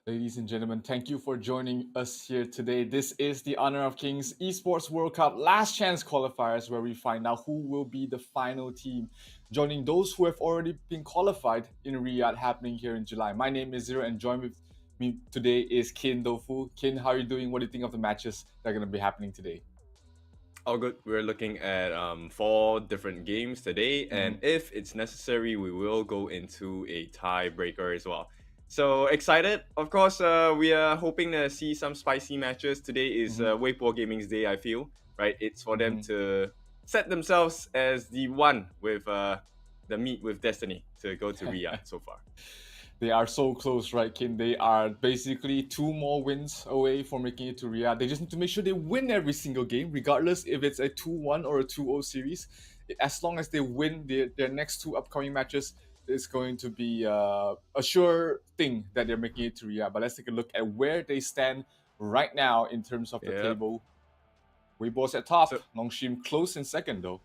Ladies and gentlemen, thank you for joining us here today. This is the Honor of Kings Esports World Cup Last Chance Qualifiers, where we find out who will be the final team, joining those who have already been qualified in Riyadh, happening here in July. My name is Zero, and join with me today is Kin Dofu. Kin, how are you doing? What do you think of the matches that are going to be happening today? All good. We're looking at four different games today, and Mhm. if it's necessary, we will go into a tiebreaker as well. So excited! Of course, we are hoping to see some spicy matches. Today is Mhm. Weibo Gaming's day. I feel right. It's for them Mhm. to set themselves as the one with the meet with destiny to go to Riyadh so far. They are so close, right, Kin? They are basically two more wins away from making it to Riyadh. They just need to make sure they win every single game, regardless if it's a 2-1 or a 2-0 series. As long as they win their next two upcoming matches, it's going to be a sure thing that they're making it to Riyadh. But let's take a look at where they stand right now in terms of the Yep. table. Weibo's at top, So Nongshim close in second, though.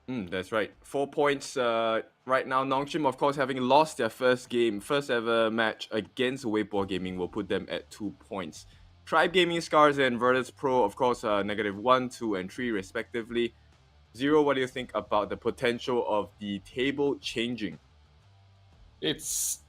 That's right. 4 points right now. Nongshim, of course, having lost their first ever match against Weibo Gaming, will put them at 2 points. Tribe Gaming, SCARZ, and Virtus Pro, of course, -1, 2, and 3, respectively. Zero, what do you think about the potential of the table changing? It's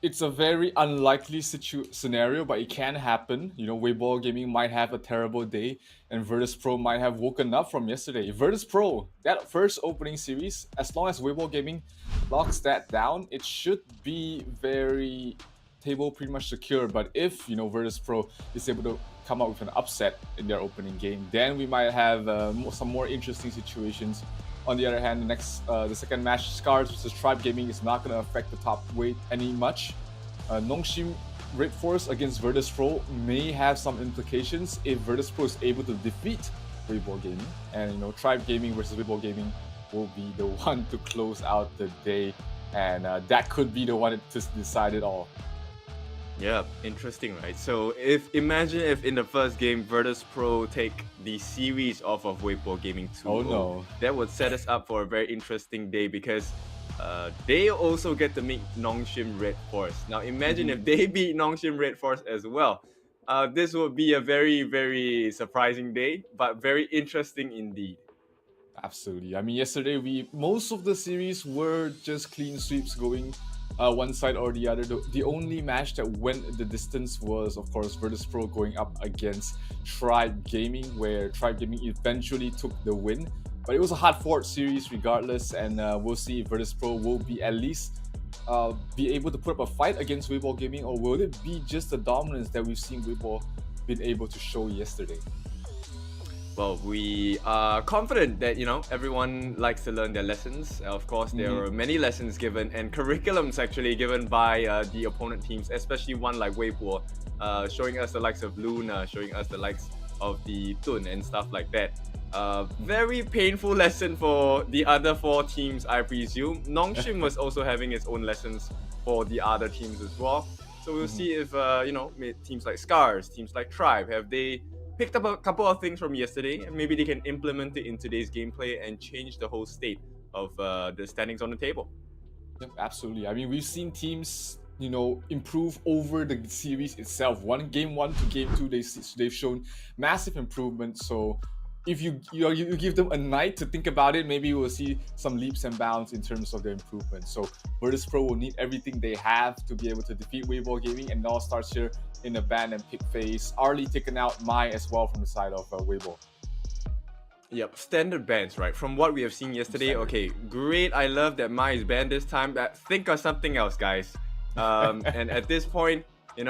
it's a very unlikely scenario, but it can happen. You know, Weibo Gaming might have a terrible day, and Virtus Pro might have woken up from yesterday. Virtus Pro, that first opening series, as long as Weibo Gaming locks that down, it should be very table pretty much secure. But if Virtus Pro is able to come up with an upset in their opening game, then we might have some more interesting situations. On the other hand, the second match, SCARZ versus Tribe Gaming, is not going to affect the top weight any much. Nongshim Red Force against Virtus Pro may have some implications if Virtus Pro is able to defeat Weibo Gaming, and Tribe Gaming versus Weibo Gaming will be the one to close out the day, and that could be the one to decide it all. Yeah, interesting, right? So imagine if in the first game Virtus Pro take the series off of Weibo Gaming 2, Oh no. that would set us up for a very interesting day because they also get to meet Nongshim Red Force. Now imagine if they beat Nongshim Red Force as well. This would be a very, very surprising day, but very interesting indeed. Absolutely. I mean, yesterday most of the series were just clean sweeps going one side or the other. The only match that went the distance was, of course, Virtus Pro going up against Tribe Gaming, where Tribe Gaming eventually took the win. But it was a hard-fought series regardless, and we'll see if Virtus Pro will be at least be able to put up a fight against Weibo Gaming, or will it be just the dominance that we've seen Weibo been able to show yesterday? Well, we are confident that everyone likes to learn their lessons. Of course, there Mm-hmm. are many lessons given and curriculums actually given by the opponent teams, especially one like Weibo, showing us the likes of Luna, showing us the likes of the Tun and stuff like that. Very painful lesson for the other four teams, I presume. Nongshim was also having its own lessons for the other teams as well. So we'll see if teams like SCARS, teams like Tribe, have they picked up a couple of things from yesterday, and maybe they can implement it in today's gameplay and change the whole state of the standings on the table. Yep, absolutely. I mean, we've seen teams, improve over the series itself. Game one to game two, they've shown massive improvement. So, if you give them a night to think about it, maybe we'll see some leaps and bounds in terms of their improvement. So, Virtus Pro will need everything they have to be able to defeat Weibo Gaming, and it all starts here in the ban and pick phase. Arlie taking out Mai as well from the side of Weibo. Yep, standard bans, right? From what we have seen yesterday, Standard. okay, great. I love that Mai is banned this time. But think of something else, guys. And at this point, we're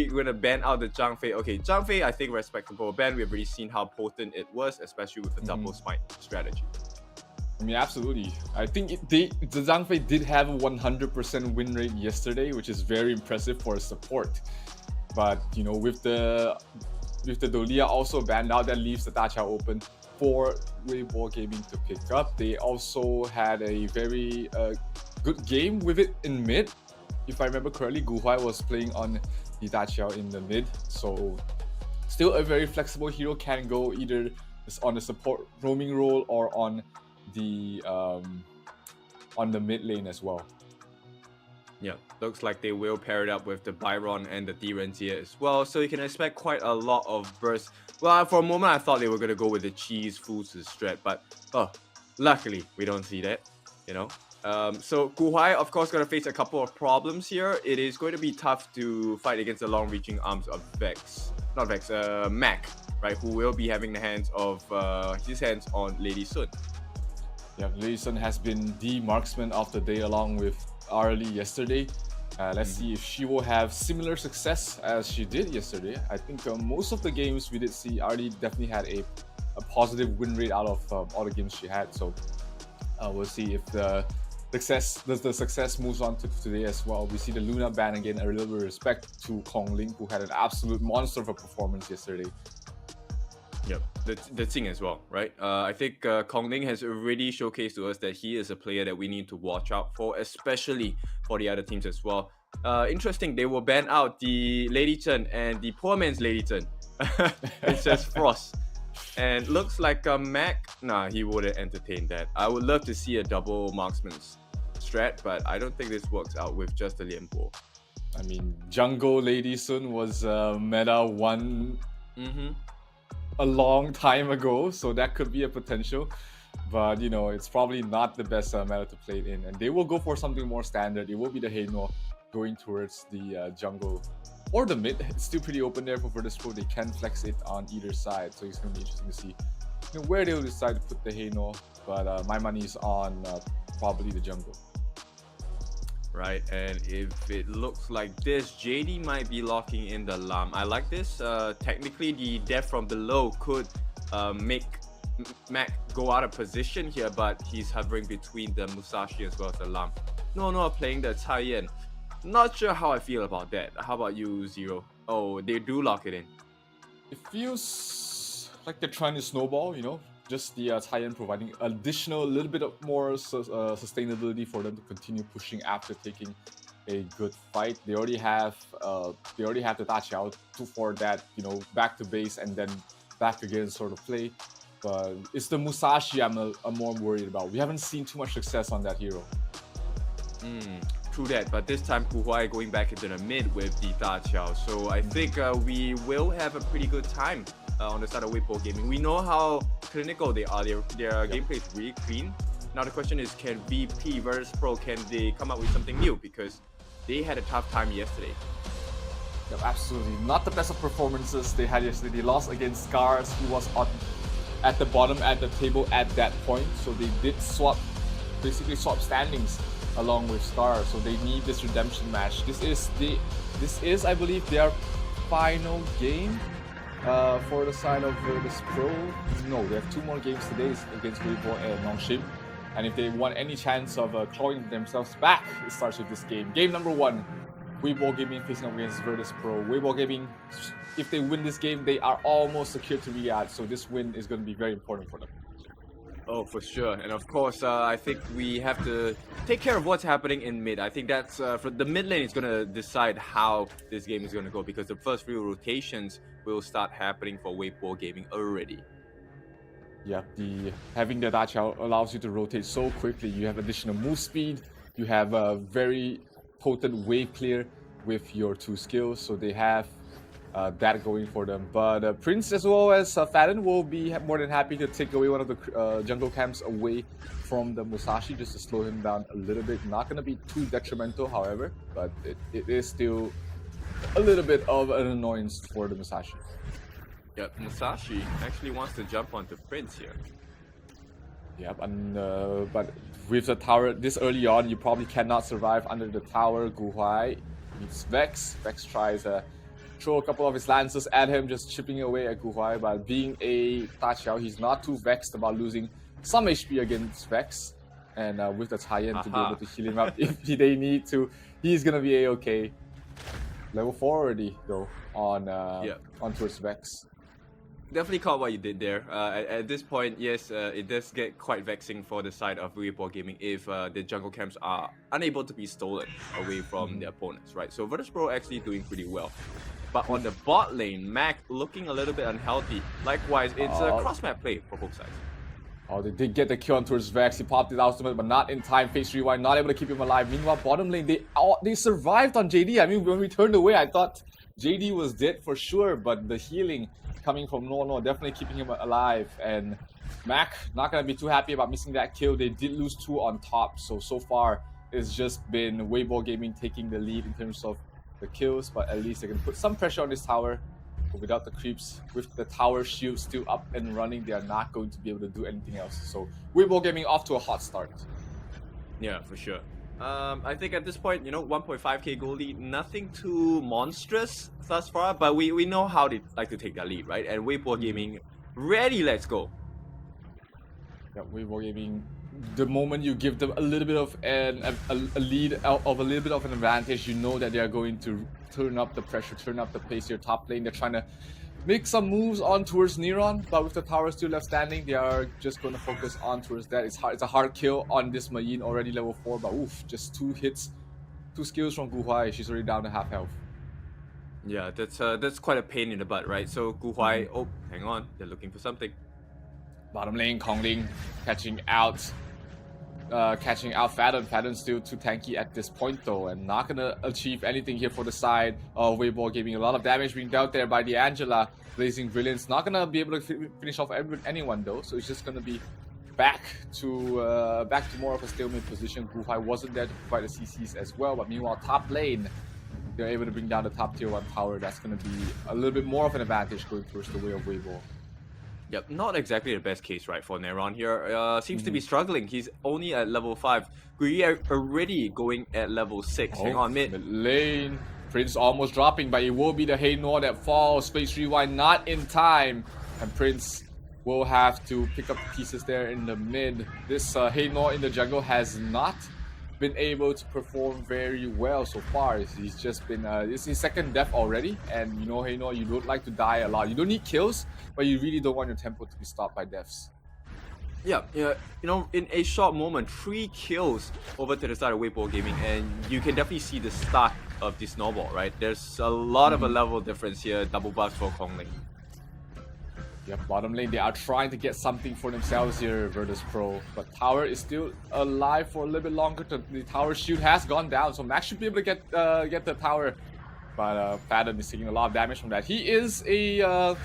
going to ban out the Zhang Fei. Okay, Zhang Fei, I think respectable ban. We've already seen how potent it was, especially with the double smite strategy. I mean, absolutely. I think the Zhang Fei did have a 100% win rate yesterday, which is very impressive for a support. But with the Dolia also banned out, that leaves the Dacha open for Weibo Gaming to pick up. They also had a very good game with it in mid. If I remember correctly, Guhuai was playing on the Dacha in the mid, so still a very flexible hero, can go either on the support roaming role or on the mid lane as well. Yeah, looks like they will pair it up with the Byron and the Direnzier as well, so you can expect quite a lot of bursts. Well, for a moment I thought they were going to go with the cheese foods strat, but luckily we don't see that, you know. So Guhai, of course, going to face a couple of problems here. It is going to be tough to fight against the long-reaching arms of Mac, right, who will be having the hands of his hands on Lady Sun. Yeah, Lady Sun has been the marksman of the day along with Arlie yesterday. Let's see if she will have similar success as she did yesterday. I think most of the games we did see Arlie definitely had a positive win rate out of all the games she had. So we'll see if the success moves on to today as well. We see the Luna ban again. A little bit of respect to Kong Ling, who had an absolute monster of a performance yesterday. Yep, the thing as well, right? I think Kong Ling has already showcased to us that he is a player that we need to watch out for, especially for the other teams as well. Interesting, they will ban out the Lady Chen and the poor man's Lady Chen. It's just Frost. And looks like Mac, nah, he wouldn't entertain that. I would love to see a double marksman's strat, but I don't think this works out with just the Lian Po. I mean, Jungle Lady Sun was meta 1 a long time ago, so that could be a potential. But you know, it's probably not the best meta to play it in, and they will go for something more standard. It will be the Heino going towards the jungle or the mid. It's still pretty open there for Virtus Pro. They can flex it on either side, so it's going to be interesting to see where they'll decide to put the Heino. But my money is on probably the jungle. Right, and if it looks like this, JD might be locking in the Lam. I like this. Technically, the death from below could make Mac go out of position here, but he's hovering between the Musashi as well as the Lam. No, playing the tie-in. Not sure how I feel about that. How about you, Zero? Oh, they do lock it in. It feels like they're trying to snowball, just the tie-in providing additional, little bit of more sustainability for them to continue pushing after taking a good fight. They already have the Daqiao for that, back to base and then back again sort of play. But it's the Musashi I'm more worried about. We haven't seen too much success on that hero. True that, but this time Puhuai going back into the mid with the Daqiao. So I think we will have a pretty good time on the side of Weibo Gaming. We know how clinical they are. Their gameplay is really clean. Now the question is, can VP Virtus Pro, can they come up with something new? Because they had a tough time yesterday. Yep, absolutely. Not the best of performances they had yesterday. They lost against SCARZ, who was at the bottom at the table at that point. So they did basically swap standings along with SCARZ. So they need this redemption match. This is, I believe, their final game for the side of Virtus Pro. No, they have 2 more games today against Weibo and NONGSHIN. And if they want any chance of clawing themselves back, it starts with this game. Game number 1, Weibo Gaming facing up against Virtus Pro. Weibo Gaming, if they win this game, they are almost secure to Riyadh. So this win is going to be very important for them. Oh, for sure. And of course, I think we have to take care of what's happening in mid. I think that's for the mid lane is going to decide how this game is going to go, because the first few rotations will start happening for Weibo Gaming already. Yeah, having the Daqiao allows you to rotate so quickly. You have additional move speed. You have a very potent wave clear with your 2 skills. So they have that going for them. But Prince as well as Fadden will be more than happy to take away one of the jungle camps away from the Musashi just to slow him down a little bit. Not going to be too detrimental, however, but it is still a little bit of an annoyance for the Musashi. Yeah, Musashi actually wants to jump onto Prince here. Yep, and but with the tower this early on, you probably cannot survive under the tower. Guhai meets Vex. Vex tries throw a couple of his lances at him, just chipping away at Guhai. But being a Daqiao, he's not too vexed about losing some HP against Vex. And with the tie-in to be able to heal him up if they need to, he's gonna be a-okay. Level 4 already though on towards Vex. Definitely caught what you did there. At this point, yes, it does get quite vexing for the side of Weibo Gaming if the jungle camps are unable to be stolen away from the opponents, right? So Virtus Pro actually doing pretty well. But on the bot lane, Mac looking a little bit unhealthy. Likewise, it's a cross-map play for both sides. Oh, they did get the kill on towards Vex. He popped his ultimate, but not in time. Face rewind, not able to keep him alive. Meanwhile, bottom lane, they survived on JD. I mean, when we turned away, I thought JD was dead for sure, but the healing coming from No definitely keeping him alive. And Mac not gonna be too happy about missing that kill. They did lose 2 on top, so far it's just been Weibo Gaming taking the lead in terms of the kills, but at least they can put some pressure on this tower. But without the creeps, with the tower shield still up and running, they are not going to be able to do anything else. So Weibo Gaming off to a hot start. Yeah, for sure. I think at this point, 1.5k goal lead, nothing too monstrous thus far, but we know how they like to take that lead, right? And Weibo Gaming, ready, let's go. Yeah, Weibo Gaming, the moment you give them a little bit of a lead of a little bit of an advantage, you know that they are going to turn up the pressure, turn up the pace here. Top lane, they're trying to make some moves on towards Neron, but with the tower still left standing, they are just going to focus on towards that. It's hard. It's a hard kill on this Mayin, already level 4, but oof, just 2 hits, 2 skills from Guhuai. She's already down to half health. Yeah, that's quite a pain in the butt, right? So Guhuai, oh, hang on, they're looking for something. Bottom lane, Kongling catching out Fadden. Fadden's still too tanky at this point though, and not gonna achieve anything here for the side of Weibo Gaming. A lot of damage being dealt there by the Angela. Blazing Brilliance, not gonna be able to finish off anyone though, so it's just gonna be back to more of a stalemate position. Guhai wasn't there to provide the CCs as well, but meanwhile top lane, they're able to bring down the top tier 1 tower. That's gonna be a little bit more of an advantage going towards the way of Weibo. Yep, not exactly the best case, right, for Neron here. Seems to be struggling. He's only at level 5. Gui already going at level 6. Hang on, mid lane. Prince almost dropping, but it will be the Haynor that falls. Space rewind not in time. And Prince will have to pick up the pieces there in the mid. This Haynor in the jungle has not been able to perform very well so far. He's just been this is his 2nd death already, and Haynor, you don't like to die a lot. You don't need kills, but you really don't want your tempo to be stopped by deaths. Yeah, in a short moment, 3 kills over to the side of Weibo Gaming, and you can definitely see the start of this snowball, right? There's a lot of a level difference here. Double buffs for Kongling. Yeah, bottom lane, they are trying to get something for themselves here, Virtus Pro. But tower is still alive for a little bit longer. The tower shield has gone down, so Max should be able to get the tower. But Fadden is taking a lot of damage from that. He is a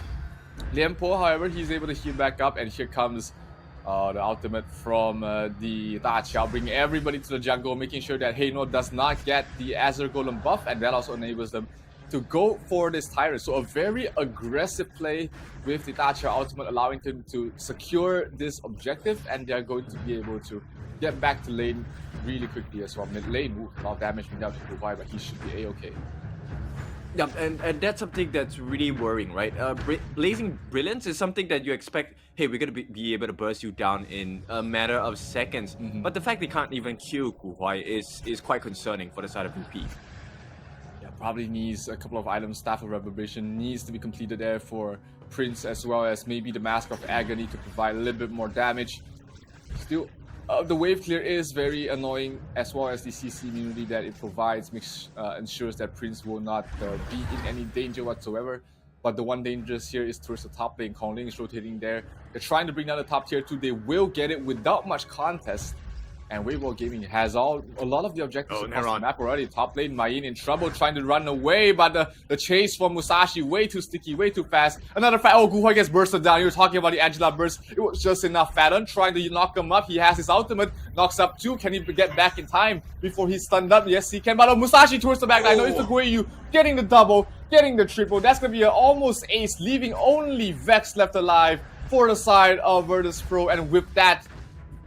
Liempo, however, he's able to heal back up, and here comes the ultimate from the Daqiao, bringing everybody to the jungle, making sure that Haynor does not get the Azure Golem buff, and that also enables them to go for this Tyrant. So a very aggressive play with the Daqiao ultimate, allowing them to secure this objective, and they're going to be able to get back to lane really quickly as well. Mid lane, a lot of damage being dealt to Guhuai, but he should be a-okay. Yeah, and that's something that's really worrying, right? Blazing Brilliance is something that you expect, hey, we're going to be able to burst you down in a matter of seconds. But the fact they can't even kill Guhuai is quite concerning for the side of VP. Yeah, probably needs a couple of items. Staff of Reverberation needs to be completed there for Prince, as well as maybe the Mask of Agony to provide a little bit more damage. Still, the wave clear is very annoying, as well as the CC immunity that it provides ensures that Prince will not be in any danger whatsoever. But the one dangerous here is towards the top lane. Kongling is rotating there. They're trying to bring down the top tier 2. They will get it without much contest. And Weibo Gaming has a lot of the objectives across the map already. Top lane, Mayin in trouble, trying to run away, but the chase from Musashi, way too sticky, way too fast. Another Guhuai gets bursted down. You were talking about the Angela burst. It was just enough. Fadden trying to knock him up. He has his ultimate, knocks up 2. Can he get back in time before he's stunned up? Yes, he can. But Musashi towards the back line. No, it's the Guiyu getting the double, getting the triple. That's going to be an almost ace, leaving only Vex left alive for the side of Virtus Pro. And with that,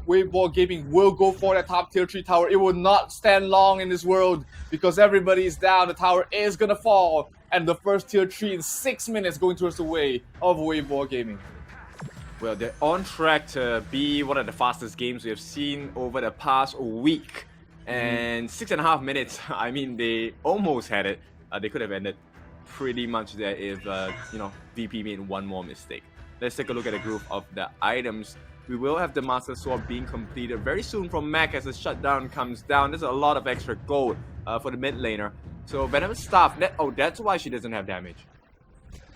Weibo Gaming will go for that top tier 3 tower. It will not stand long in this world because everybody is down. The tower is gonna fall, and the first tier 3 in 6 minutes going towards the way of Weibo Gaming. Well, they're on track to be one of the fastest games we have seen over the past week. And 6.5 minutes, I mean, they almost had it. They could have ended pretty much there if, VP made one more mistake. Let's take a look at the group of the items. We will have the Master Sword being completed very soon from Mac as the shutdown comes down. There's a lot of extra gold for the mid laner. So Venomous Staff, that's why she doesn't have damage.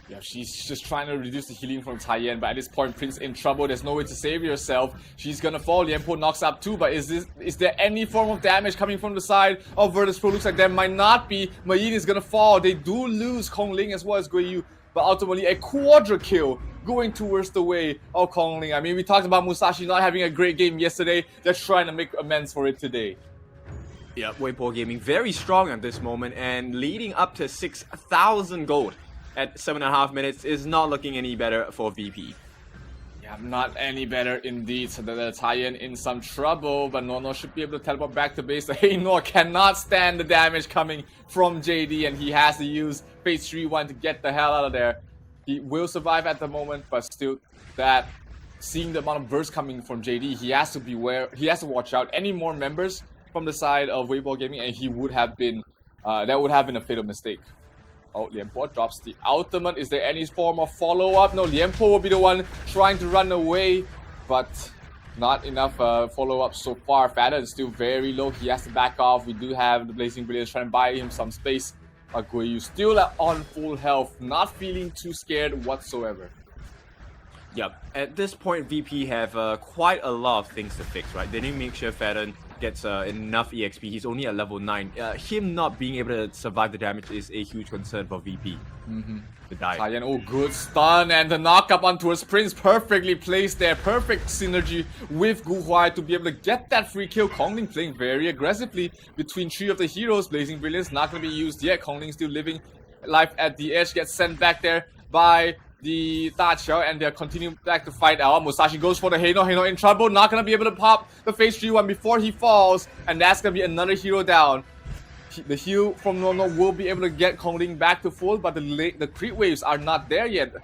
Yeah, she's just trying to reduce the healing from Taiyan, but at this point, Prince in trouble. There's no way to save yourself. She's gonna fall. Lianpo knocks up too, but is there any form of damage coming from the side of Virtus.pro? Looks like there might not be. Mayin is gonna fall. They do lose Kongling as well as Guiyu, but ultimately a quadra kill going towards the way of Kongling. I mean, we talked about Musashi not having a great game yesterday. They're trying to make amends for it today. Yeah, Weibo Gaming very strong at this moment and leading up to 6,000 gold at 7.5 minutes is not looking any better for VP. Yeah, not any better indeed. So the Taiyan in some trouble, but Nono should be able to teleport back to base. Hey, Noah cannot stand the damage coming from JD, and he has to use phase 3-1 to get the hell out of there. He will survive at the moment, but still, that seeing the amount of burst coming from JD, he has to beware. He has to watch out. Any more members from the side of Weibo Gaming, and he would have been that would have been a fatal mistake. Oh, Lianpo drops the ultimate. Is there any form of follow-up? No, Lianpo will be the one trying to run away, but not enough follow-up so far. Fada is still very low. He has to back off. We do have the Blazing Brilliance trying to buy him some space. Guiyu still on full health, not feeling too scared whatsoever. Yep, at this point, VP have quite a lot of things to fix, right? They need to make sure Fadden gets enough EXP. He's only at level 9. Him not being able to survive the damage is a huge concern for VP. To die. Taiyan, oh, good stun, and the knock-up onto his Prince perfectly placed there. Perfect synergy with Gu Huai to be able to get that free kill. Kongling playing very aggressively between 3 of the heroes. Blazing Brilliance not going to be used yet. Kongling still living life at the edge. Gets sent back there by the Da Qiao, and they're continuing back to fight out. Musashi goes for the Heino. Heino in trouble. Not going to be able to pop the phase 3-1 before he falls, and that's going to be another hero down. The heal from Nono will be able to get Kongling back to full, but the creep waves are not there yet.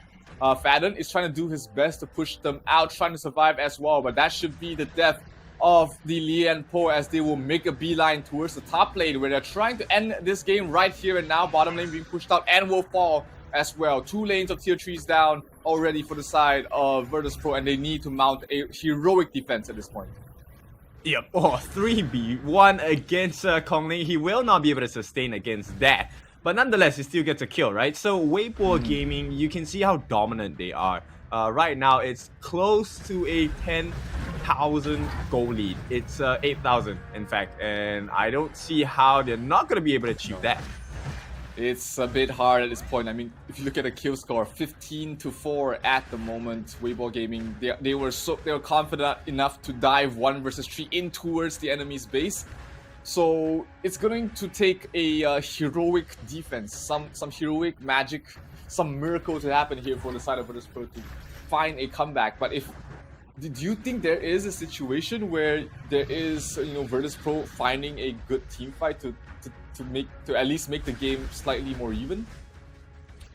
Fadden is trying to do his best to push them out, trying to survive as well, but that should be the death of the Lianpo as they will make a beeline towards the top lane, where they're trying to end this game right here and now. Bottom lane being pushed out and will fall as well. 2 lanes of tier 3s down already for the side of Virtus.pro, and they need to mount a heroic defense at this point. Yep, oh, 3v1 against Kongling. He will not be able to sustain against that. But nonetheless, he still gets a kill, right? So Weibo Gaming, you can see how dominant they are. Right now, it's close to a 10,000 goal lead. It's 8,000, in fact. And I don't see how they're not going to be able to achieve that. It's a bit hard at this point. I mean, if you look at the kill score, 15-4 at the moment. Weibo Gaming, they were confident enough to dive 1 versus 3 in towards the enemy's base. So it's going to take a heroic defense, some heroic magic, some miracle to happen here for the side of Virtus.pro to find a comeback. But do you think there is a situation where there is, Virtus.pro finding a good team fight to at least make the game slightly more even?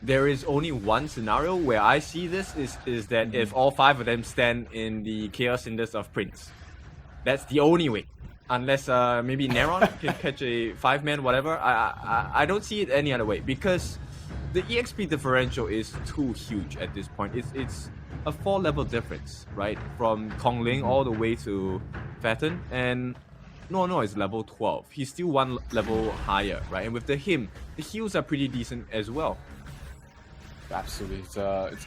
There is only one scenario where I see this is that if all 5 of them stand in the Chaos Cinders of Prince. That's the only way. Unless maybe Neron can catch a 5-man, whatever. I don't see it any other way, because the EXP differential is too huge at this point. It's a 4-level difference, right? From Kongling all the way to Fatten, and No is level 12. He's still 1 level higher, right? And with the heals are pretty decent as well. Absolutely,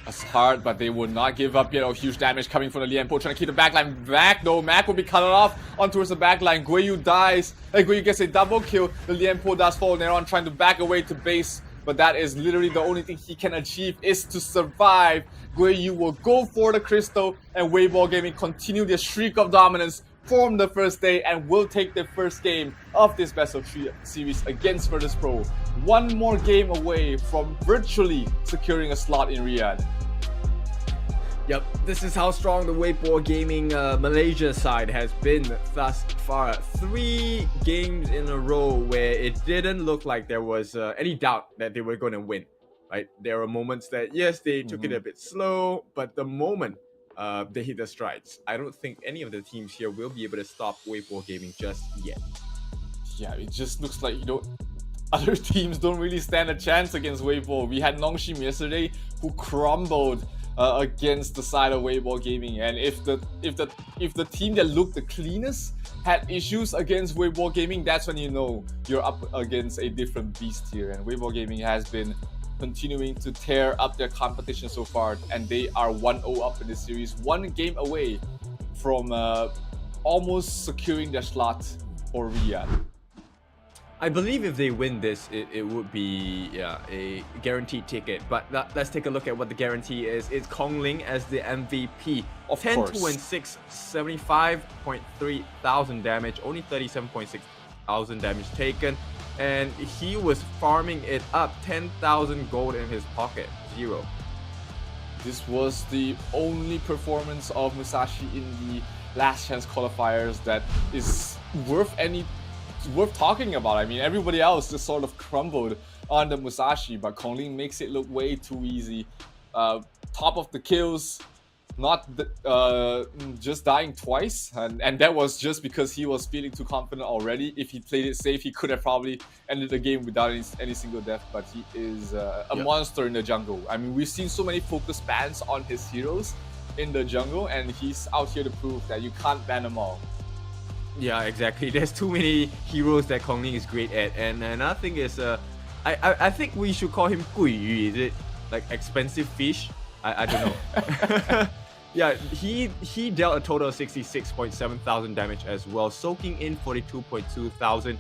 it's hard, but they will not give up yet. Oh, huge damage coming from the Lianpo, trying to keep the backline back. No, Mac will be cut off on towards the backline. Guiyu dies, and Guiyu gets a double kill. The Lianpo does fall. Neron trying to back away to base, but that is literally the only thing he can achieve is to survive. Guiyu will go for the crystal, and Weibo Gaming continue their streak of dominance from the first day and will take the first game of this best of 3 series against Virtus.pro. 1 more game away from virtually securing a slot in Riyadh. Yep, this is how strong the Weibo Gaming Malaysia side has been thus far. 3 games in a row where it didn't look like there was any doubt that they were going to win. Right? There were moments that, yes, they took it a bit slow, but the moment they hit the strides, I don't think any of the teams here will be able to stop Weibo Gaming just yet. Yeah, it just looks like, other teams don't really stand a chance against Weibo. We had NONGSHIN yesterday who crumbled against the side of Weibo Gaming, and if the team that looked the cleanest had issues against Weibo Gaming, that's when you know you're up against a different beast here. And Weibo Gaming has been continuing to tear up their competition so far, and they are 1-0 up in this series, one game away from almost securing their slot for Riyadh. I believe if they win this, it would be a guaranteed ticket. But let's take a look at what the guarantee is. It's Kongling as the MVP. Of 10 course. 2 and 6, 75.3 thousand damage, only 37.6 thousand damage taken. And he was farming it up, 10,000 gold in his pocket, 0. This was the only performance of Musashi in the last chance qualifiers that is worth talking about. I mean, everybody else just sort of crumbled on the Musashi, but Kongling makes it look way too easy. Top of the kills, just dying twice, and that was just because he was feeling too confident already. If he played it safe, he could have probably ended the game without any single death, but he is a monster in the jungle. I mean, we've seen so many focus bans on his heroes in the jungle, and he's out here to prove that you can't ban them all. Yeah, exactly. There's too many heroes that Kongling is great at. And another thing is, I think we should call him 桂鱼. Is it like expensive fish? I don't know. Yeah, he dealt a total of 66.7 thousand damage as well, soaking in 42.2 thousand.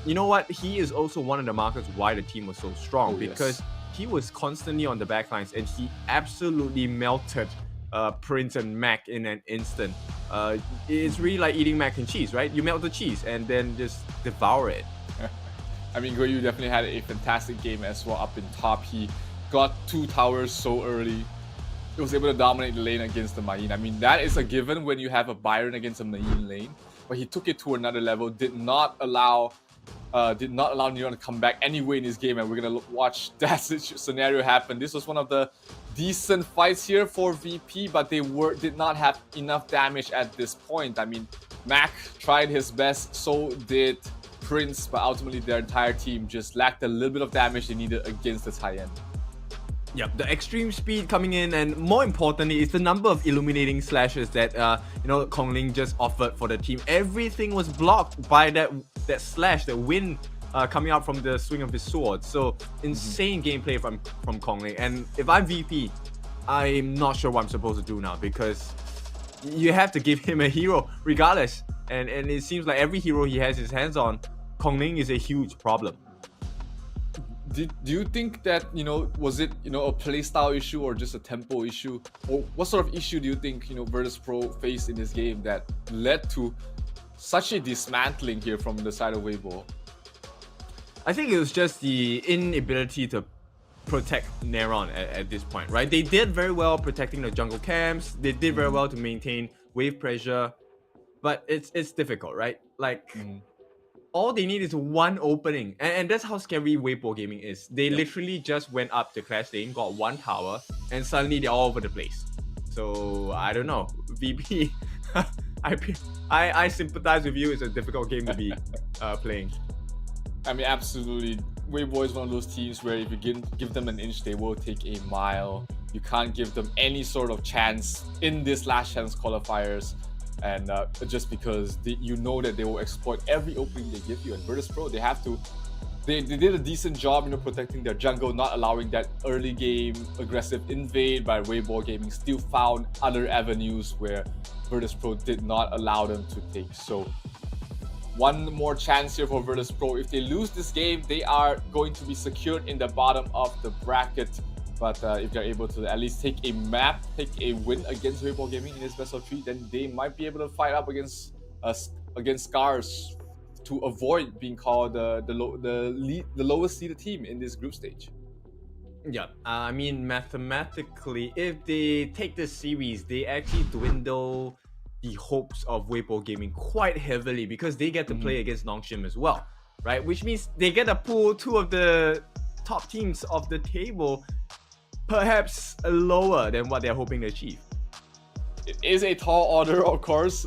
You know what? He is also one of the markers why the team was so strong, because he was constantly on the backlines and he absolutely melted Prince and Mac in an instant. It's really like eating mac and cheese, right? You melt the cheese and then just devour it. I mean, Guoyu definitely had a fantastic game as well up in top. He got 2 towers so early. He was able to dominate the lane against the Main. I mean, that is a given when you have a Byron against a Main lane. But he took it to another level, did not allow Neon to come back anyway in this game, and we're gonna watch that scenario happen. This was one of the decent fights here for VP, but they did not have enough damage at this point. I mean, Mac tried his best, so did Prince, but ultimately their entire team just lacked a little bit of damage they needed against the Tien. Yep, the extreme speed coming in, and more importantly, it's the number of illuminating slashes that Kongling just offered for the team. Everything was blocked by that slash, the wind coming out from the swing of his sword. So insane gameplay from Kongling. And if I'm VP, I'm not sure what I'm supposed to do now, because you have to give him a hero regardless. And it seems like every hero he has his hands on, Kongling is a huge problem. Do you think that, was it, a playstyle issue or just a tempo issue? Or what sort of issue do you think, Virtus Pro faced in this game that led to such a dismantling here from the side of Weibo? I think it was just the inability to protect Neron at this point, right? They did very well protecting the jungle camps. They did very well to maintain wave pressure, but it's difficult, right? Like, all they need is one opening, and that's how scary Weibo Gaming is. They literally just went up the clash lane, got 1 tower, and suddenly they're all over the place. So I don't know, VP. I sympathize with you. It's a difficult game to be playing. I mean, absolutely. Weibo is one of those teams where if you give them an inch, they will take a mile. You can't give them any sort of chance in this last chance qualifiers. And just because you know that they will exploit every opening they give you. And Virtus Pro, they did a decent job, protecting their jungle, not allowing that early game aggressive invade, but Weibo Gaming still found other avenues where Virtus Pro did not allow them to take. So one more chance here for Virtus Pro. If they lose this game, they are going to be secured in the bottom of the bracket. But if they're able to at least take a win against Weibo Gaming in this best of 3, then they might be able to fight up against SCARZ to avoid being called the lowest seeded team in this group stage. Yeah, I mean, mathematically, if they take this series, they actually dwindle the hopes of Weibo Gaming quite heavily, because they get to play against NONGSHIN as well, right? Which means they get to pull 2 of the top teams off the table, perhaps lower than what they're hoping to achieve. It is a tall order, of course,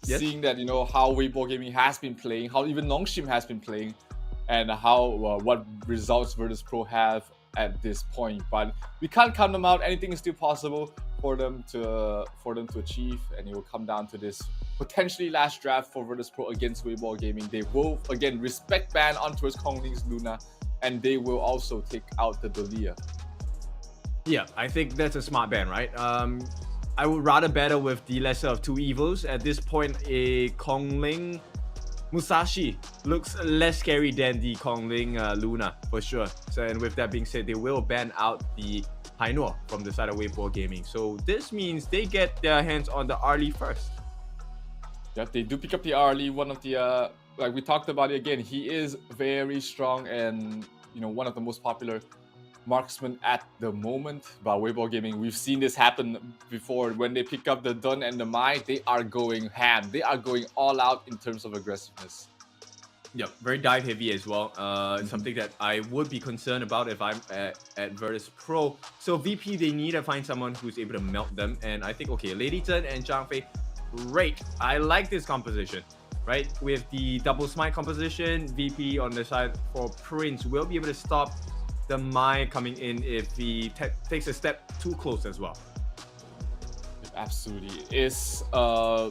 seeing that, how Weibo Gaming has been playing, how even NONGSHIN has been playing, and how what results Virtus Pro have at this point. But we can't count them out. Anything is still possible for them to achieve, and it will come down to this potentially last draft for Virtus Pro against Weibo Gaming. They will again respect ban on towards Kongling's Luna, and they will also take out the Dolia. Yeah, I think that's a smart ban, right? I would rather battle with the lesser of two evils. At this point, a Kongling Musashi looks less scary than the Kongling Luna, for sure. So, and with that being said, they will ban out the Hainor from the side of Weibo Gaming. So this means they get their hands on the Arlie first. Yeah, they do pick up the Arlie, one of the, like we talked about it again, he is very strong and, you know, one of the most popular marksman at the moment by Weibo Gaming. We've seen this happen before. When they pick up the Dun and the Mai, they are going ham. They are going all out in terms of aggressiveness. Yep, very dive heavy as well. Something that I would be concerned about if I'm at Virtus Pro. So VP, they need to find someone who's able to melt them. And I think, okay, Lady Zhen and Zhang Fei, great. I like this composition, right? With the double smite composition, VP on the side for Prince will be able to stop the Mai coming in if he takes a step too close as well. Absolutely. It's a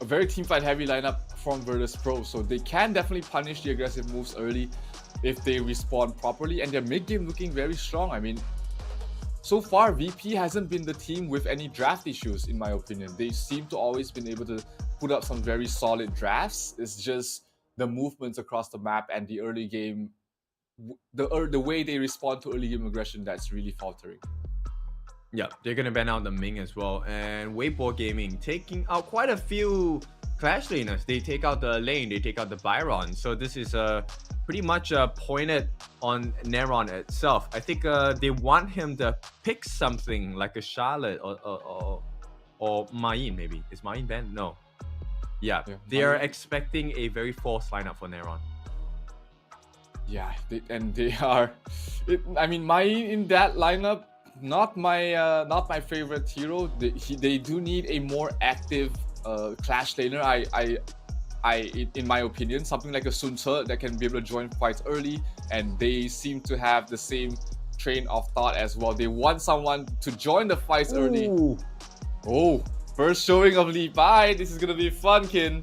very teamfight heavy lineup from Virtus Pro, so they can definitely punish the aggressive moves early if they respawn properly, and their mid game looking very strong. I mean, so far VP hasn't been the team with any draft issues, in my opinion. They seem to always been able to put up some very solid drafts. It's just the movements across the map and the early game, the way they respond to early game aggression, that's really faltering. Yeah, they're gonna ban out the Ming as well, and Weibo Gaming taking out quite a few Clash laners. They take out the Lane, they take out the Byron. So this is pretty much pointed on Neron itself. I think they want him to pick something like a Charlotte or Main maybe. Is Main banned? No. Yeah, they are expecting a very forced lineup for Neron. Yeah, they are. I mean, Main in that lineup, not my favorite hero. They do need a more active Clash laner. In my opinion, something like a Sun Tzu that can be able to join fights early, and they seem to have the same train of thought as well. They want someone to join the fights early. Oh, first showing of Li Bai. This is gonna be fun, Kin.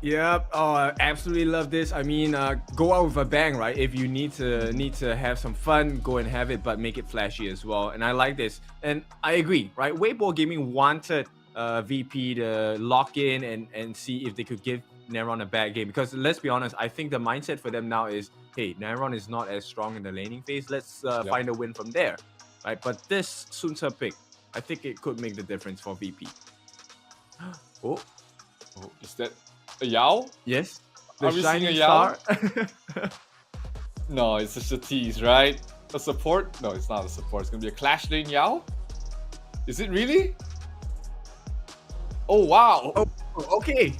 Yep. Oh, I absolutely love this. I mean, go out with a bang, right? If you need to have some fun, go and have it, but make it flashy as well. And I like this. And I agree, right? Weibo Gaming wanted VP to lock in and see if they could give Neron a bad game, because let's be honest, I think the mindset for them now is, hey, Neron is not as strong in the laning phase, let's find a win from there, right? But this Sun Tzu pick, I think it could make the difference for VP. Oh, is that a Yao? Yes, the shining star. No, it's just a tease, right? A support? No, it's not a support. It's gonna be a Clash lane Yao. Is it really? Oh wow! Oh, okay.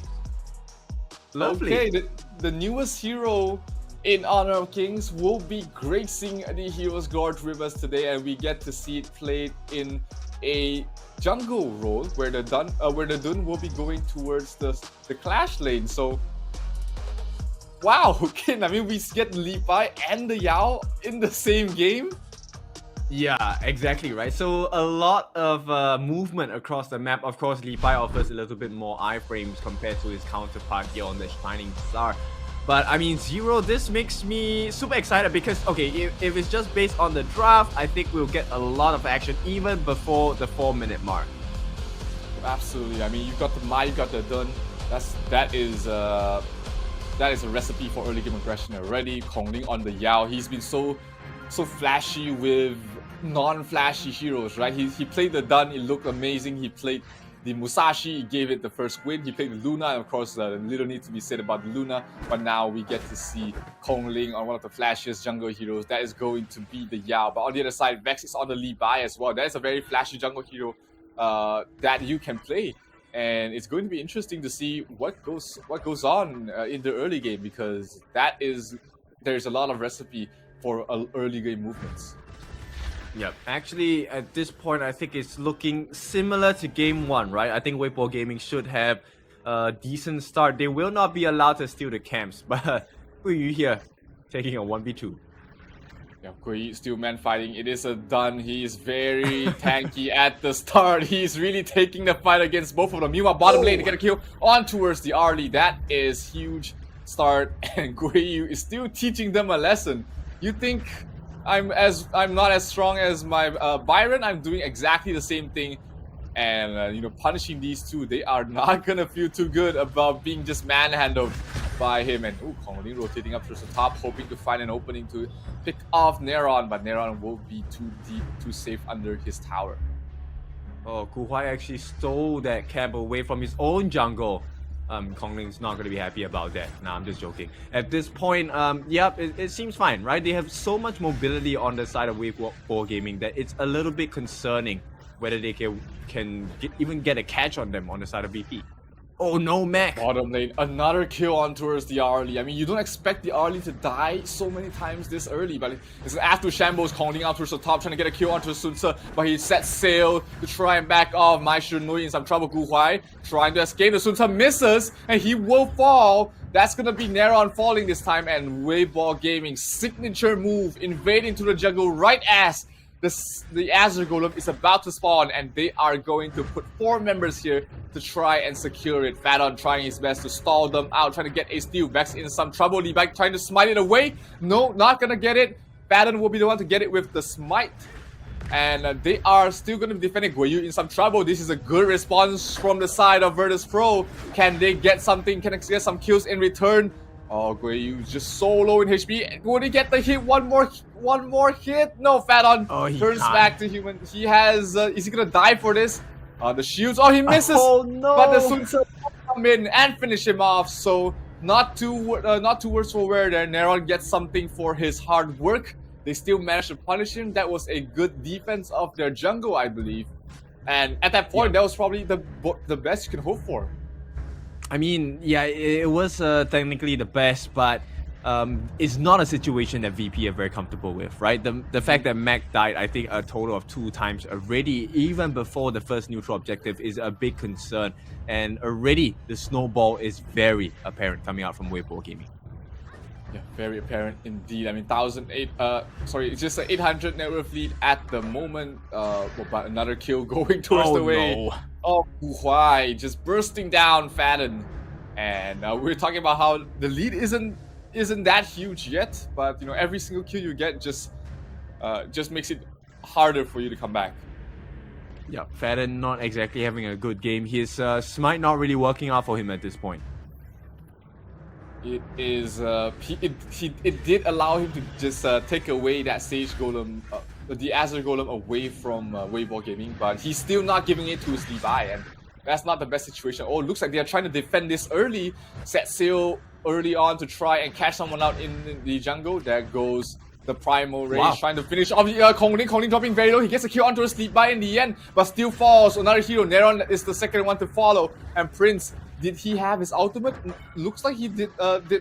Lovely. Okay, the newest hero in Honor of Kings will be gracing the Heroes Gorge with us today, and we get to see it played in a jungle role where the Dun will be going towards the Clash lane. So, wow, okay, I mean, we get Li Bai and the Yao in the same game. Yeah, exactly, right? So a lot of movement across the map. Of course, Li Bai offers a little bit more iframes compared to his counterpart here on the Shining Star. But I mean, Zero, this makes me super excited because, okay, if it's just based on the draft, I think we'll get a lot of action even before the 4-minute mark. Absolutely. I mean, you've got the Mai, you've got the Dun. That is a recipe for early game aggression already. Kongling on the Yao. He's been so flashy with non-flashy heroes, right? He played the Dun, it looked amazing. He played the Musashi, he gave it the first win. He played the Luna, and of course, little needs to be said about the Luna. But now we get to see Kongling on one of the flashiest jungle heroes. That is going to be the Yao. But on the other side, Vex is on the Li Bai as well. That is a very flashy jungle hero that you can play. And it's going to be interesting to see what goes on in the early game, because there's a lot of recipe for early game movements. Yep. Actually, at this point, I think it's looking similar to Game 1, right? I think Weibo Gaming should have a decent start. They will not be allowed to steal the camps, but who are you here taking a 1v2? Yeah, Gui still man fighting. It is a Dun. He is very tanky at the start. He's really taking the fight against both of them. Meanwhile, bottom lane to get a kill on towards the Arlie. That is huge start, and Gui is still teaching them a lesson. You think I'm not as strong as my Byron? I'm doing exactly the same thing, and you know, punishing these two, they are not gonna feel too good about being just manhandled by him. And Kongling rotating up towards the top, hoping to find an opening to pick off Neron, but Neron will be too deep, too safe under his tower. Oh, Guhai actually stole that camp away from his own jungle. Kongling's not going to be happy about that. Nah, I'm just joking. At this point, yep, it seems fine, right? They have so much mobility on the side of Wave 4 Gaming that it's a little bit concerning whether they can even get a catch on them on the side of VP. Oh no, Mac! Bottom lane, another kill on towards the Arlie. I mean, you don't expect the Arlie to die so many times this early, but it's an after Shambles calling out towards the top, trying to get a kill onto Sun Tzu, but he sets sail to try and back off. Mai Shinui in some trouble. Gu Huai trying to escape. The Sun Tzu misses, and he will fall. That's gonna be Neron falling this time, and Wayball Gaming signature move, invading to the jungle right as the Azure Golem is about to spawn, and they are going to put 4 members here to try and secure it. Fadon trying his best to stall them out, trying to get a steal. Vex in some trouble. Levi trying to smite it away. No, not gonna get it. Fadon will be the one to get it with the smite. And they are still going to be defending. Guiyu in some trouble. This is a good response from the side of Virtus Pro. Can they get something? Can they get some kills in return? Oh, Guiyu just so low in HP. Will he get the hit? One more hit? No, Fadon turns back to human. He has. Is he gonna die for this? The shields. Oh, he misses. Oh no! But the Sun Tzu come in and finish him off. So not too worse for wear there. Neron gets something for his hard work. They still managed to punish him. That was a good defense of their jungle, I believe. And at that point, that was probably the best you can hope for. I mean, yeah, it was technically the best, but it's not a situation that VP are very comfortable with, right? The fact that Mac died, I think, a total of 2 times already, even before the first neutral objective, is a big concern. And already, the snowball is very apparent coming out from Weibo Gaming. Yeah, very apparent indeed. I mean, it's just an 800 net worth lead at the moment. But another kill going towards the way of Gu Huai, just bursting down Fadon. And we're talking about how the lead isn't that huge yet, but you know, every single kill you get just makes it harder for you to come back. Yeah, Fadon not exactly having a good game. His smite not really working out for him at this point. It is it did allow him to just take away that Sage Golem, the Azure Golem away from Weibo Gaming, but he's still not giving it to his Levi, and that's not the best situation. Oh, it looks like they are trying to defend this early, set sail early on to try and catch someone out in the jungle. There goes the Primal Rage trying to finish off Kongling dropping very low. He gets a kill onto a sleep by in the end, but still falls. Another hero, Neron is the second one to follow, and Prince. Did he have his ultimate? Looks like he did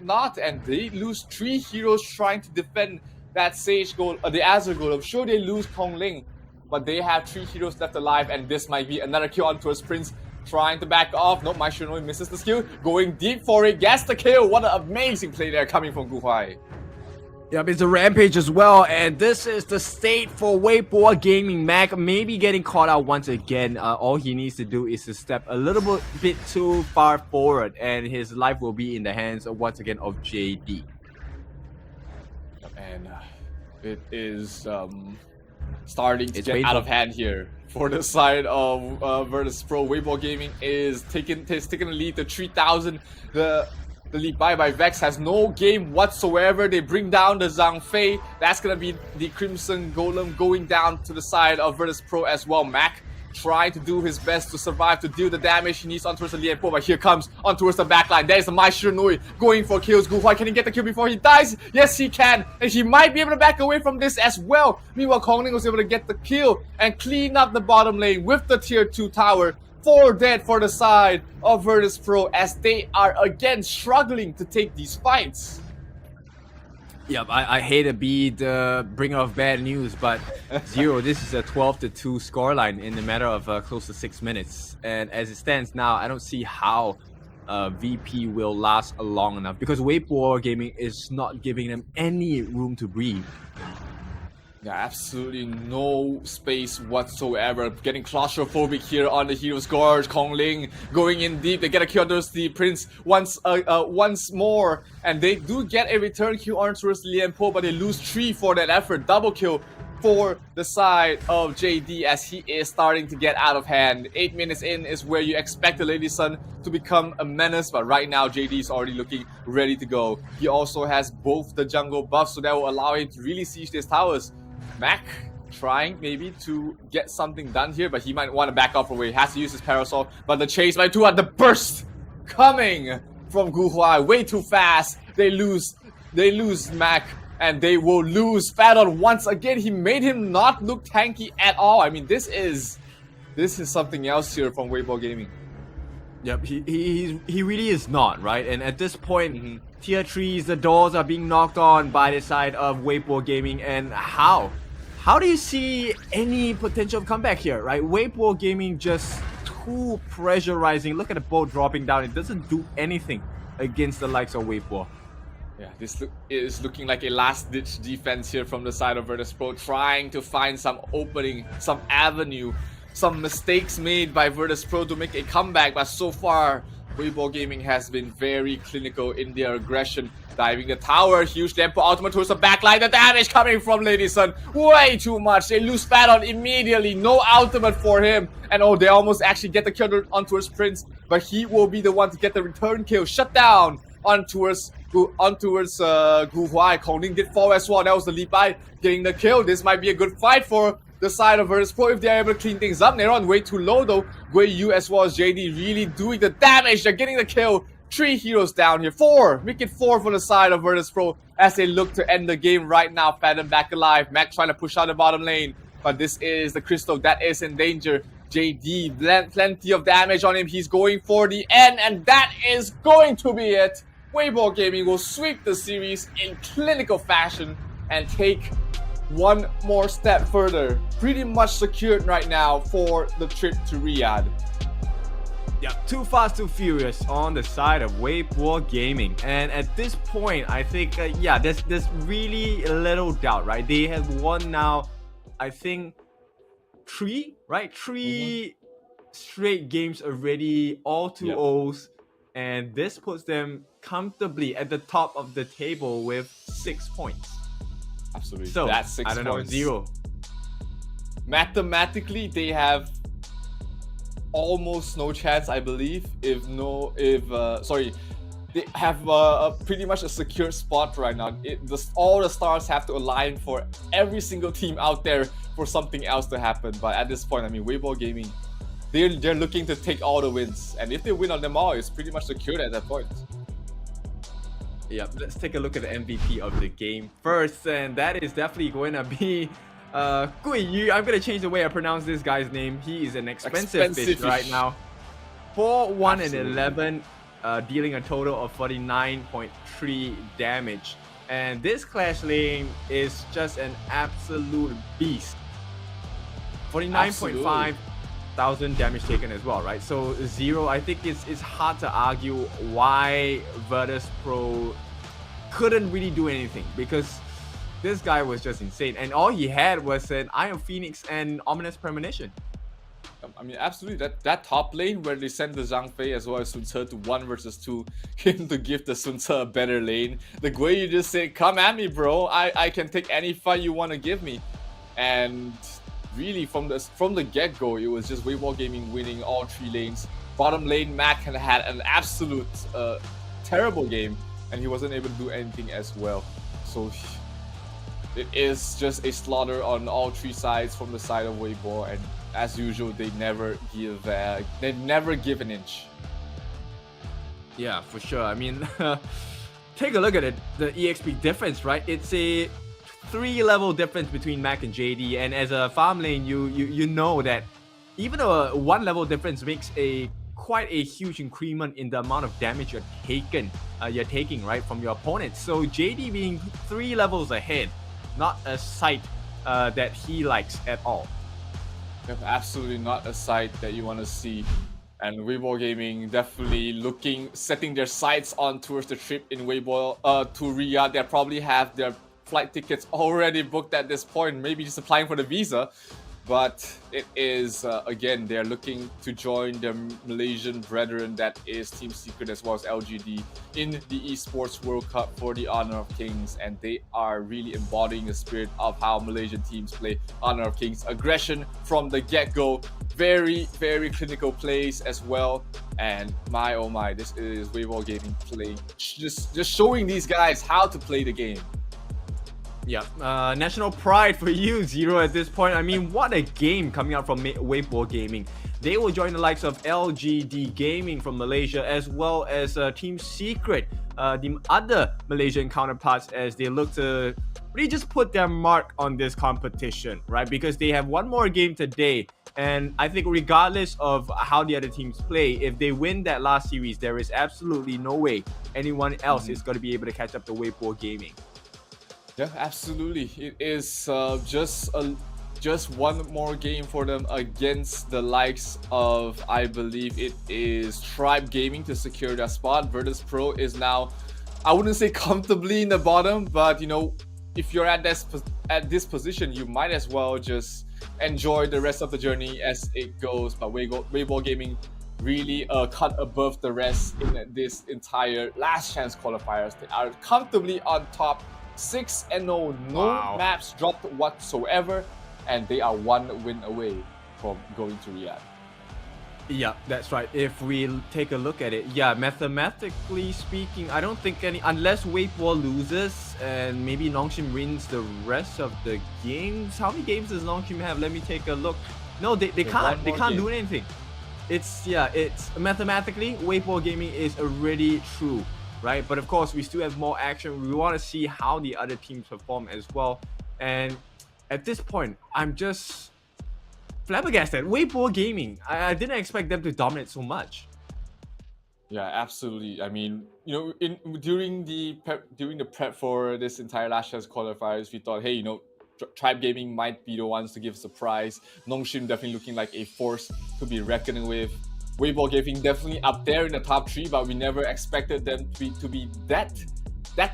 not, and they lose 3 heroes trying to defend that Sage goal, the Azure Golem. Sure, they lose Kongling, but they have 3 heroes left alive, and this might be another kill on towards Prince, trying to back off. Nope, Mai Shinoi misses the skill, going deep for it, gets the kill. What an amazing play there coming from Gu Huai. Yep, it's a rampage as well, and this is the state for Weibo Gaming. Mac maybe getting caught out once again. All he needs to do is to step a little bit too far forward, and his life will be in the hands of, once again, of JD. And it is starting to get out of hand here for the side of Virtus Pro. Weibo Gaming is taking the lead to 3,000. The lead by Vex has no game whatsoever. They bring down the Zhang Fei. That's gonna be the Crimson Golem going down to the side of Virtus Pro as well. Mac trying to do his best to survive, to deal the damage he needs on towards the Lian Po, but here comes on towards the backline. There's the Mai Shinui going for kills. Gu Huai, can he get the kill before he dies? Yes, he can, and he might be able to back away from this as well. Meanwhile, Kongling was able to get the kill and clean up the bottom lane with the tier 2 tower. 4 dead for the side of Virtus Pro as they are again struggling to take these fights. Yep, I hate to be the bringer of bad news, but Zero, this is a 12-2 scoreline in a matter of close to 6 minutes. And as it stands now, I don't see how VP will last long enough, because Weibo Gaming is not giving them any room to breathe. Yeah, absolutely no space whatsoever. Getting claustrophobic here on the Hero's Gorge. Kongling going in deep. They get a kill towards the Prince once more. And they do get a return kill on towards Lian Po, but they lose 3 for that effort. Double kill for the side of JD as he is starting to get out of hand. 8 minutes in is where you expect the Lady Sun to become a menace, but right now JD is already looking ready to go. He also has both the jungle buffs, so that will allow him to really siege these towers. Mac trying maybe to get something done here, but he might want to back off away. He has to use his parasol, but the chase by 2 at the burst coming from Gu Huai way too fast. They lose Mac, and they will lose Fadon once again. He made him not look tanky at all. I mean, this is something else here from Weibo Gaming. Yep, he really is not, right? And at this point, tier 3s, the doors are being knocked on by the side of Weibo Gaming. And how do you see any potential comeback here, right? Weibo Gaming just too pressurizing. Look at the boat dropping down. It doesn't do anything against the likes of Weibo. Yeah, this is looking like a last-ditch defense here from the side of Virtus.pro, trying to find some opening, some avenue, some mistakes made by Virtus.pro to make a comeback, but so far, Weibo Gaming has been very clinical in their aggression. Diving the tower, huge tempo ultimate towards the backline, the damage coming from Lady Sun, way too much. They lose Fadon immediately, no ultimate for him. And oh, they almost actually get the kill on towards Prince, but he will be the one to get the return kill. Shut down on towards Gu Huai. Kongling did fall as well. That was the lead by getting the kill. This might be a good fight for the side of Virtus.pro if they're able to clean things up. They're on way too low though. Gui Yu as well as JD really doing the damage. They're getting the kill. 3 heroes down here. 4. Make it 4 for the side of Virtus.pro as they look to end the game right now. Phantom back alive. Mac trying to push out the bottom lane. But this is the Crystal that is in danger. JD, plenty of damage on him. He's going for the end, and that is going to be it. Weibo Gaming will sweep the series in clinical fashion and take one more step further. Pretty much secured right now for the trip to Riyadh. Yeah, too fast, too furious on the side of Weibo Gaming. And at this point, I think, yeah, there's really little doubt, right? They have won now, I think, 3, right? 3 straight games already, all 2-0s. And this puts them comfortably at the top of the table with 6 points. Absolutely. So, that's 6 I don't know, points. 0. Mathematically, they have almost no chance, I believe. They have pretty much a secure spot right now. All the stars have to align for every single team out there for something else to happen. But at this point, I mean, Weibo Gaming, they're looking to take all the wins, and if they win on them all, it's pretty much secured at that point. Yeah, let's take a look at the MVP of the game first, and that is definitely going to be Gui Yu. I'm going to change the way I pronounce this guy's name. He is an expensive fish right now. 4-1 and 11, dealing a total of 49.3 damage. And this Clash lane is just an absolute beast. 49.5 thousand damage taken as well, right? So 0, I think it's hard to argue why Virtus.pro couldn't really do anything, because this guy was just insane, and all he had was an Iron Phoenix and Ominous Premonition. I mean, absolutely. That top lane where they sent the Zhang Fei as well as Sun Ce to 1 versus 2 came to give the Sun Ce a better lane. The Gui Yu just said, "Come at me, bro. I can take any fight you want to give me," and really, from the get-go, it was just Weibo Gaming winning all 3 lanes. Bottom lane, Mac had an absolute terrible game, and he wasn't able to do anything as well. So it is just a slaughter on all 3 sides from the side of Weibo, and as usual, they never give an inch. Yeah, for sure. I mean, take a look at it. The EXP difference, right? It's a 3-level difference between Mac and JD, and as a farm lane, you know that even a 1-level difference makes quite a huge increment in the amount of damage you're taking right from your opponent. So JD being 3 levels ahead, not a sight that he likes at all. Absolutely not a sight that you want to see. And Weibo Gaming definitely setting their sights on towards the trip in Weibo to Riyadh. They probably have their flight tickets already booked at this point, maybe just applying for the visa. But it is, again, they're looking to join their Malaysian brethren, that is Team Secret as well as LGD, in the Esports World Cup for the Honor of Kings. And they are really embodying the spirit of how Malaysian teams play Honor of Kings. Aggression from the get-go. Very, very clinical plays as well. And my, oh my, this is Weibo Gaming playing, just showing these guys how to play the game. Yeah, national pride for you, Zero, at this point. I mean, what a game coming out from Weibo Gaming. They will join the likes of LGD Gaming from Malaysia, as well as Team Secret, the other Malaysian counterparts, as they look to really just put their mark on this competition, right? Because they have one more game today. And I think regardless of how the other teams play, if they win that last series, there is absolutely no way anyone else is going to be able to catch up to Weibo Gaming. Yeah, absolutely. It is just one more game for them against the likes of, I believe it is Tribe Gaming, to secure their spot. Virtus Pro is now, I wouldn't say comfortably in the bottom, but you know, if you're at this position, you might as well just enjoy the rest of the journey as it goes. But Weibo Gaming really cut above the rest in this entire last chance qualifiers. They are comfortably on top. 6-0, no maps dropped whatsoever, and they are one win away from going to Riyadh. Yeah, that's right. If we take a look at it, yeah, mathematically speaking, I don't think unless Weibo loses and maybe NONGSHIN wins the rest of the games. How many games does NONGSHIN have? Let me take a look. No, they can't do anything. It's mathematically, Weibo Gaming is already true. Right, but of course we still have more action. We want to see how the other teams perform as well. And at this point, I'm just flabbergasted. Weibo Gaming, I didn't expect them to dominate so much. Yeah, absolutely. I mean, you know, during the prep for this entire last chance qualifiers, we thought, hey, you know, Tribe Gaming might be the ones to give a surprise. NONGSHIN definitely looking like a force to be reckoning with. Weibo Gaming definitely up there in the top 3, but we never expected them to be that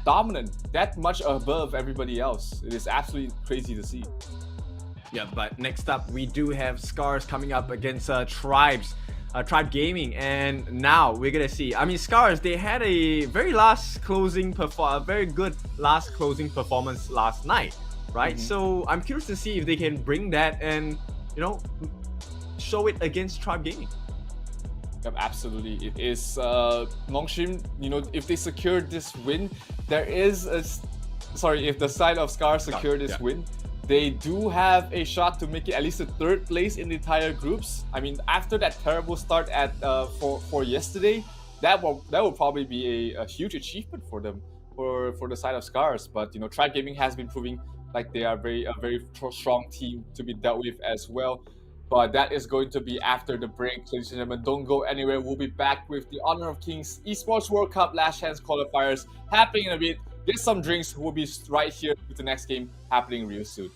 dominant, that much above everybody else. It is absolutely crazy to see. Yeah, but next up we do have SCARZ coming up against Tribe Gaming, and now we're gonna see. I mean, SCARZ, they had a very good last closing performance last night, right? So I'm curious to see if they can bring that and, you know, show it against Tribe Gaming. Yep, absolutely. It is NONGSHIN, you know, if they secure this win, there is if the side of SCARZ secure this win, they do have a shot to make it at least a 3rd place in the entire groups. I mean, after that terrible start at for yesterday, that will probably be a huge achievement for them, for the side of SCARZ. But you know, Tribe Gaming has been proving like they are a very strong team to be dealt with as well. But that is going to be after the break, ladies and gentlemen. Don't go anywhere. We'll be back with the Honor of Kings Esports World Cup last chance qualifiers happening in a bit. Get some drinks. We'll be right here with the next game happening real soon.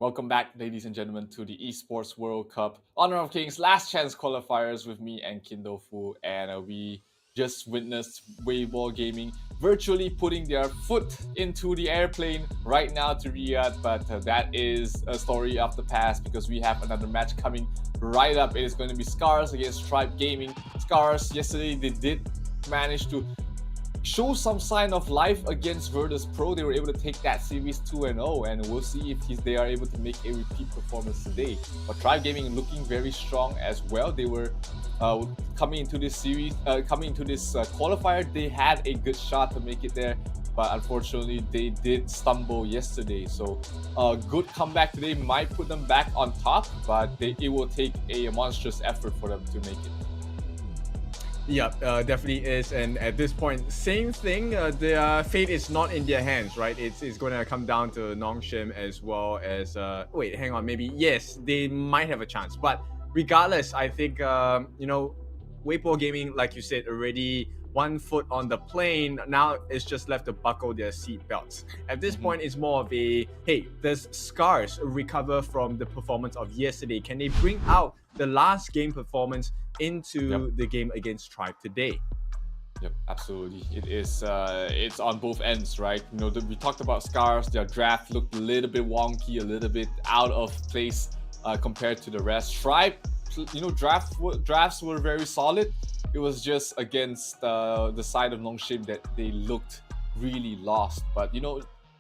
Welcome back, ladies and gentlemen, to the Esports World Cup Honor of Kings Last Chance Qualifiers with me and Kindofu. And we just witnessed Weibo Gaming virtually putting their foot into the airplane right now to Riyadh. But that is a story of the past because we have another match coming right up. It is going to be SCARZ against Tribe Gaming. SCARZ, yesterday they did manage to show some sign of life against Virtus Pro. They were able to take that series 2-0, and we'll see if they are able to make a repeat performance today. But Tribe Gaming looking very strong as well. They were coming into this series, qualifier. They had a good shot to make it there, but unfortunately they did stumble yesterday. So a good comeback today might put them back on top, but it will take a monstrous effort for them to make it. Yeah, definitely is. And at this point, same thing. Their fate is not in their hands, right? It's going to come down to NONGSHIN as well as... wait, hang on. Maybe, yes, they might have a chance. But regardless, I think, Weibo Gaming, like you said, already one foot on the plane. Now it's just left to buckle their seat belts. At this point, it's more of a, hey, does SCARZ recover from the performance of yesterday? Can they bring out the last game performance into the game against Tribe today? Yep, absolutely. It is. It's on both ends, right? We talked about SCARZ. Their draft looked a little bit wonky, a little bit out of place compared to the rest. Tribe, drafts were very solid. It was just against the side of NONGSHIN that they looked really lost. But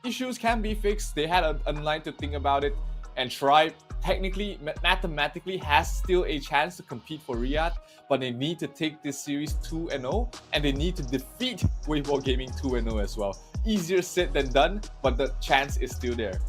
issues can be fixed. They had a night to think about it, and Tribe technically, mathematically, has still a chance to compete for Riyadh, but they need to take this series 2-0, and they need to defeat Weibo Gaming 2-0 as well. Easier said than done, but the chance is still there.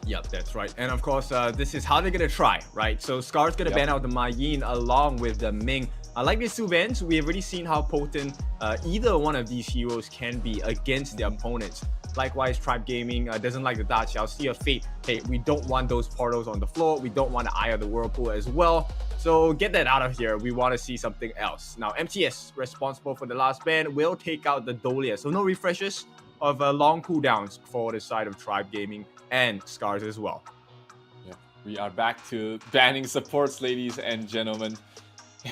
Yep, that's right. And of course, this is how they're gonna try, right? So SCARZ gonna ban out the Ma Yin along with the Ming. I like these two bans. We have already seen how potent either one of these heroes can be against their opponents. Likewise, Tribe Gaming doesn't like the Da Xiao, Sea of Fate. Hey, we don't want those portals on the floor. We don't want the Eye of the Whirlpool as well. So get that out of here. We want to see something else. Now, MTS, responsible for the last ban, will take out the Dolia. So no refreshes of long cooldowns for the side of Tribe Gaming and SCARZ as well. Yeah, we are back to banning supports, ladies and gentlemen.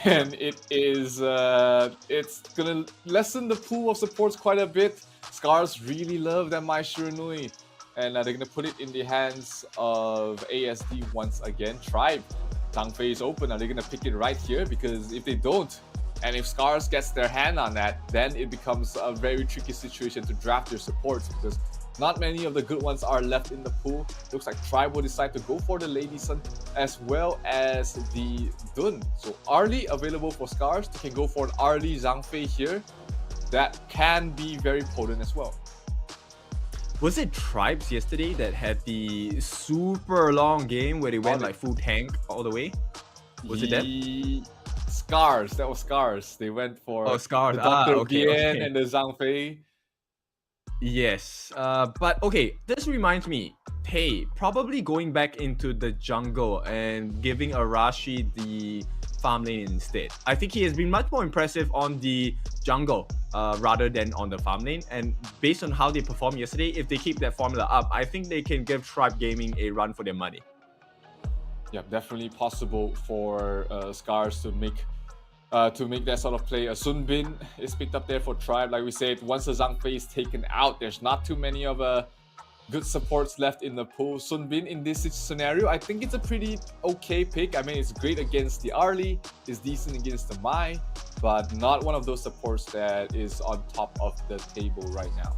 And it is, it's gonna lessen the pool of supports quite a bit. SCARZ really love that Mai Shiranui, and they're gonna put it in the hands of ASD once again. Tribe, Zhang Fei is open. Are they gonna pick it right here? Because if they don't, and if SCARZ gets their hand on that, then it becomes a very tricky situation to draft your supports, because not many of the good ones are left in the pool. Looks like Tribe will decide to go for the Lady Sun as well as the Dun. So Arlie available for SCARZ. They can go for an Arlie Zhang Fei here. That can be very potent as well. Was it Tribes yesterday that had the super long game where they went like full tank all the way? Was it that? SCARZ. That was SCARZ. They went for SCARZ. the Dr. Okay. Bien and the Zhang Fei. Yes, but okay, this reminds me, hey, probably going back into the jungle and giving Arashi the farm lane instead. I think he has been much more impressive on the jungle rather than on the farm lane, and based on how they performed yesterday, if they keep that formula up, I think they can give Tribe Gaming a run for their money. Yeah, definitely possible for SCARZ to make that sort of play. Sun Bin is picked up there for Tribe. Like we said, once the Zhang Fei is taken out, there's not too many of good supports left in the pool. Sun Bin in this scenario, I think it's a pretty okay pick. I mean, it's great against the Arlie, it's decent against the Mai, but not one of those supports that is on top of the table right now.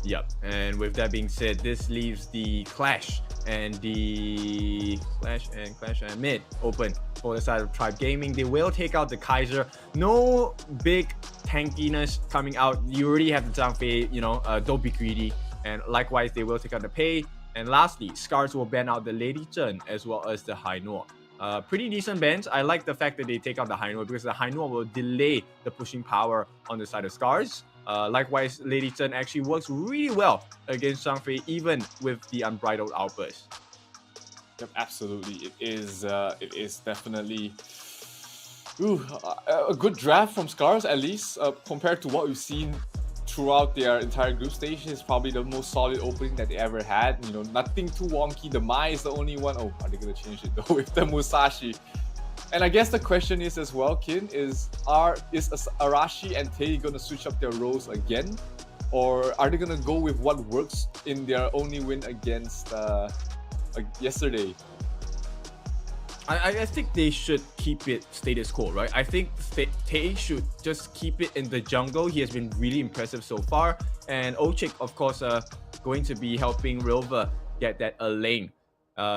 Yep, and with that being said, this leaves the Clash and the Clash and Mid open for the side of Tribe Gaming. They will take out the Kaiser. No big tankiness coming out. You already have the Zhang Fei, don't be greedy. And likewise, they will take out the Pei. And lastly, SCARZ will ban out the Lady Zhen as well as the Hainor. Pretty decent bans. I like the fact that they take out the Hainor because the Hainor will delay the pushing power on the side of SCARZ. Likewise, Lady Zhen actually works really well against Zhang Fei, even with the unbridled outburst. Yep, absolutely. It is definitely a good draft from SCARZ, at least compared to what we've seen throughout their entire group stage is probably the most solid opening that they ever had. You know, nothing too wonky. The Mai is the only one. Oh, are they gonna change it though with the Musashi? And I guess the question is as well, Kin, is Arashi and Tei gonna switch up their roles again, or are they gonna go with what works in their only win against yesterday? I think they should keep it status quo, right? I think Tei should just keep it in the jungle. He has been really impressive so far. And Ochik, of course, going to be helping Rilva get that lane.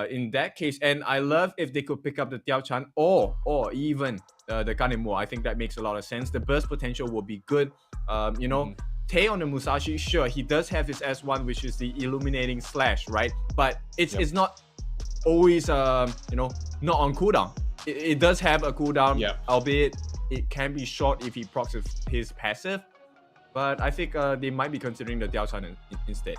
In that case, and I love if they could pick up the Tiao Chan or even the Kanemo. I think that makes a lot of sense. The burst potential will be good. You know, Tei on the Musashi, sure, he does have his S1, which is the illuminating slash, right? But it's not always you know, not on cooldown. It does have a cooldown, albeit it can be short if he procs with his passive. But I think they might be considering the Tiao Chan instead.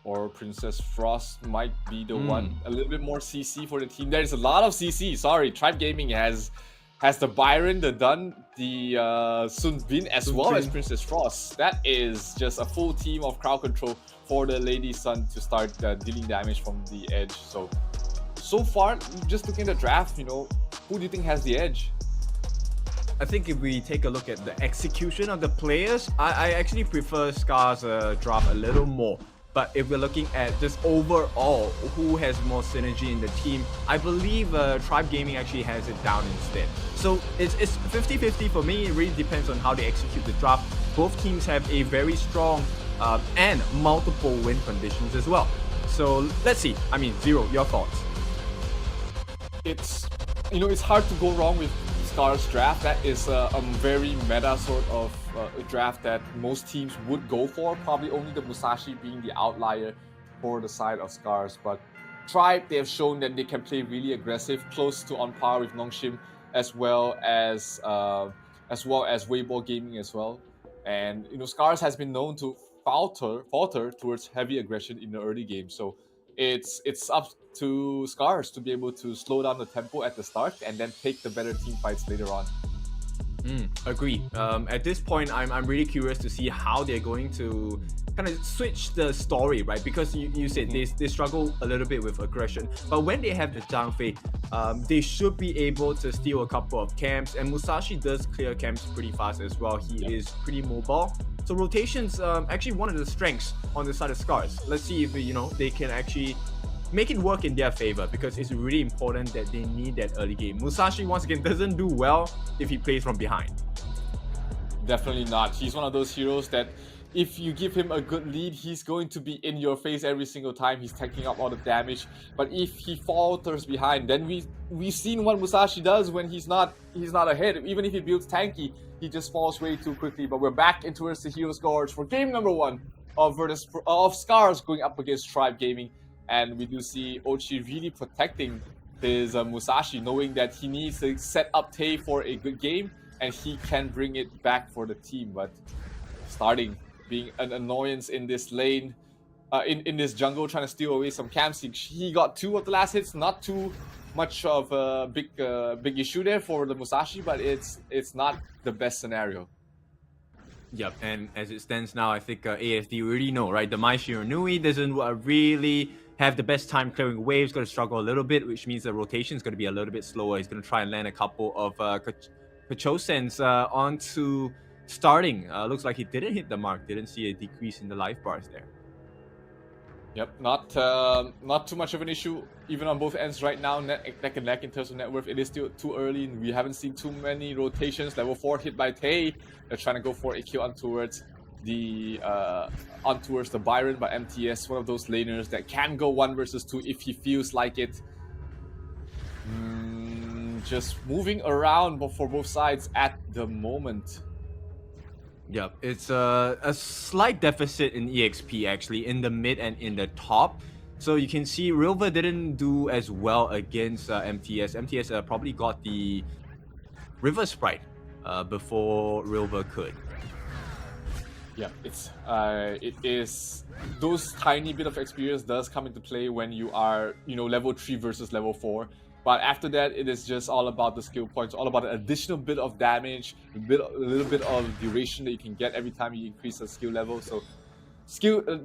Or Princess Frost might be the one. A little bit more CC for the team. There's a lot of CC. Sorry, Tribe Gaming has the Byron, the Dun, the Sun Bin, as well as Princess Frost. That is just a full team of crowd control for the Lady Sun to start dealing damage from the edge. So far, just looking at the draft, you know, who do you think has the edge? I think if we take a look at the execution of the players, I actually prefer SCARZ draft a little more. But if we're looking at just overall who has more synergy in the team, I believe Tribe Gaming actually has it down instead. So it's 50-50 for me. It really depends on how they execute the draft. Both teams have a very strong and multiple win conditions as well. So let's see. I mean, Zero, your thoughts? It's, you know, it's hard to go wrong with SCARZ draft. That is a very meta sort of a draft that most teams would go for. Probably only the Musashi being the outlier for the side of SCARZ. But Tribe, they have shown that they can play really aggressive, close to on par with NONGSHIN, as well as Weibo Gaming as well. And you know, SCARZ has been known to falter towards heavy aggression in the early game. So it's up to SCARZ to be able to slow down the tempo at the start and then take the better team fights later on. Agree. At this point, I'm really curious to see how they're going to kind of switch the story, right? Because you said they struggle a little bit with aggression, but when they have the Zhang Fei, they should be able to steal a couple of camps, and Musashi does clear camps pretty fast as well. He is pretty mobile. So rotations, actually one of the strengths on the side of SCARZ. Let's see if they can actually make it work in their favor, because it's really important that they need that early game. Musashi, once again, doesn't do well if he plays from behind. Definitely not. He's one of those heroes that if you give him a good lead, he's going to be in your face every single time. He's taking up all the damage. But if he falters behind, then we've seen what Musashi does when he's not ahead. Even if he builds tanky, he just falls way too quickly. But we're back into the Hero Scourge for game number 1 of SCARZ going up against Tribe Gaming. And we do see Ochi really protecting his Musashi, knowing that he needs to set up Tei for a good game, and he can bring it back for the team. But starting being an annoyance in this lane, in this jungle, trying to steal away some camps. He got 2 of the last hits, not too much of a big issue there for the Musashi, but it's not the best scenario. Yep, and as it stands now, I think ASD already know, right? The Mai Shiranui doesn't really have the best time clearing waves, going to struggle a little bit, which means the rotation is going to be a little bit slower. He's going to try and land a couple of Kachosens onto starting. Looks like he didn't hit the mark, didn't see a decrease in the life bars there. Yep, not too much of an issue, even on both ends right now, neck and neck in terms of net worth. It is still too early, and we haven't seen too many rotations. Level 4 hit by Tei. They're trying to go for a kill on towards the Byron by MTS, one of those laners that can go 1 versus 2 if he feels like it. Just moving around for both sides at the moment. Yep, it's a slight deficit in EXP actually in the mid and in the top. So you can see Rilva didn't do as well against MTS. MTS probably got the River Sprite before Rilva could. Yeah, it is those tiny bit of experience does come into play when you are level 3 versus level 4. But after that, it is just all about the skill points, all about an additional bit of damage, a little bit of duration that you can get every time you increase the skill level. So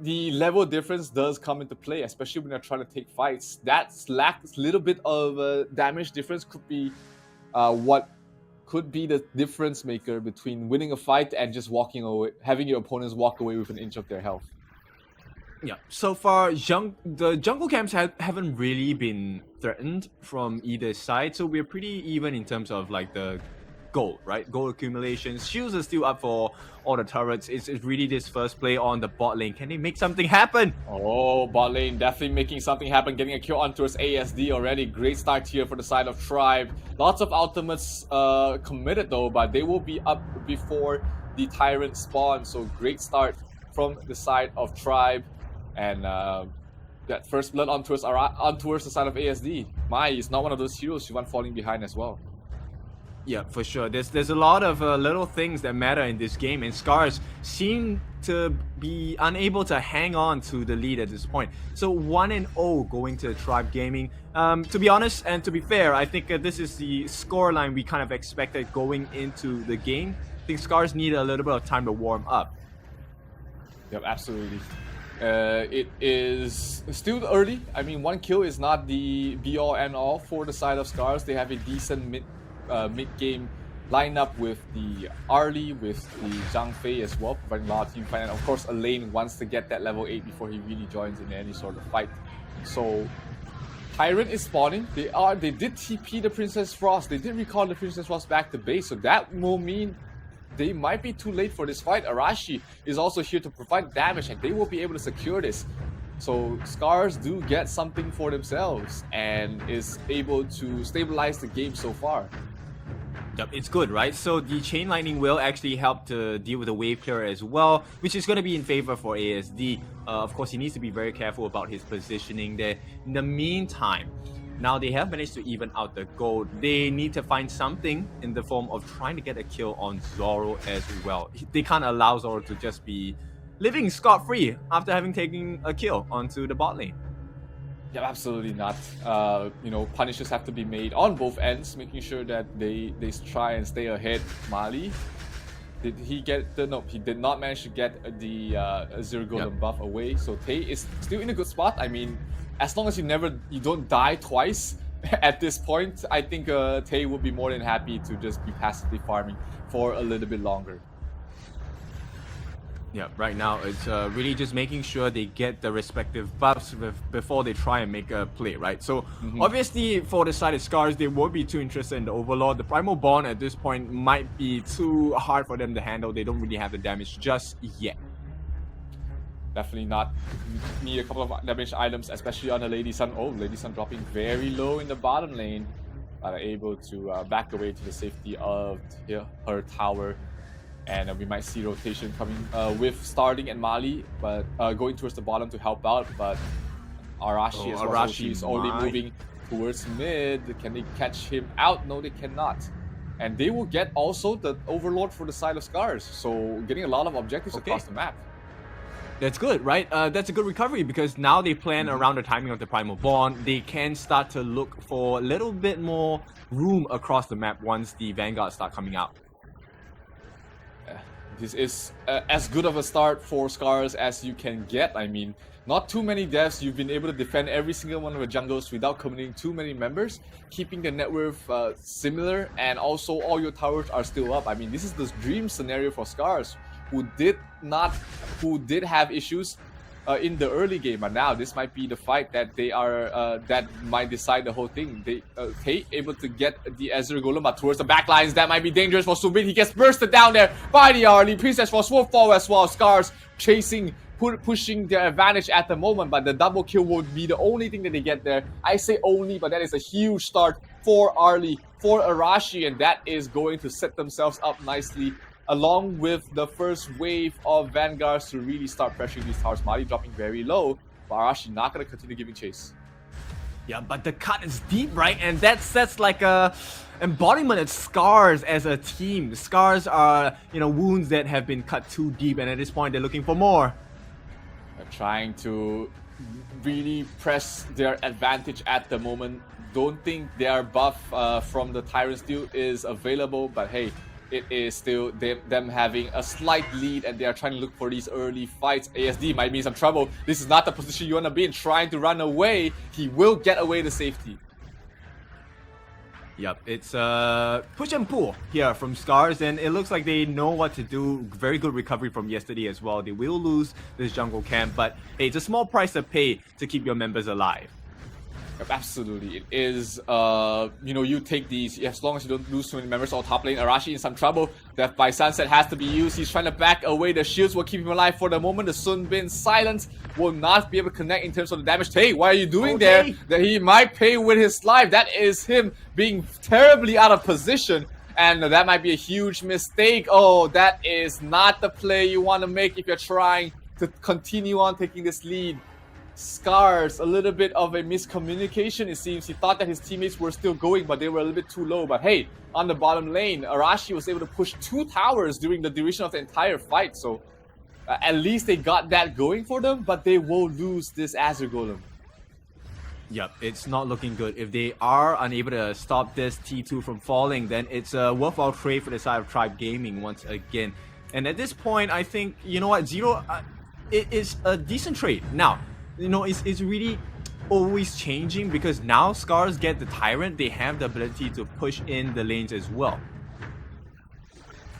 the level difference does come into play, especially when you're trying to take fights. That lacks a little bit of damage difference could be what could be the difference maker between winning a fight and just walking away, having your opponents walk away with an inch of their health. Yeah, so far the jungle camps haven't really been threatened from either side, so we're pretty even in terms of like the gold, right? Gold accumulations. Shields are still up for all the turrets. It's really this first play on the bot lane. Can they make something happen? Oh, bot lane definitely making something happen, getting a kill on towards ASD already. Great start here for the side of Tribe. Lots of ultimates committed though, but they will be up before the Tyrant spawn, so great start from the side of Tribe. And that first blood on towards the side of ASD. Mai is not one of those heroes. She went falling behind as well. Yeah, for sure. There's a lot of little things that matter in this game, and SCARZ seem to be unable to hang on to the lead at this point. So 1-0 going to Tribe Gaming. To be honest and to be fair, I think this is the scoreline we kind of expected going into the game. I think SCARZ need a little bit of time to warm up. Yep, absolutely. It is still early. I mean, one kill is not the be-all end-all for the side of SCARZ. They have a decent mid-game lineup with the Arlie, with the Zhang Fei as well, providing a lot of team fight. And of course, Elaine wants to get that level 8 before he really joins in any sort of fight. So Tyrant is spawning. They did TP the Princess Frost. They did recall the Princess Frost back to base. So that will mean they might be too late for this fight. Arashi is also here to provide damage, and they will be able to secure this. So SCARZ do get something for themselves and is able to stabilize the game so far. Yep, it's good, right? So the Chain Lightning will actually help to deal with the wave clear as well, which is going to be in favor for ASD. Of course, he needs to be very careful about his positioning there. In the meantime, now they have managed to even out the gold. They need to find something in the form of trying to get a kill on Zoro as well. They can't allow Zoro to just be living scot-free after having taken a kill onto the bot lane. Yeah, absolutely not. Punishes have to be made on both ends, making sure that they try and stay ahead. Mali, did he get the... No, he did not manage to get the Zero Golden buff away. So Tay is still in a good spot. I mean, as long as you don't die twice at this point, I think Tay will be more than happy to just be passively farming for a little bit longer. Yeah, right now it's really just making sure they get the respective buffs before they try and make a play, right? So obviously for the side of SCARZ, they won't be too interested in the Overlord. The Primal Bond at this point might be too hard for them to handle. They don't really have the damage just yet. Definitely not. Need a couple of damage items, especially on the Lady Sun. Oh, Lady Sun dropping very low in the bottom lane, but are able to back away to the safety of her tower. And we might see rotation coming with Starling and Mali, but going towards the bottom to help out. But Arashi as well, she's only moving towards mid. Can they catch him out? No, they cannot. And they will get also the Overlord for the side of SCARZ. So getting a lot of objectives across the map. That's good, right? That's a good recovery because now they plan around the timing of the Primal Bond. They can start to look for a little bit more room across the map once the Vanguards start coming out. This is as good of a start for SCARZ as you can get. I mean, not too many deaths. You've been able to defend every single one of the jungles without committing too many members, keeping the net worth similar, and also all your towers are still up. I mean, this is the dream scenario for SCARZ, who did have issues in the early game, but now this might be the fight that they are that might decide the whole thing. They able to get the Ezreal Golem, but towards the backlines that might be dangerous for Subin. He gets bursted down there by the Arlie. Princess Frost will fall as well. SCARZ chasing, pushing their advantage at the moment, but the double kill would be the only thing that they get there. I say only, but that is a huge start for Arlie, for Arashi, and that is going to set themselves up nicely, along with the first wave of Vanguards to really start pressuring these towers. Mali dropping very low, but Arashi not going to continue giving chase. Yeah, but the cut is deep, right? And that's like a embodiment of SCARZ as a team. SCARZ are, wounds that have been cut too deep, and at this point they're looking for more. They're trying to really press their advantage at the moment. don't think their buff from the Tyrant Steel is available, but hey, it is still them having a slight lead, and they are trying to look for these early fights. ASD might be in some trouble. This is not the position you want to be in, trying to run away. He will get away to safety. Yep, it's push and pull here from SCARZ, and it looks like they know what to do. Very good recovery from yesterday as well. They will lose this jungle camp, but hey, it's a small price to pay to keep your members alive. Absolutely, it is. You know, you take these as long as you don't lose too many members on top lane. Arashi in some trouble. Death by Sunset has to be used. He's trying to back away. The shields will keep him alive for the moment. The Sun Bin silence will not be able to connect in terms of the damage. Hey, what are you doing there? That he might pay with his life. That is him being terribly out of position. And that might be a huge mistake. Oh, that is not the play you want to make if you're trying to continue on taking this lead. SCARZ, a little bit of a miscommunication, it seems. He thought that his teammates were still going, but they were a little bit too low. But hey, on the bottom lane, Arashi was able to push 2 towers during the duration of the entire fight. So at least they got that going for them, but they will lose this Azure Golem. Yep, it's not looking good. If they are unable to stop this T2 from falling, then it's a worthwhile trade for the side of Tribe Gaming once again. And at this point, I think, you know what, Zero, it is a decent trade. Now, you know, it's really always changing because now SCARZ get the Tyrant. They have the ability to push in the lanes as well.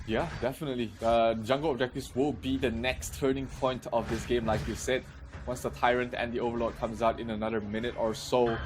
Yeah, definitely. Jungle objectives will be the next turning point of this game, like you said. Once the Tyrant and the Overlord comes out in another minute or so,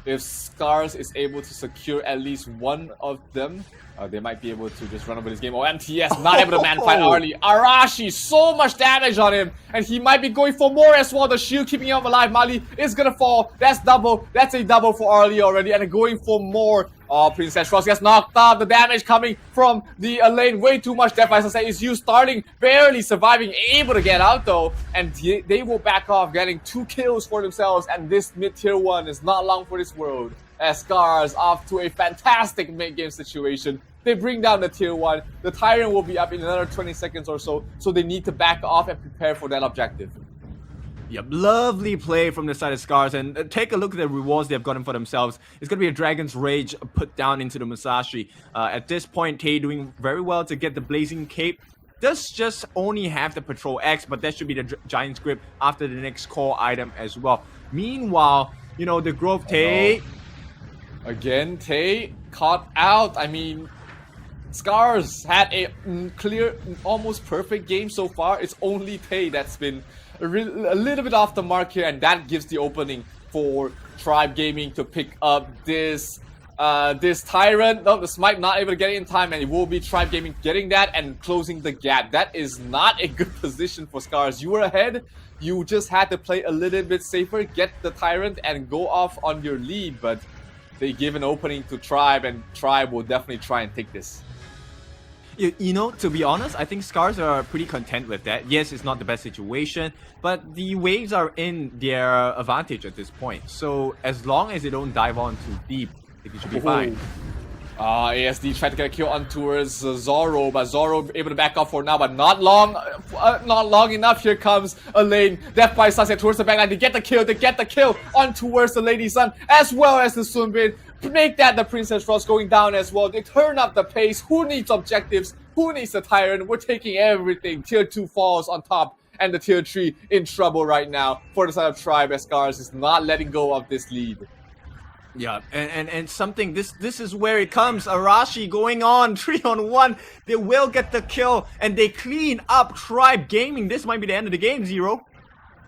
if SCARZ is able to secure at least one of them, they might be able to just run over this game. Oh, MTS not able to man fight early. Arashi, so much damage on him, and he might be going for more as well. The shield keeping him alive. Mali is gonna fall. That's double. That's a double for Arlie already, and going for more. Oh, Princess Ross gets knocked off. The damage coming from the lane, way too much. Death by Sunset is you starting, barely surviving, able to get out though, and they will back off, getting 2 kills for themselves. And this mid-tier 1 is not long for this world. As SCARZ off to a fantastic mid-game situation. They bring down the tier 1. The Tyrant will be up in another 20 seconds or so, so they need to back off and prepare for that objective. Yep, lovely play from the side of SCARZ, and take a look at the rewards they've gotten for themselves. It's going to be a Dragon's Rage put down into the Musashi. At this point, Tay doing very well to get the Blazing Cape. Does just only have the Patrol X, but that should be the Giant's Grip after the next core item as well. Meanwhile, you know, the Grove Tay... Again, Tay caught out. I mean, SCARZ had a clear, almost perfect game so far. It's only Tay that's been a little bit off the mark here, and that gives the opening for Tribe Gaming to pick up this Tyrant. No, the Smite not able to get it in time, and it will be Tribe Gaming getting that and closing the gap. That is not a good position for SCARZ. You were ahead. You just had to play a little bit safer, get the Tyrant, and go off on your lead, but they give an opening to Tribe, and Tribe will definitely try and take this. You know, to be honest, I think SCARZ are pretty content with that. Yes, it's not the best situation, but the waves are in their advantage at this point. So as long as they don't dive on too deep, I think it should be fine. ASD tried to get a kill on towards Zoro, but Zoro able to back off for now, but not long enough. Here comes a lane. Death by Sunset towards the backline. They get the kill on towards the Lady Sun, as well as the Sunbin. Make that the Princess Ross going down as well. They turn up the pace. Who needs objectives? Who needs the Tyrant? We're taking everything. Tier 2 falls on top, and the Tier 3 in trouble right now for the side of Tribe, as SCARZ is not letting go of this lead. Yeah, and something, this is where it comes. Arashi going on 3-on-1. They will get the kill, and they clean up Tribe Gaming. This might be the end of the game, Zero.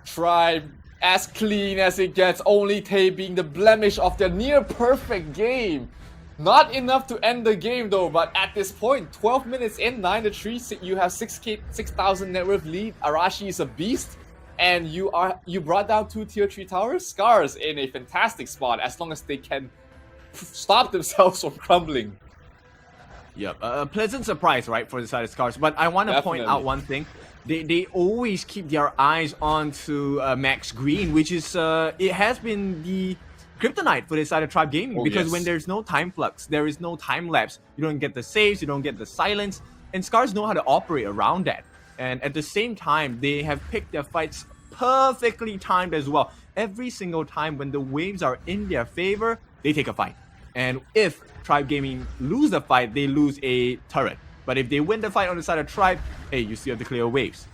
Tribe as clean as it gets, only Tay being the blemish of their near perfect game. Not enough to end the game though, but at this point, 12 minutes in, 9-3, you have 6,000 net worth lead. Arashi is a beast, and you brought down 2 tier 3 towers. SCARZ in a fantastic spot as long as they can stop themselves from crumbling. Yep, a pleasant surprise, right, for the side of SCARZ. But I want to point out one thing. They always keep their eyes onto Max Green, which is it has been the kryptonite for this side of Tribe Gaming, because when there's no time flux, there is no time lapse. You don't get the saves, you don't get the silence, and SCARZ know how to operate around that. And at the same time, they have picked their fights perfectly timed as well. Every single time when the waves are in their favor, they take a fight. And if Tribe Gaming lose the fight, they lose a turret. But if they win the fight on the side of Tribe, hey, you still have to clear waves.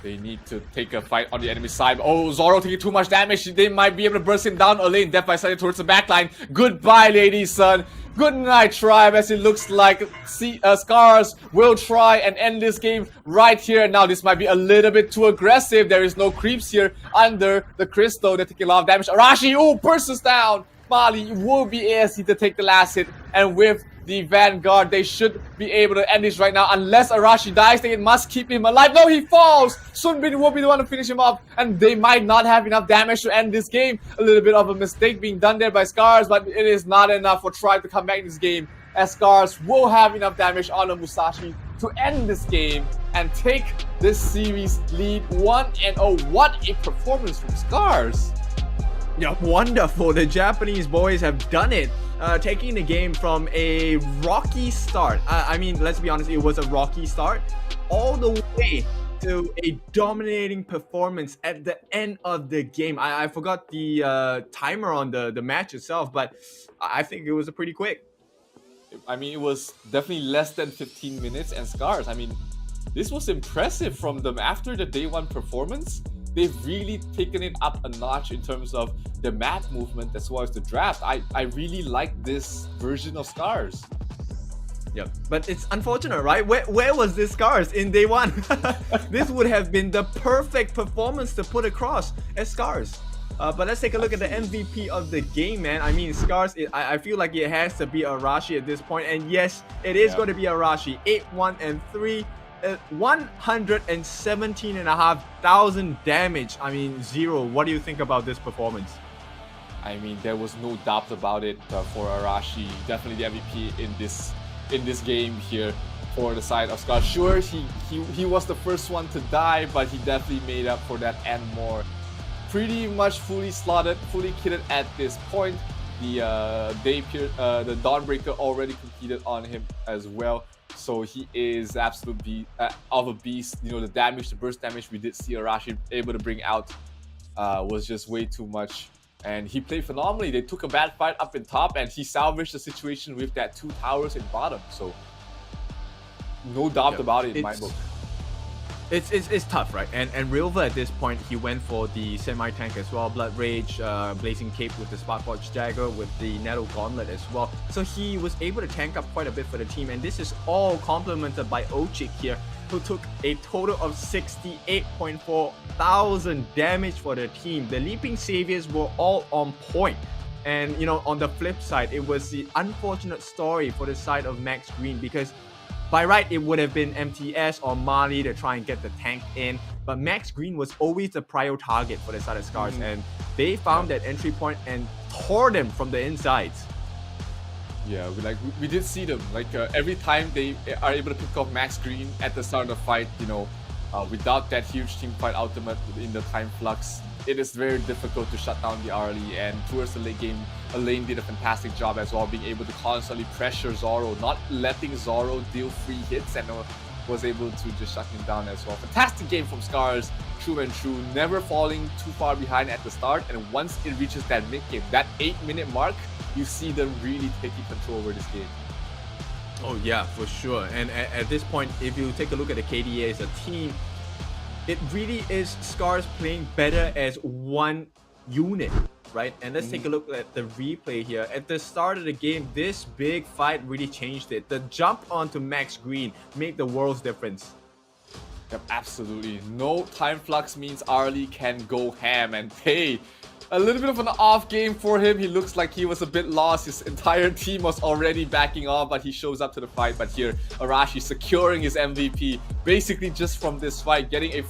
They need to take a fight on the enemy side. Oh, Zoro taking too much damage. They might be able to burst him down a lane. Death by Side towards the backline. Goodbye, ladies, son. Good night, Tribe, as it looks like SCARZ will try and end this game right here. Now, this might be a little bit too aggressive. There is no creeps here under the crystal. They're taking a lot of damage. Arashi, oh, bursts down. Mali will be ASC to take the last hit. And with the Vanguard, they should be able to end this right now. Unless Arashi dies, they must keep him alive. No, he falls! Sunbin will be the one to finish him off, and they might not have enough damage to end this game. A little bit of a mistake being done there by SCARZ, but it is not enough for Tribe to come back in this game, as SCARZ will have enough damage on the Musashi to end this game and take this series lead 1-0. What a performance from SCARZ! Yeah, wonderful. The Japanese boys have done it. Taking the game from a rocky start. I mean, let's be honest, it was a rocky start. All the way to a dominating performance at the end of the game. I forgot the timer on the match itself, but I think it was pretty quick. I mean, it was definitely less than 15 minutes, and SCARZ, I mean, this was impressive from them after the day one performance. They've really taken it up a notch in terms of the map movement as well as the draft. I really like this version of SCARZ. Yep, but it's unfortunate, right? Where was this SCARZ in day one? This would have been the perfect performance to put across as SCARZ. But let's take a look at the MVP of the game, man. I mean, SCARZ, I feel like it has to be Arashi at this point. And yes, it is going to be Arashi. 8-1-3. 117,500 damage. I mean, Zero, what do you think about this performance? I mean, there was no doubt about it for Arashi. Definitely the MVP in this game here for the side of SCARZ. Sure, he was the first one to die, but he definitely made up for that and more. Pretty much fully slotted, fully kitted at this point. The Dawnbreaker already completed on him as well. So he is absolutely of a beast. You know, the damage, the burst damage we did see Arashi able to bring out was just way too much. And he played phenomenally. They took a bad fight up in top, and he salvaged the situation with that 2 towers in bottom. So no doubt about it in my book. It's tough, right? And Rilva at this point, he went for the semi-tank as well. Blood Rage, Blazing Cape with the Sparkwatch Dagger, with the Nettle Gauntlet as well. So he was able to tank up quite a bit for the team. And this is all complemented by Ochik here, who took a total of 68.4 thousand damage for the team. The Leaping Saviors were all on point. And, you know, on the flip side, it was the unfortunate story for the side of Max Green, because by right, it would have been MTS or Mali to try and get the tank in, but Max Green was always the prior target for the side of SCARZ, and they found that entry point and tore them from the insides. Yeah, we did see them. Every time they are able to pick off Max Green at the start of the fight, you know, without that huge team fight ultimate in the time flux, it is very difficult to shut down the early. And towards the late game, Elaine did a fantastic job as well, being able to constantly pressure Zoro, not letting Zoro deal free hits, and was able to just shut him down as well. Fantastic game from SCARZ, true and true, never falling too far behind at the start, and once it reaches that mid-game, that 8-minute mark, you see them really taking control over this game. Oh yeah, for sure. And at this point, if you take a look at the KDA as a team, it really is SCARZ playing better as one unit, right? And let's take a look at the replay here. At the start of the game, this big fight really changed it. The jump onto Max Green made the world's difference. Yep, absolutely. No time flux means Arlie can go ham, and hey, a little bit of an off game for him. He looks like he was a bit lost. His entire team was already backing off, but he shows up to the fight. But here, Arashi securing his MVP basically just from this fight, getting a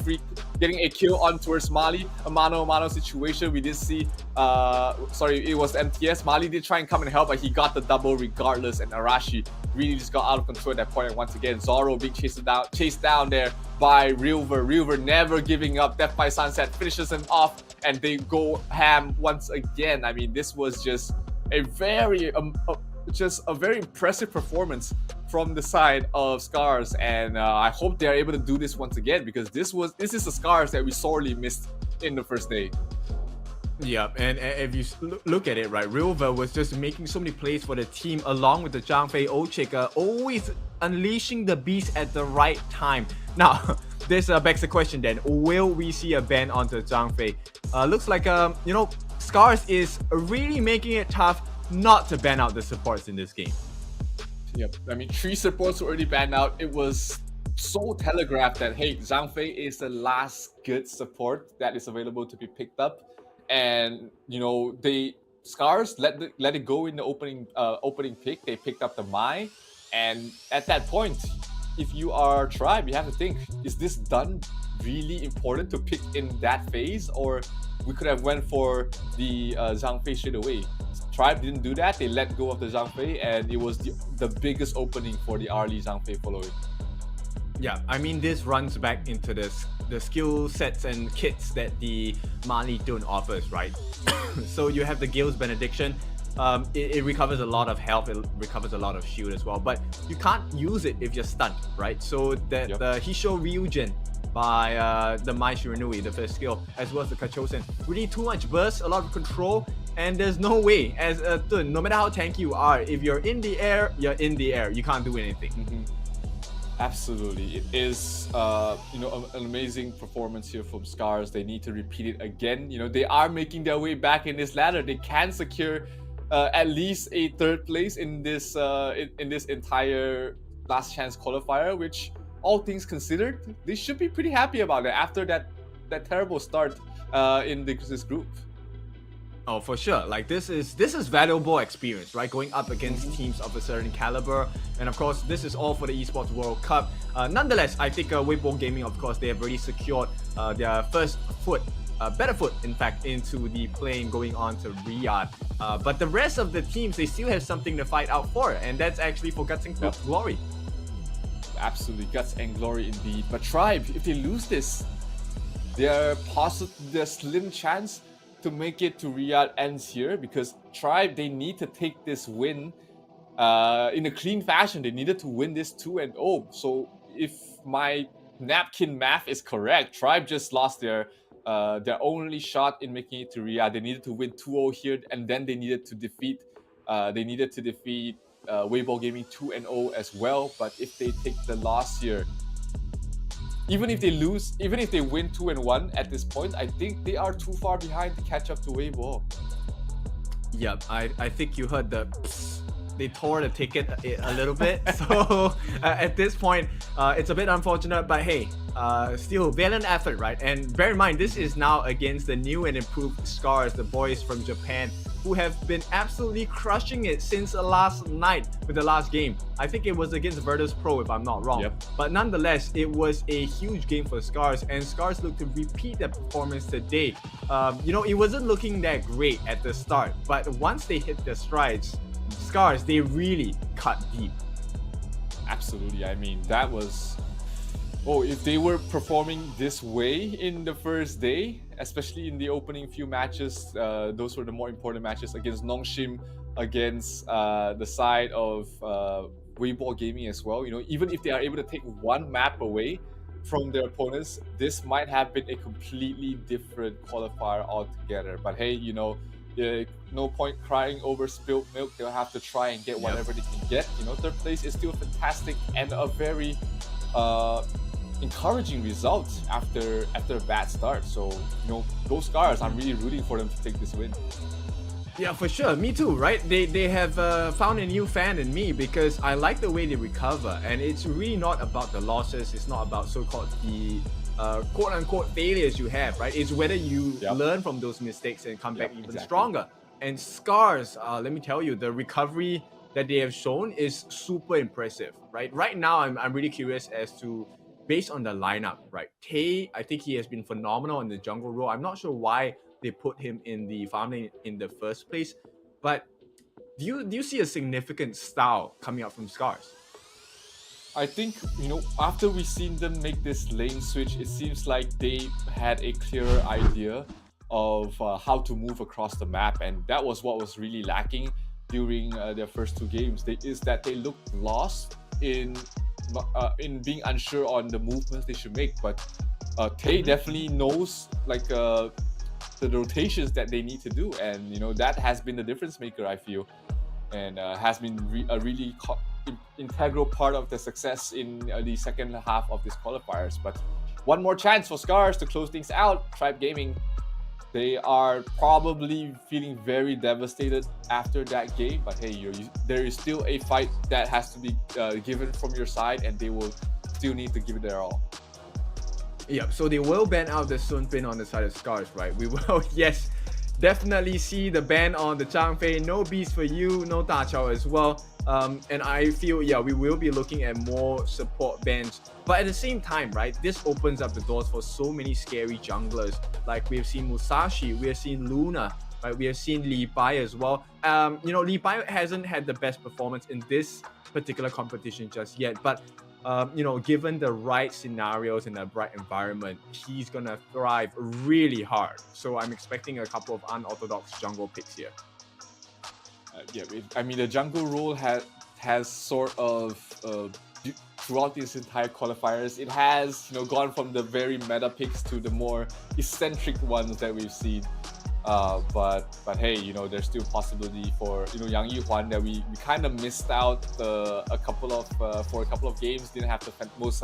kill on towards Mali, a mano-a-mano situation. We did see, sorry, it was MTS. Mali did try and come and help, but he got the double regardless, and Arashi really just got out of control at that point. And once again, Zoro being chased down there by Rilver. Rilver never giving up. Death by Sunset finishes him off, and they go ham once again. I mean, this was just a very impressive performance from the side of SCARZ, and I hope they are able to do this once again, because this is the SCARZ that we sorely missed in the first day. Yeah, and if you look at it, right, River was just making so many plays for the team along with the Zhang Fei Ochik, always unleashing the beast at the right time. Now, this begs the question then, will we see a ban onto Zhang Fei? Looks like, you know, SCARZ is really making it tough not to ban out the supports in this game. Yep, I mean, 3 supports were already banned out. It was so telegraphed that, hey, Zhang Fei is the last good support that is available to be picked up. And, you know, SCARZ let it go in the opening pick. They picked up the Mai. And at that point, if you are Tribe, you have to think, is this done really important to pick in that phase? Or we could have went for the Zhang Fei straight away. Tribe didn't do that. They let go of the Zhang Fei, and it was the biggest opening for the early Zhang Fei following. Yeah, I mean, this runs back into the skill sets and kits that the Mali Dun offers, right? So you have the Gale's Benediction. It recovers a lot of health, it recovers a lot of shield as well, but you can't use it if you're stunned, right? So that the Hisho Ryujin by the Mai Shiranui, the first skill, as well as the Kachosen, really too much burst, a lot of control, and there's no way, as a Dun, no matter how tanky you are, if you're in the air, you're in the air. You can't do anything. Absolutely, it is you know, an amazing performance here from SCARZ. They need to repeat it again. You know, they are making their way back in this ladder. They can secure at least a 3rd place in this entire last chance qualifier, which, all things considered, they should be pretty happy about it after that terrible start in this group. Oh, for sure. Like, this is valuable experience, right? Going up against teams of a certain caliber, and of course, this is all for the Esports World Cup. Nonetheless, I think Weibo Gaming, of course, they have already secured their first better foot, in fact, into the plane going on to Riyadh. But the rest of the teams, they still have something to fight out for, and that's actually for Guts and Glory. Absolutely, Guts and Glory indeed. But Tribe, if they lose this, their slim chance to make it to Riyadh ends here, because Tribe, they need to take this win in a clean fashion. They needed to win this 2-0. So if my napkin math is correct, Tribe just lost their only shot in making it to Riyadh. They needed to win 2-0 here, and then they needed to defeat Weibo Gaming 2-0 as well. But if they take the loss here, even if they win 2-1 at this point, I think they are too far behind to catch up to Weibo. Yep, I think you heard the they tore the ticket a little bit. So at this point, it's a bit unfortunate, but hey, still valiant effort, right? And bear in mind, this is now against the new and improved SCARZ, the boys from Japan, who have been absolutely crushing it since last night with the last game. I think it was against Virtus Pro, if I'm not wrong. Yep. But nonetheless, it was a huge game for SCARZ, and SCARZ looked to repeat their performance today. You know, it wasn't looking that great at the start, but once they hit their strides, SCARZ, they really cut deep. Absolutely. I mean, that was... Oh, if they were performing this way in the first day, especially in the opening few matches, those were the more important matches against NONGSHIN, against the side of Weibo Gaming as well. You know, even if they are able to take one map away from their opponents, this might have been a completely different qualifier altogether. But hey, you know, no point crying over spilled milk. They'll have to try and get whatever they can get. You know, 3rd place is still fantastic and a very encouraging result after a bad start. So, you know, go SCARZ. I'm really rooting for them to take this win. Yeah, for sure. Me too, right? They have found a new fan in me, because I like the way they recover, and it's really not about the losses. It's not about so-called the quote-unquote failures you have, right? It's whether you learn from those mistakes and come back even stronger. And SCARZ, let me tell you, the recovery that they have shown is super impressive, right? Right now, I'm really curious as to, based on the lineup, right? Tay, I think he has been phenomenal in the jungle role. I'm not sure why they put him in the farm lane in the first place, but do you see a significant style coming out from SCARZ? I think, you know, after we've seen them make this lane switch, it seems like they had a clearer idea of how to move across the map, and that was what was really lacking during their first 2 games. They looked lost in being unsure on the movements they should make. But Tay definitely knows like the rotations that they need to do, and that has been the difference maker, I feel, and has been a really integral part of the success in the second half of these qualifiers. But one more chance for SCARZ to close things out. Tribe Gaming, they are probably feeling very devastated after that game, but hey, there is still a fight that has to be given from your side, and they will still need to give it their all. Yeah, so they will ban out the Sun Pin on the side of SCARZ, right? We will, yes, definitely see the ban on the Chang Fei. No Beast for you, no Da Chao as well. And I feel, yeah, we will be looking at more support bans. But at the same time, right, this opens up the doors for so many scary junglers. Like we have seen Musashi, we have seen Luna, right? We have seen Li Bai as well. Li Bai hasn't had the best performance in this particular competition just yet, but given the right scenarios and the right environment, he's gonna thrive really hard. So I'm expecting a couple of unorthodox jungle picks here. I mean, the jungle role has sort of throughout these entire qualifiers, it has gone from the very meta picks to the more eccentric ones that we've seen. But hey, there's still possibility for Yang Yuhuan that we kind of missed out for a couple of games. Didn't have the most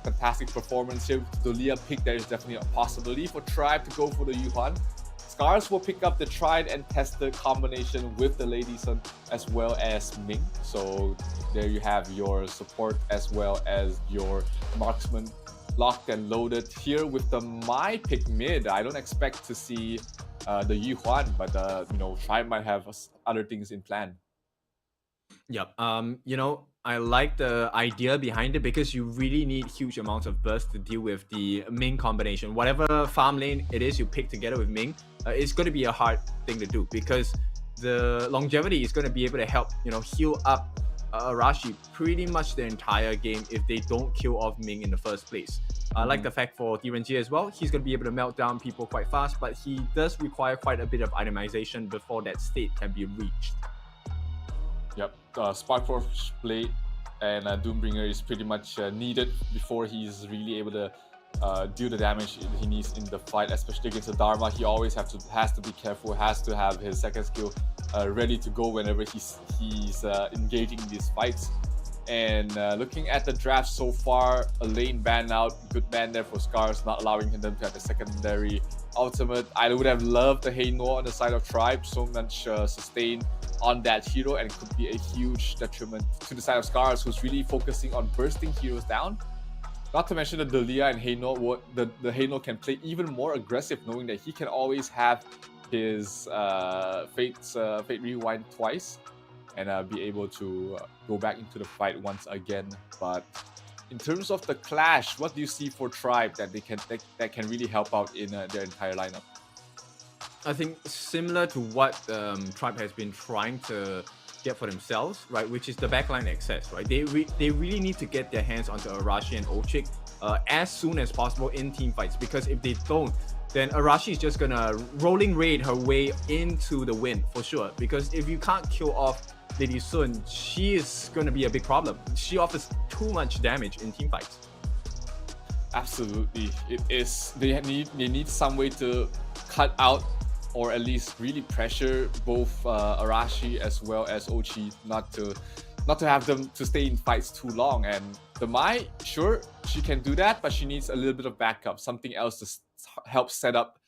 fantastic performance here. The Leah pick, there is definitely a possibility for Tribe to go for the Yuhuan. SCARZ will pick up the tried and tested combination with the Lady Sun as well as Ming. So there you have your support as well as your marksman locked and loaded here with the my pick mid. I don't expect to see the Yuhuan, but Tribe might have other things in plan. Yep. I like the idea behind it because you really need huge amounts of burst to deal with the Ming combination. Whatever farm lane it is you pick together with Ming, it's going to be a hard thing to do because the longevity is going to be able to help heal up Arashi pretty much the entire game if they don't kill off Ming in the first place. I like the fact for TIEBREAKER as well, he's going to be able to melt down people quite fast, but he does require quite a bit of itemization before that state can be reached. Yep, Sparkforce Blade and Doombringer is pretty much needed before he's really able to deal the damage he needs in the fight, especially against the Dharma. He always has to be careful, has to have his second skill ready to go whenever he's engaging in these fights. And looking at the draft so far, a lane ban out, good ban there for SCARZ, not allowing them to have a secondary ultimate. I would have loved the Heino on the side of Tribe, so much sustain on that hero, and it could be a huge detriment to the side of SCARZ, who's really focusing on bursting heroes down. Not to mention that Delia and Heino, the Heino can play even more aggressive, knowing that he can always have his Fate Rewind twice and be able to go back into the fight once again. But in terms of the clash, what do you see for Tribe that can really help out in their entire lineup? I think similar to what Tribe has been trying to get for themselves, right, which is the backline access, right? They really need to get their hands onto Arashi and Ochik as soon as possible in team fights, because if they don't, then Arashi is just gonna rolling raid her way into the win for sure. Because if you can't kill off Lady Sun, she is gonna be a big problem. She offers too much damage in team fights. Absolutely, it is. They need some way to cut out, or at least really pressure both Arashi as well as Ochi not to have them to stay in fights too long. And the Mai, sure, she can do that, but she needs a little bit of backup, something else to help set up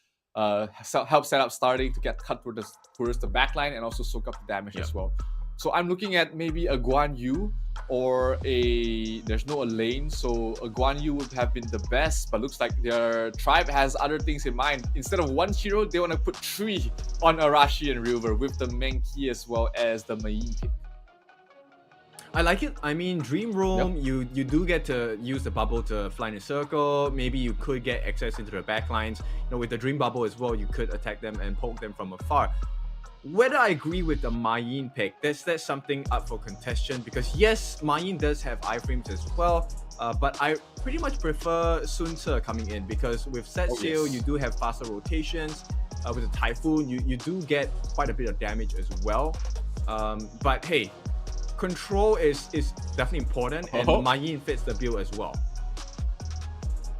starting to get cut towards the backline and also soak up the damage as well. So I'm looking at maybe a Guan Yu or there's no lane, so a Guan Yu would have been the best, but looks like their Tribe has other things in mind. Instead of one hero, they want to put 3 on Arashi and River with the Menki as well as the Mayin pick. I like it. I mean, Dream Roam, you do get to use the bubble to fly in a circle. Maybe you could get access into the backlines. With the Dream Bubble as well, you could attack them and poke them from afar. Whether I agree with the Mayin pick, that's something up for contention, because yes, Mayin does have iframes as well, but I pretty much prefer Sun Ce coming in, because with Set Sail, you do have faster rotations. With the Typhoon, you do get quite a bit of damage as well. But hey, control is definitely important, and Mayin fits the bill as well.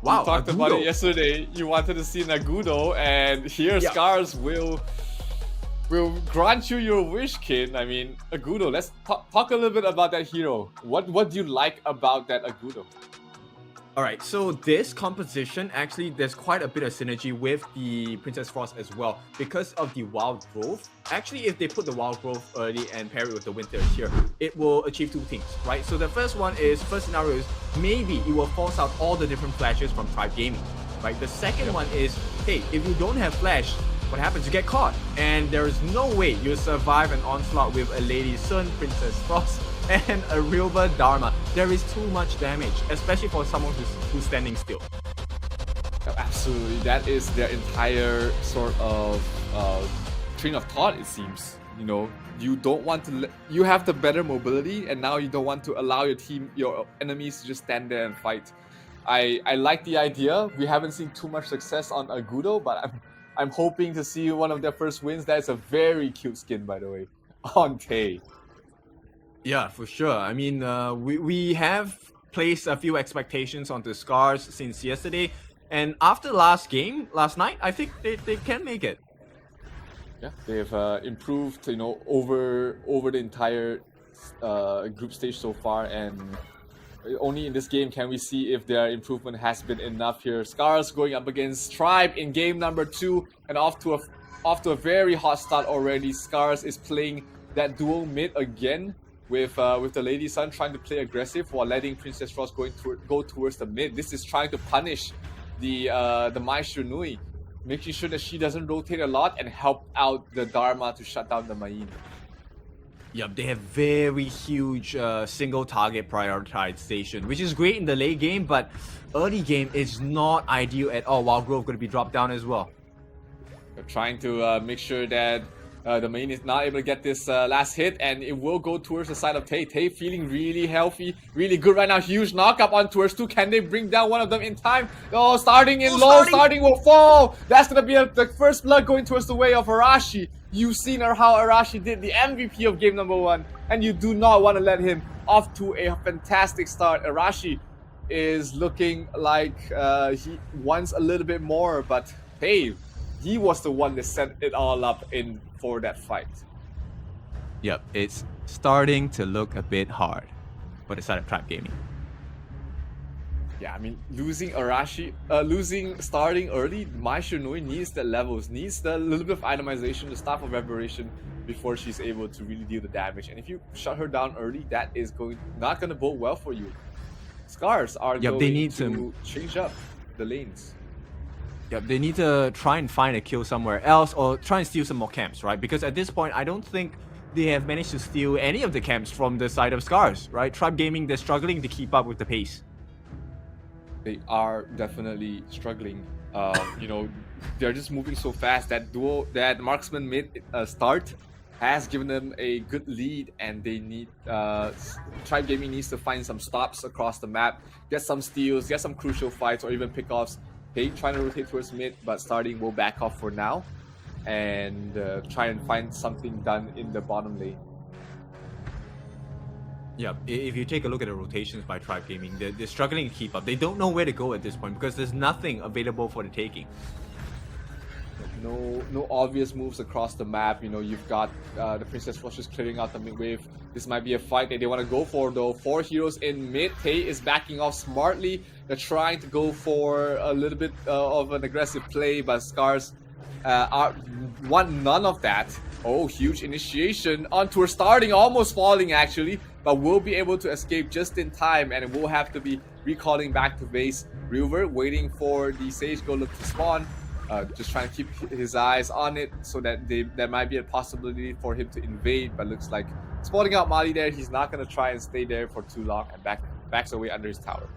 Wow, we talked about it yesterday. You wanted to see Nagudo, and here SCARZ will grant you your wish, kid. I mean, Agudo. Let's talk a little bit about that hero. What do you like about that Agudo? Alright, so this composition, actually, there's quite a bit of synergy with the Princess Frost as well because of the Wild Growth. Actually, if they put the Wild Growth early and pair it with the Winter here, it will achieve two things, right? So the first scenario is maybe it will force out all the different flashes from Tribe Gaming, right? The second one is, hey, if you don't have flash, what happens? You get caught, and there is no way you'll survive an onslaught with a Lady Sun, Princess Frost, and a Rilva Dharma. There is too much damage, especially for someone who's standing still. Absolutely, that is their entire sort of train of thought. It seems, you know, you don't want to. You have the better mobility, and now you don't want to allow your enemies to just stand there and fight. I like the idea. We haven't seen too much success on Agudo, but I'm hoping to see one of their first wins. That's a very cute skin, by the way, on Tay. Yeah, for sure. I mean, we have placed a few expectations onto SCARZ since yesterday, and after last night, I think they can make it. Yeah, they've improved, you know, over the entire group stage so far, and only in this game can we see if their improvement has been enough here. SCARZ going up against Tribe in game number 2, and off to a very hot start already. SCARZ is playing that dual mid again, with the Lady Sun trying to play aggressive while letting Princess Frost go towards the mid. This is trying to punish the Mai Shunui, making sure that she doesn't rotate a lot and help out the Dharma to shut down the Mayin. Yep, they have very huge single target prioritization, which is great in the late game, but early game is not ideal at all. Wild Growth going to be dropped down as well. They're trying to make sure that the Main is not able to get this last hit, and it will go towards the side of Tay. Tay feeling really healthy, really good right now. Huge knockup on towards 2. Can they bring down one of them in time? Oh, starting in low, starting will fall. That's gonna be the first blood going towards the way of Arashi. You've seen how Arashi did, the MVP of game number 1, and you do not want to let him off to a fantastic start. Arashi is looking like he wants a little bit more, but hey, he was the one that set it all up for that fight. Yep, it's starting to look a bit hard for the side of Tribe Gaming. Yeah, I mean, losing starting early, Mai Shunui needs the levels, needs the little bit of itemization, the Staff of Aberration before she's able to really deal the damage. And if you shut her down early, that is not going to bode well for you. SCARZ are going they need to change up the lanes. Yep, they need to try and find a kill somewhere else or try and steal some more camps, right? Because at this point, I don't think they have managed to steal any of the camps from the side of SCARZ, right? Tribe Gaming, they're struggling to keep up with the pace. They are definitely struggling. You know, they're just moving so fast. That marksman mid start has given them a good lead, and they need Tribe Gaming needs to find some stops across the map, get some steals, get some crucial fights, or even pickoffs. Hey, trying to rotate towards mid, but starting will back off for now and try and find something done in the bottom lane. Yeah, if you take a look at the rotations by Tribe Gaming, they're struggling to keep up. They don't know where to go at this point because there's nothing available for the taking. No obvious moves across the map. You know, you've got the Princess Frost just clearing out the mid wave. This might be a fight that they want to go for, though. 4 heroes in mid. Tay is backing off smartly. They're trying to go for a little bit of an aggressive play, but SCARZ want none of that. Oh, huge initiation onto her starting, almost falling actually, but will be able to escape just in time, and it will have to be recalling back to base. River waiting for the Sage Golem to spawn. Just trying to keep his eyes on it so that there might be a possibility for him to invade, but looks like spawning out Mali there. He's not going to try and stay there for too long and backs away under his tower.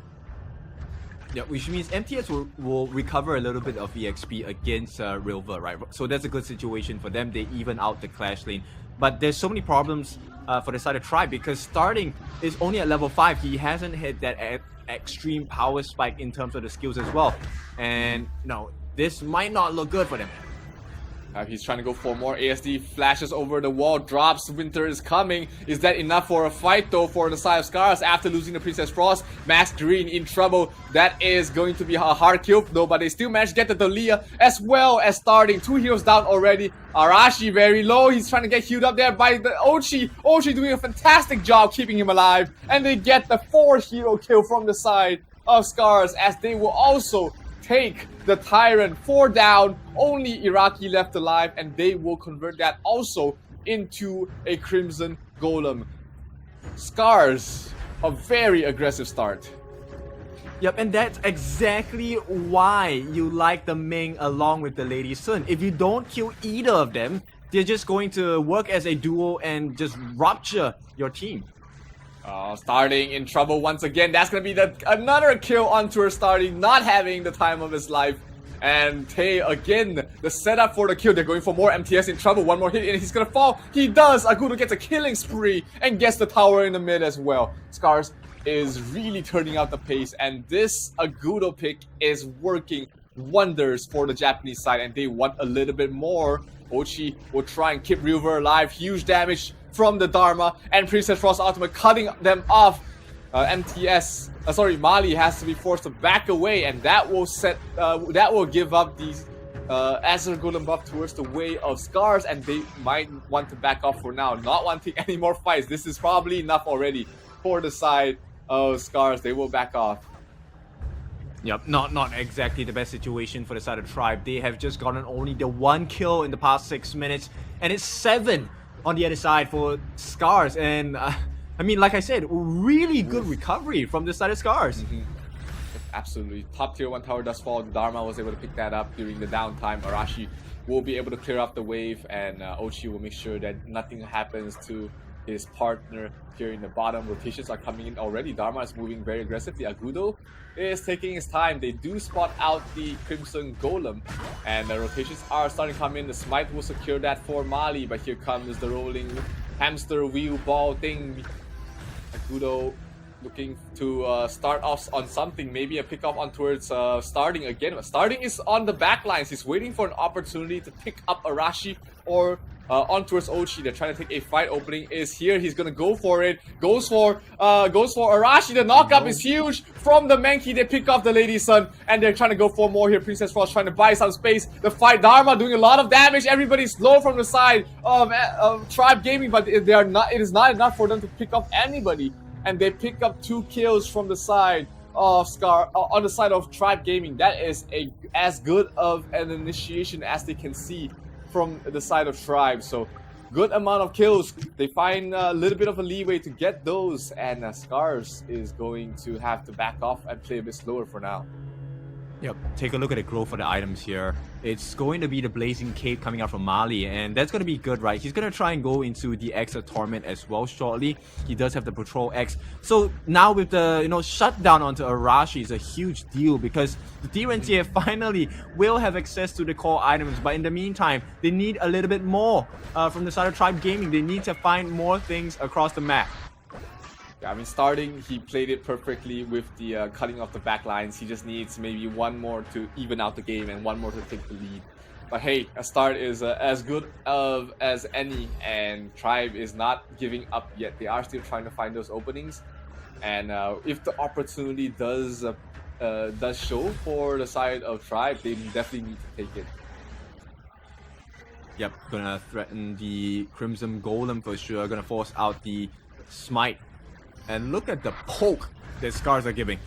Yeah, which means MTS will recover a little bit of EXP against Rilva, right? So that's a good situation for them. They even out the clash lane. But there's so many problems for the side of Tribe because starting is only at level 5. He hasn't hit that extreme power spike in terms of the skills as well. And no, this might not look good for them. He's trying to go for more. ASD flashes over the wall, drops. Winter is coming. Is that enough for a fight though for the side of SCARZ after losing the Princess Frost? Max Green in trouble. That is going to be a hard kill though, but they still manage to get the Dalia as well as starting. 2 heroes down already. Arashi very low. He's trying to get healed up there by the Ochi. Ochi doing a fantastic job keeping him alive. And they get the 4th hero kill from the side of SCARZ as they will also take the Tyrant. 4 down, only Iraqi left alive, and they will convert that also into a Crimson Golem. SCARZ, a very aggressive start. Yep, and that's exactly why you like the Ming along with the Lady Sun. If you don't kill either of them, they're just going to work as a duo and just rupture your team. Starting in trouble once again. That's gonna be another kill on tour, starting not having the time of his life. And Tay again, the setup for the kill. They're going for more. MTS in trouble. One more hit and he's gonna fall. He does. Agudo gets a killing spree and gets the tower in the mid as well. SCARZ is really turning out the pace, and this Agudo pick is working wonders for the Japanese side, and they want a little bit more. Ochi will try and keep River alive. Huge damage from the Dharma, and Princess Frost ultimate cutting them off. Mali has to be forced to back away, and that will give up these Azure Golem buff towards the way of SCARZ, and they might want to back off for now, not wanting any more fights. This is probably enough already for the side of SCARZ. They will back off. Yep, not exactly the best situation for the side of Tribe. They have just gotten only the 1 kill in the past 6 minutes, and it's 7 on the other side for SCARZ. And I mean, like I said, really good recovery from the side of SCARZ. Absolutely. Top tier 1 tower does fall. Dharma was able to pick that up during the downtime. Arashi will be able to clear up the wave, and Ochi will make sure that nothing happens to his partner here in the bottom. Rotations are coming in already. Dharma is moving very aggressively. Agudo is taking his time. They do spot out the Crimson Golem, and the rotations are starting to come in. The smite will secure that for Mali, but here comes the rolling hamster wheel ball thing. Agudo looking to start off on something, maybe a pick up on towards starting again. Starting is on the back lines. He's waiting for an opportunity to pick up Arashi or on towards Ochi. They're trying to take a fight. Opening is here. He's gonna go for it. Goes for Arashi. The knockup is huge from the Mankey. They pick off the Lady Sun, and they're trying to go for more here. Princess Frost trying to buy some space. The fight. Dharma doing a lot of damage. Everybody's low from the side of Tribe Gaming, but they are not. It is not enough for them to pick off anybody, and they pick up 2 kills from the side of on the side of Tribe Gaming. That is as good of an initiation as they can see from the side of Tribe. So good amount of kills. They find a little bit of a leeway to get those, and SCARZ is going to have to back off and play a bit slower for now. Yep, take a look at the growth for the items here. It's going to be the Blazing Cape coming out from Mali, and that's going to be good, right? He's going to try and go into the X of Torment as well shortly. He does have the Patrol X. So now with the, shutdown onto Arashi is a huge deal, because the DRNT finally will have access to the core items, but in the meantime, they need a little bit more from the side of Tribe Gaming. They need to find more things across the map. Yeah, I mean, starting, he played it perfectly with the cutting off the back lines. He just needs maybe 1 more to even out the game and 1 more to take the lead. But hey, a start is as good as any, and Tribe is not giving up yet. They are still trying to find those openings, and if the opportunity does show for the side of Tribe, they definitely need to take it. Yep, gonna threaten the Crimson Golem for sure. Gonna force out the Smite. And look at the poke that SCARZ are giving.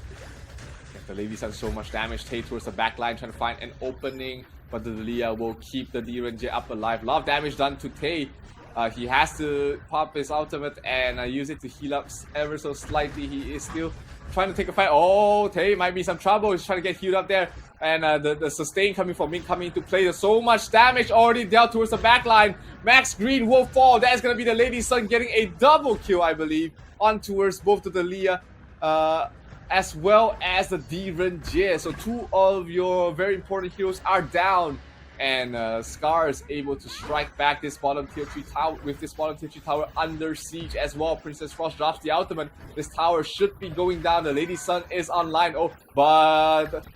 The Ladies have so much damage. Tay towards the back line trying to find an opening, but the Dalia will keep the DRNG up alive. A lot of damage done to Tay. He has to pop his ultimate and use it to heal up ever so slightly. He is still trying to take a fight. Oh, Tay might be some trouble. He's trying to get healed up there. And the sustain coming from Ming coming into play. There's so much damage already dealt towards the back line. Max Green will fall. That is going to be the Lady Sun getting a double kill, I believe, on towards both the Dalia as well as the DRNG. So 2 of your very important heroes are down, and SCARZ able to strike back this bottom tier 3 tower with this bottom tier 3 tower under siege as well. Princess Frost drops the ultimate. This tower should be going down. The Lady Sun is online. Oh, but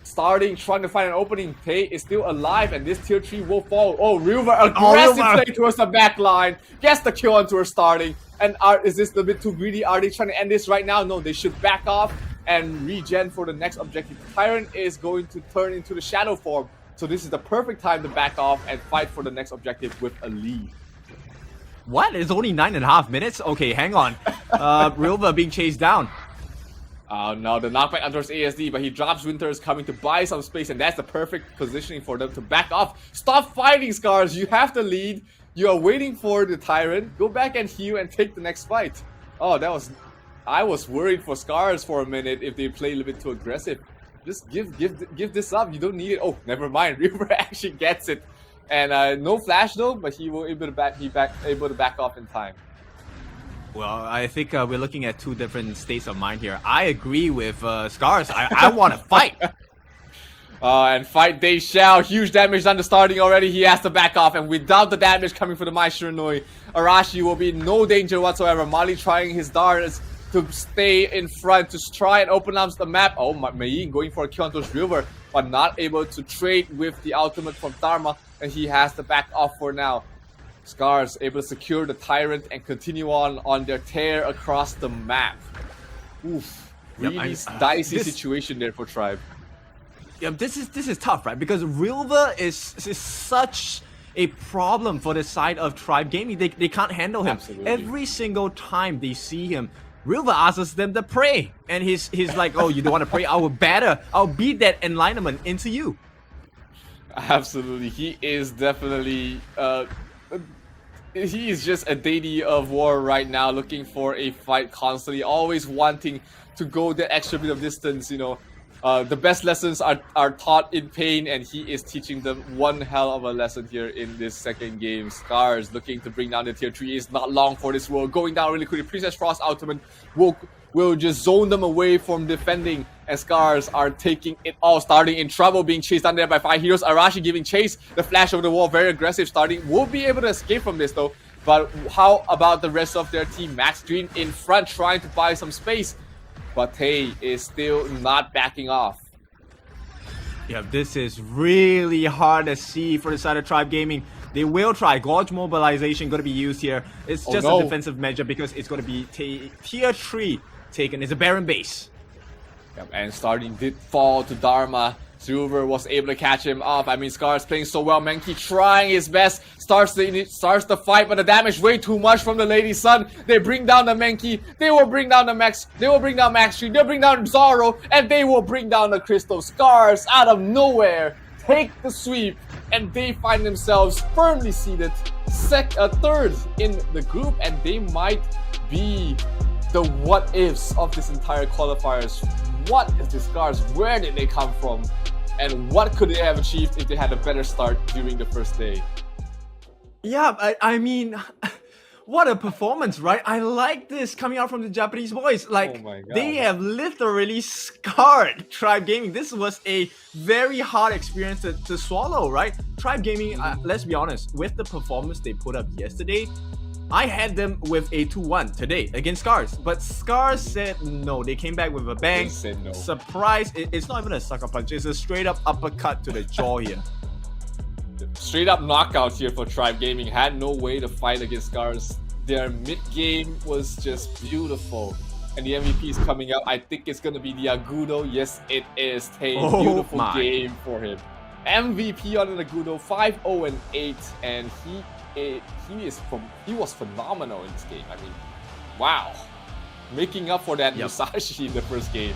starting, trying to find an opening. Tay is still alive, and this tier 3 will fall. Oh, River, aggressive River. play towards the back line. Gets the kill onto her starting. And is this a bit too greedy? Are they trying to end this right now? No, they should back off and regen for the next objective. Tyrant is going to turn into the shadow form. So this is the perfect time to back off and fight for the next objective with a lead. What? It's only 9.5 minutes? Okay, hang on. Rilva being chased down. Now the knockback enters ASD, but he drops Winters, coming to buy some space, and that's the perfect positioning for them to back off. Stop fighting, SCARZ. You have the lead. You are waiting for the Tyrant. Go back and heal and take the next fight. Oh, I was worried for SCARZ for a minute if they play a little bit too aggressive. Just give this up. You don't need it. Oh, never mind. River actually gets it. And no flash though, but he will able to back off in time. Well, I think we're looking at two different states of mind here. I agree with SCARZ. I want to fight. And fight they shall. Huge damage done to starting already. He has to back off, and without the damage coming from the Mai Shiranui, Arashi will be in no danger whatsoever. Mali trying his darts to stay in front, to try and open up the map. Oh, Mei going for a kill onto River, but not able to trade with the ultimate from Dharma, and he has to back off for now. SCARZ able to secure the Tyrant and continue on their tear across the map. Oof. Really dicey situation there for Tribe. Yeah, this is tough, right? Because Rilva is such a problem for the side of Tribe Gaming. They can't handle him. Absolutely. Every single time they see him, Rilva asks them to pray, and he's like, "Oh, you don't want to pray? I'll beat that enlightenment into you." Absolutely, he is definitely he is just a deity of war right now, looking for a fight constantly, always wanting to go the extra bit of distance. You know, the best lessons are taught in pain, and he is teaching them one hell of a lesson here in this second game. SCARZ looking to bring down the tier 3 is not long for this world. Going down really quickly. Princess Frost ultimate will just zone them away from defending, and SCARZ are taking it all. Starting in trouble, being chased down there by 5 heroes. Arashi giving chase. The flash over the wall, very aggressive. Starting will be able to escape from this though. But how about the rest of their team? Max Green in front trying to buy some space, but Tay is still not backing off. Yeah, this is really hard to see for the side of Tribe Gaming. They will try. Gorge mobilization going to be used here. It's just a defensive measure because it's going to be tier 3 taken. It's a Baron base. Yep, and starting did fall to Dharma. Silver was able to catch him up. I mean, SCARZ playing so well. Menki trying his best. Starts the fight, but the damage way too much from the Lady Sun. They bring down the Menki. They will bring down the Max. They will bring down Max Tree. They'll bring down Zoro. And they will bring down the Crystal. SCARZ out of nowhere take the sweep, and they find themselves firmly seated third in the group, and they might be the what ifs of this entire qualifiers. What is the SCARZ? Where did they come from? And what could they have achieved if they had a better start during the first day? Yeah, I mean, what a performance, right? I like this coming out from the Japanese boys. Like, Oh my God. they have literally scarred Tribe Gaming. This was a very hard experience to swallow, right? Tribe Gaming, let's be honest, with the performance they put up yesterday, I had them with a 2-1 today against SCARZ, but SCARZ said no. They came back with a bang. They said no. Surprise! It's not even a sucker punch. It's a straight up uppercut to the jaw here. Straight up knockout here for Tribe Gaming. Had no way to fight against SCARZ. Their mid game was just beautiful. And the MVP is coming up. I think it's gonna be the Agudo. Yes, it is. Tay, beautiful game for him. MVP on the Agudo, 5-0-8, and he was phenomenal in this game. I mean, wow, making up for that Musashi in the first game.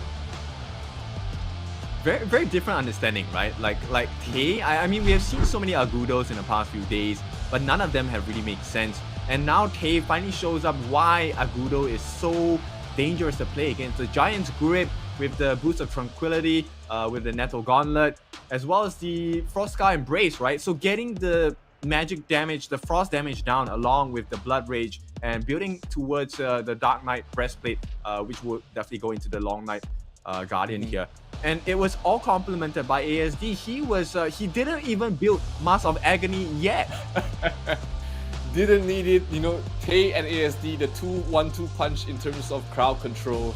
Very, very different understanding, right? Like Tay, I mean, we have seen so many Agudos in the past few days, but none of them have really made sense. And now Tay finally shows up why Agudo is so dangerous to play against. The Giant's Grip with the Boost of Tranquility, with the Nettle Gauntlet, as well as the Frostscar Embrace, right? So getting the magic damage, the frost damage down along with the Blood Rage, and building towards the Dark Knight Breastplate, which will definitely go into the Long Night Guardian here. And it was all complemented by ASD. He didn't even build Mask of Agony yet. Didn't need it, you know. Tay and ASD, the 2-1-2 punch in terms of crowd control.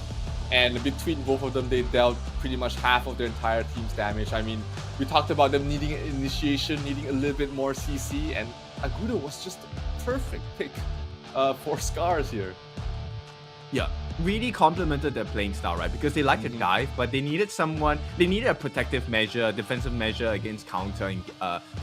And between both of them, they dealt pretty much half of their entire team's damage. I mean, we talked about them needing initiation, needing a little bit more CC, and Agudo was just a perfect pick for SCARZ here. Yeah, really complemented their playing style, right? Because they like to dive, but they needed a protective measure, a defensive measure against counter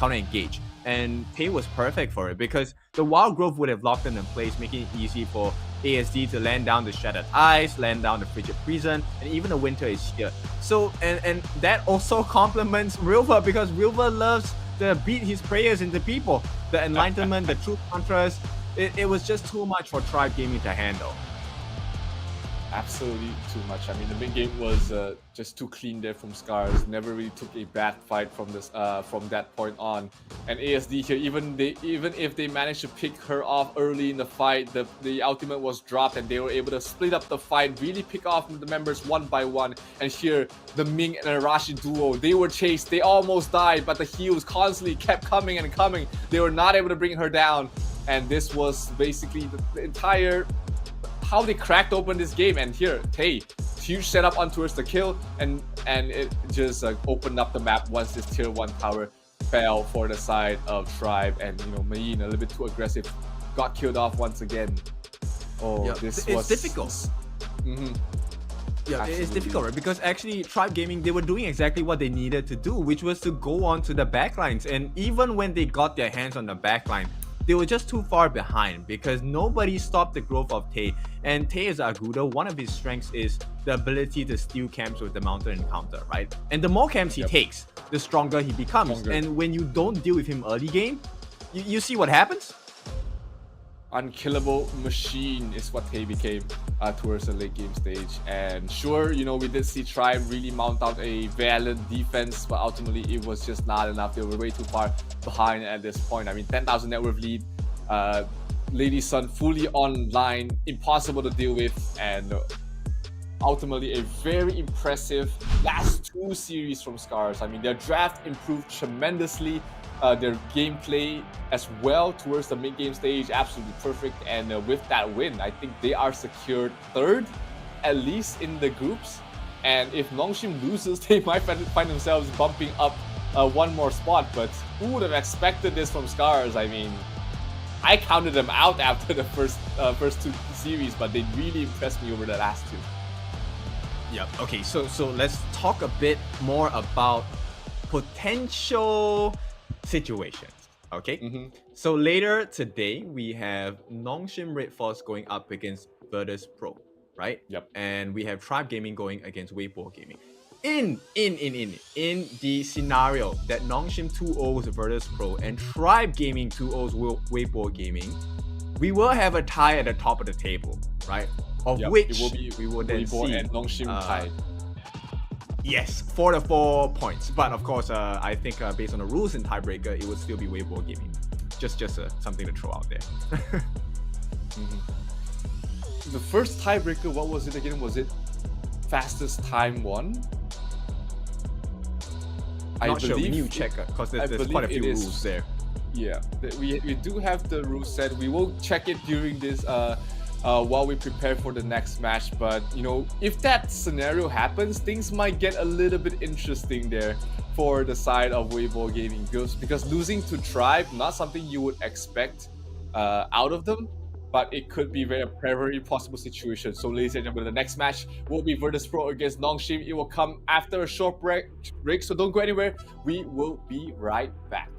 engage. And Tay was perfect for it because the Wild Growth would have locked them in place, making it easy for ASD to land down the Shattered Ice, land down the Frigid Prison, and even the Winter is here. So, and that also complements Rilva because Rilva loves to beat his prayers into people. The Enlightenment, the Truth Contrast, it was just too much for Tribe Gaming to handle. Absolutely too much. I mean, the mid game was just too clean there from SCARZ. Never really took a bad fight from that point on. And ASD here, even if they managed to pick her off early in the fight, the ultimate was dropped and they were able to split up the fight, really pick off the members one by one. And here, the Ming and Arashi duo, they were chased, they almost died, but the heals constantly kept coming and coming. They were not able to bring her down. And this was basically the entire how they cracked open this game. And here, Tay, huge setup on towards the kill, and it just opened up the map once this tier 1 tower fell for the side of Tribe. And Mayin, a little bit too aggressive, got killed off once again. Oh, yeah, this it's was difficult. Yeah, Absolutely. it's difficult, right? Because actually, Tribe Gaming, they were doing exactly what they needed to do, which was to go on to the backlines. And even when they got their hands on the backline, they were just too far behind because nobody stopped the growth of Tay. And Tay is Agudo. One of his strengths is the ability to steal camps with the mountain encounter, right? And the more camps he takes, the stronger he becomes. And when you don't deal with him early game, you see what happens? Unkillable machine is what Tay became towards the late game stage. And sure, we did see Tribe really mount out a valiant defense, but ultimately it was just not enough. They were way too far behind at this point. I mean, 10,000 net worth lead, Lady Sun fully online, impossible to deal with, and ultimately a very impressive last 2 series from SCARZ. I mean, their draft improved tremendously. Their gameplay as well towards the mid-game stage, absolutely perfect. And with that win, I think they are secured 3rd, at least in the groups. And if NONGSHIN loses, they might find themselves bumping up 1 more spot. But who would have expected this from SCARZ? I mean, I counted them out after the first 2 series, but they really impressed me over the last 2. Yeah. Okay. So let's talk a bit more about potential situations. Okay. So later today we have NONGSHIN Red Force going up against Virtus Pro, right? Yep. And we have Tribe Gaming going against Weibo Gaming. In the scenario that NONGSHIN 2-0s Virtus Pro and Tribe Gaming 2-0s Weibo Gaming, we will have a tie at the top of the table, right? Of which it will be we will then Weibo see and NONGSHIN tied. Yes, 4 to 4 points. But of course, I think based on the rules in tiebreaker, it would still be Weibo Gaming. Just something to throw out there. The first tiebreaker, what was it again? Was it fastest time won? Not sure. We need to check because there's quite a few rules there. Yeah, we do have the rule set. We will check it during this while we prepare for the next match. But if that scenario happens, things might get a little bit interesting there for the side of Weibo Gaming, because losing to Tribe, not something you would expect out of them, but it could be a very possible situation. So ladies and gentlemen, the next match will be Virtus Pro against NONGSHIN. It will come after a short break, so don't go anywhere. We will be right back.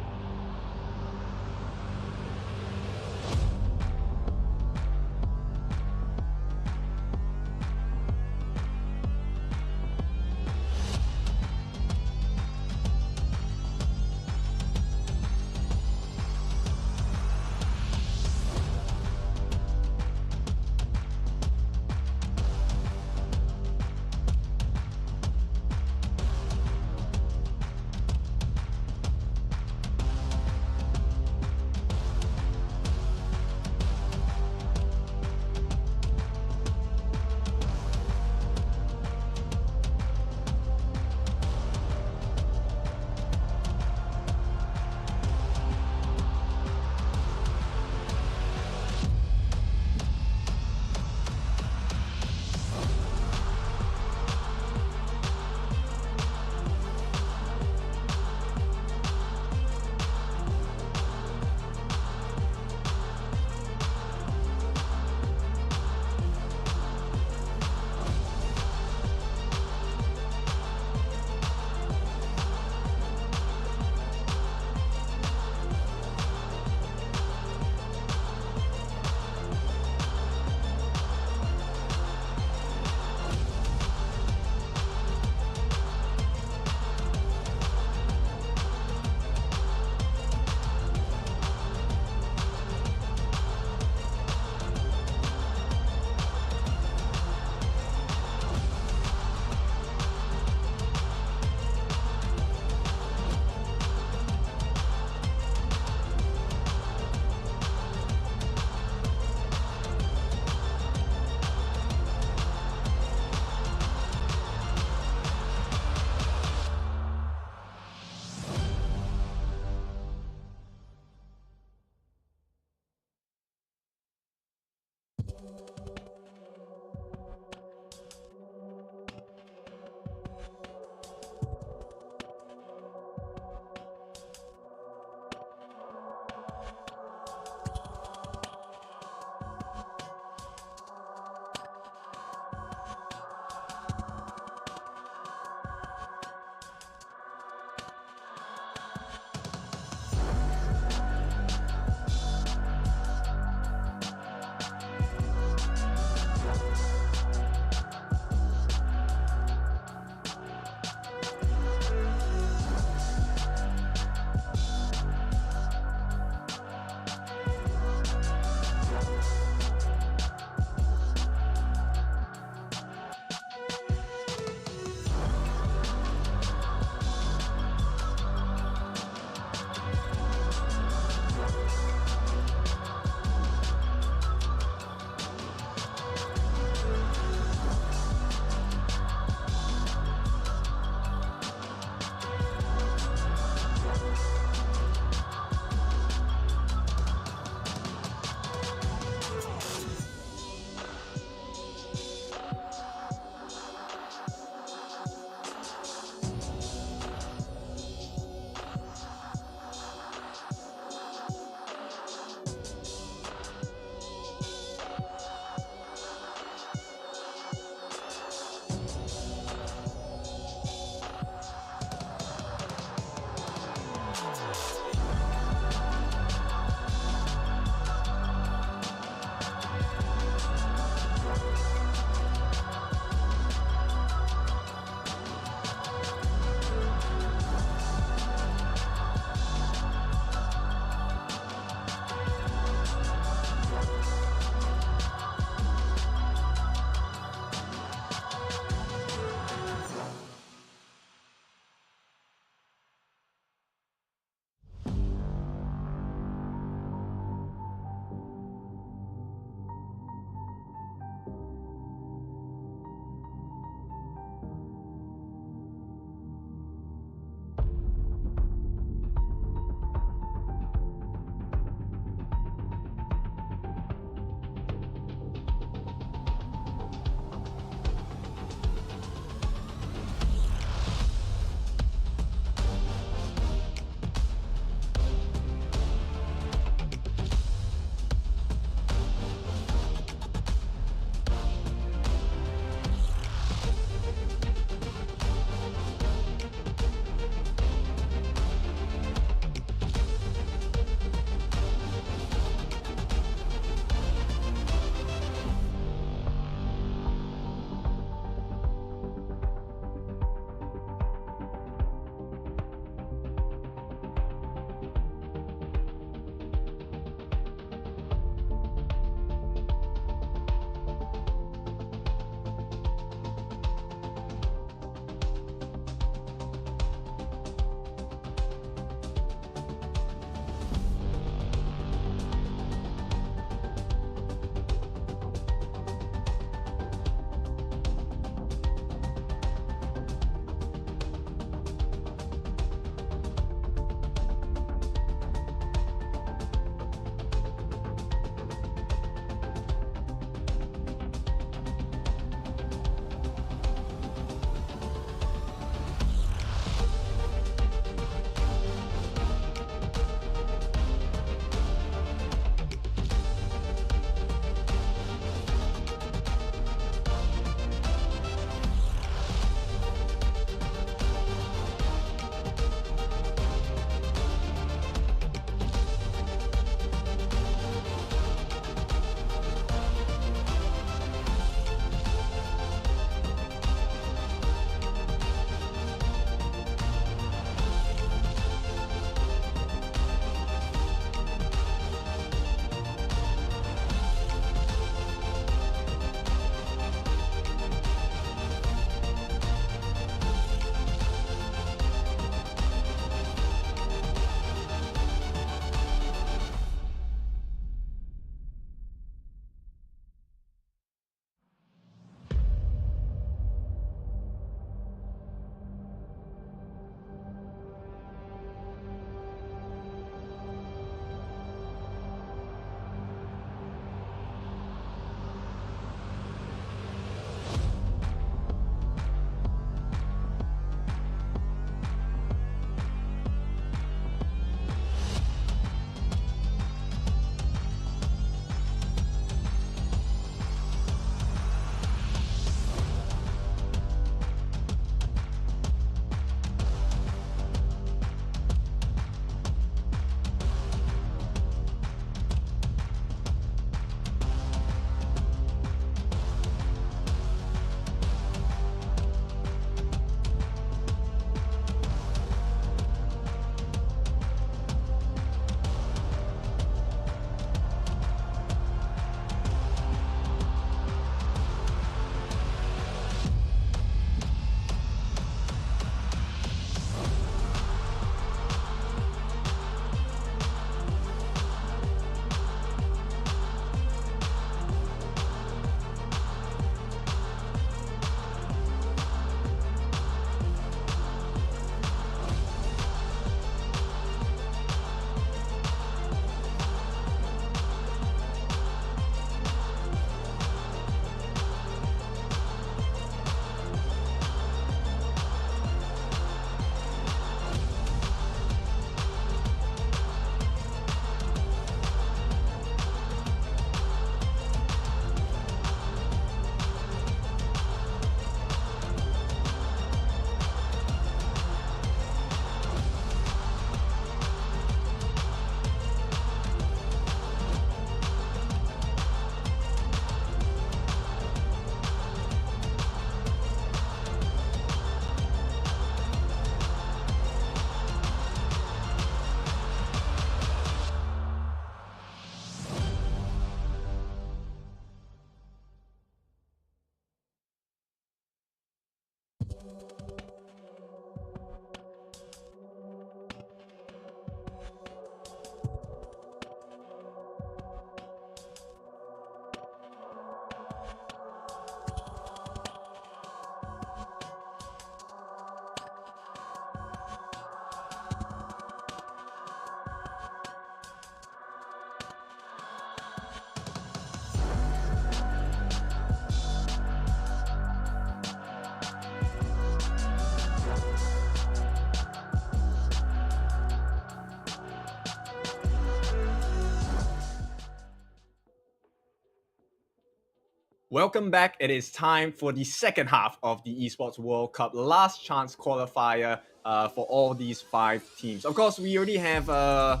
Welcome back. It is time for the second half of the Esports World Cup last chance qualifier for all these 5 teams. Of course, we already have a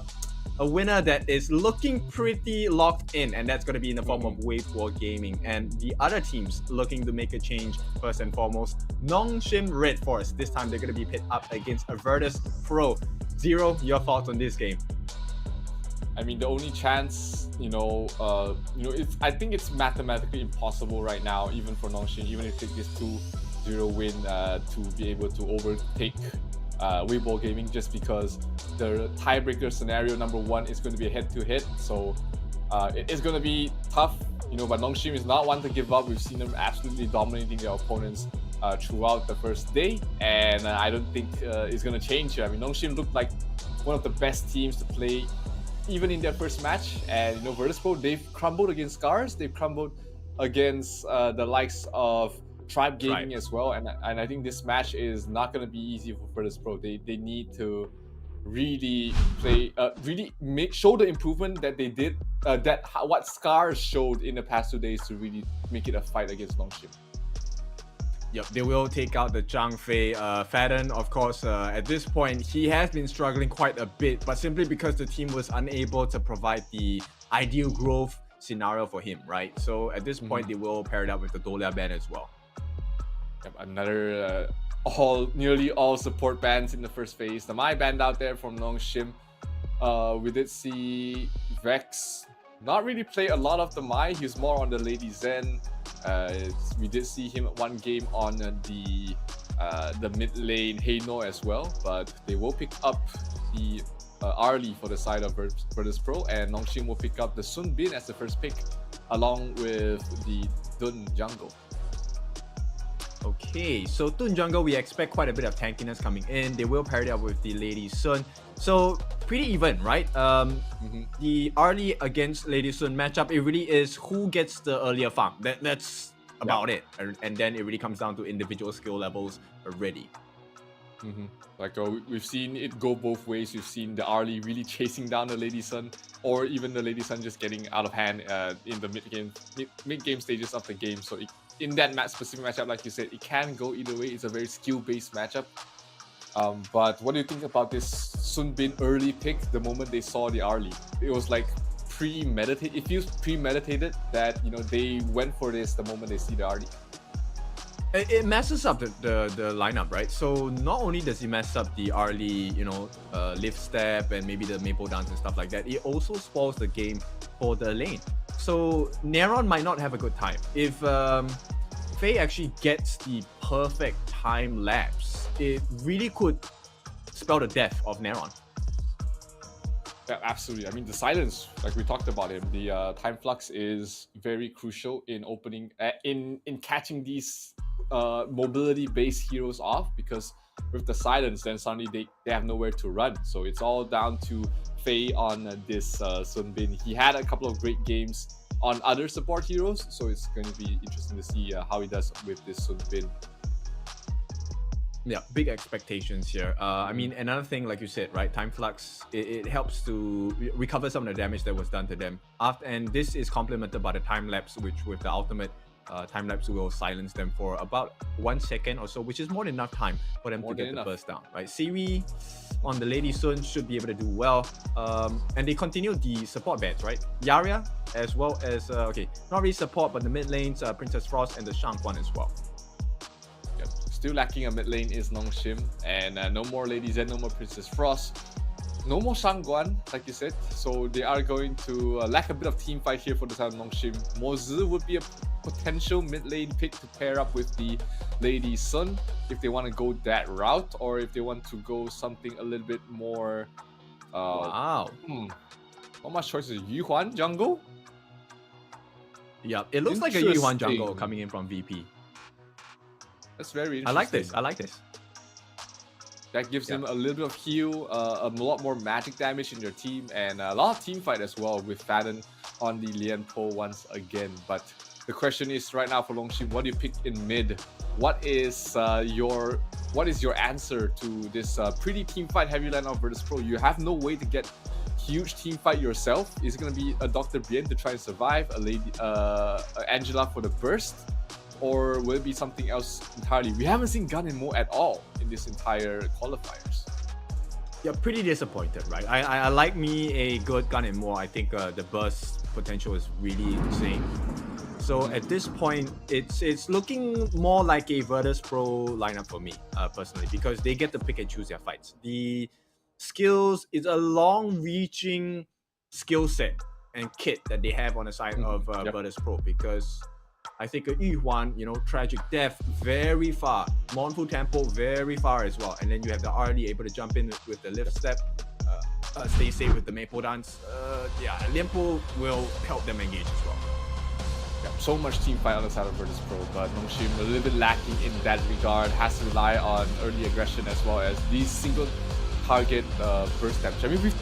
winner that is looking pretty locked in, and that's going to be in the form of WaveWar Gaming. And the other teams looking to make a change, first and foremost, NONGSHIN Red Force. This time they're going to be pit up against Avertus Pro. Zero, your thoughts on this game? I mean, the only chance, I think it's mathematically impossible right now, even for NONGSHIN, even if they take this 2-0 win to be able to overtake Weibo Gaming, just because the tiebreaker scenario number 1 is going to be a head-to-head. So it is going to be tough, but NONGSHIN is not one to give up. We've seen them absolutely dominating their opponents throughout the first day, and I don't think it's going to change here. I mean, NONGSHIN looked like one of the best teams to play even in their first match, and Virtus Pro, they've crumbled against SCARZ, they've crumbled against the likes of Tribe Gaming as well, and I think this match is not going to be easy for Virtus Pro. They need to really play, show the improvement that they did, what SCARZ showed in the past 2 days to really make it a fight against NONGSHIN. Yep, they will take out the Zhang Fei. Fadden, of course, at this point, he has been struggling quite a bit, but simply because the team was unable to provide the ideal growth scenario for him, right? So at this point, they will pair it up with the Dolia ban as well. Yep, another nearly all support bans in the first phase. The Mai band out there from NONGSHIN. We did see Vex not really play a lot of the Mai. He was more on the Lady Zen. We did see him at one game on the mid lane Heino as well, but they will pick up the Arlie for the side of Virtus Pro, and NONGSHIN will pick up the Sun Bin as the first pick, along with the Dun jungle. Okay, so Dun jungle, we expect quite a bit of tankiness coming in. They will pair it up with the Lady Sun. So pretty even, right? The Arlie against Lady Sun matchup, it really is who gets the earlier farm. That's about it. And then it really comes down to individual skill levels already. Like we've seen it go both ways. We've seen the Arlie really chasing down the Lady Sun, or even the Lady Sun just getting out of hand in the mid-game stages of the game. So in that specific matchup, like you said, it can go either way. It's a very skill-based matchup. But what do you think about this Sun Bin early pick the moment they saw the Arlie? It was like premeditated. It feels premeditated that they went for this the moment they see the Arlie. It messes up the lineup, right? So not only does it mess up the Arlie, lift step and maybe the maple dance and stuff like that, it also spoils the game for the lane. So Neron might not have a good time. If Faye actually gets the perfect time lapse, it really could spell the death of Neron. Yeah, absolutely. I mean, the silence, like we talked about him, the time flux is very crucial in opening, in catching these mobility-based heroes off, because with the silence, then suddenly they have nowhere to run. So it's all down to Faye on this Sun Bin. He had a couple of great games on other support heroes, so it's going to be interesting to see how he does with this Sun Bin. Yeah, big expectations here. I mean, another thing, like you said, right? Time flux, it helps to recover some of the damage that was done to them. And this is complemented by the time lapse, which with the ultimate time lapse will silence them for about 1 second or so, which is more than enough time for them to get the burst down, right? Siwi on the Lady Sun should be able to do well. And they continue the support bans, right? Yaria, as well as, okay, not really support, but the mid lanes, Princess Frost and the Shangguan as well. Still lacking a mid lane is NONGSHIN, and no more Lady Zen, no more Princess Frost, no more Shangguan, like you said. So they are going to lack a bit of team fight here for the side of NONGSHIN. Mozi would be a potential mid lane pick to pair up with the Lady Sun if they want to go that route, or if they want to go something a little bit more. Wow. Not much choices. Yuhuan jungle? Yeah, it looks like a Yuhuan jungle coming in from VP. That's very interesting. I like this. I like this. That gives them a little bit of heal, a lot more magic damage in your team, and a lot of team fight as well with Fadden on the Lian Po once again. But the question is right now for NONGSHIN, what do you pick in mid? What is your answer to this pretty team fight heavy line of Virtus Pro? You have no way to get huge team fight yourself? Is it going to be a Dr. Bien to try and survive, a lady, Angela for the burst, or will it be something else entirely? We haven't seen Gun and Mo at all in this entire qualifiers. Yeah, pretty disappointed, right? I like me a good Gun and More. I think the burst potential is really insane. So at this point, it's looking more like a Virtus Pro lineup for me, personally, because they get to pick and choose their fights. The skills is a long-reaching skill set and kit that they have on the side of Virtus Pro, because I think Yuhuan, tragic death, very far. Mournful Tempo, very far as well. And then you have the RD able to jump in with the lift step, stay safe with the Maple Dance. Yeah, Lianpo will help them engage as well. Yeah, so much team fight on the side of Virtus Pro, but NONGSHIN a little bit lacking in that regard. Has to rely on early aggression as well as these single target burst damage. I mean,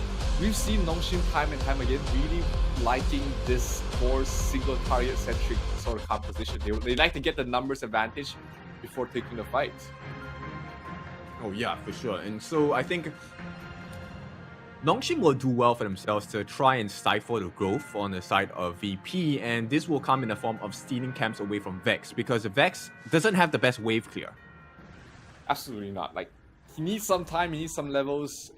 we've seen NONGSHIN time and time again really liking this more single target centric sort of composition. They like to get the numbers advantage before taking the fight. Oh yeah, for sure. And so I think NONGSHIN will do well for themselves to try and stifle the growth on the side of VP, and this will come in the form of stealing camps away from Vex, because Vex doesn't have the best wave clear. Absolutely not. Like, he needs some time, he needs some levels.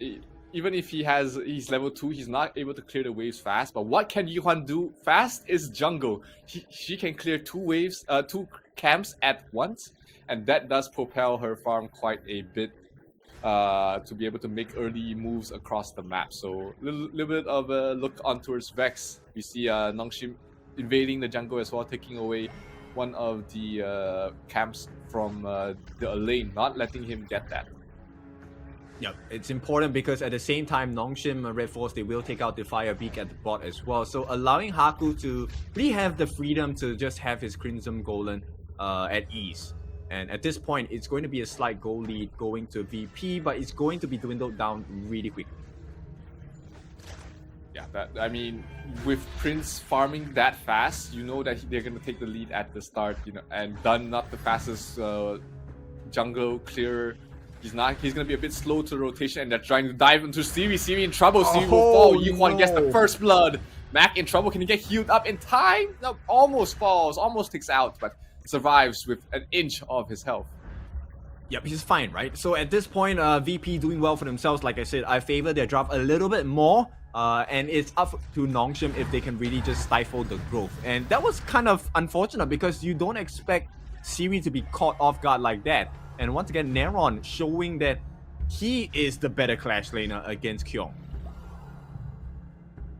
Even if he's level 2, he's not able to clear the waves fast. But what can Yuhuan do fast is jungle. She can clear 2 camps at once, and that does propel her farm quite a bit to be able to make early moves across the map. So little bit of a look on towards Vex. We see NONGSHIN invading the jungle as well, taking away one of the camps from the lane, not letting him get that. Yeah, it's important because at the same time, NONGSHIN Red Force, they will take out the Fire Beak at the bot as well. So allowing Haku to really have the freedom to just have his Crimson Golem at ease. And at this point, it's going to be a slight goal lead going to VP, but it's going to be dwindled down really quickly. Yeah, I mean, with Prince farming that fast, you know that they're going to take the lead at the start, and Dunn not the fastest jungle clearer. He's going to be a bit slow to rotation, and they're trying to dive into Siri. Siri in trouble. Siri will fall. Yuhuan gets the first blood. Mac in trouble. Can he get healed up in time? No, almost falls, almost takes out, but survives with an inch of his health. Yep, he's fine, right? So at this point, VP doing well for themselves. Like I said, I favor their draft a little bit more. And it's up to NONGSHIN if they can really just stifle the growth. And that was kind of unfortunate because you don't expect Siri to be caught off guard like that. And once again, Neron showing that he is the better Clash laner against Kyung.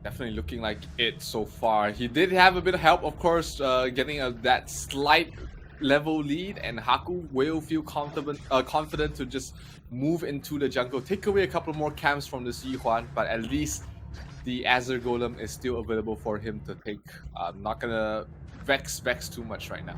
Definitely looking like it so far. He did have a bit of help, of course, getting that slight level lead, and Haku will feel confident to just move into the jungle, take away a couple more camps from this Yuhuan, but at least the Azure Golem is still available for him to take. Not gonna vex too much right now.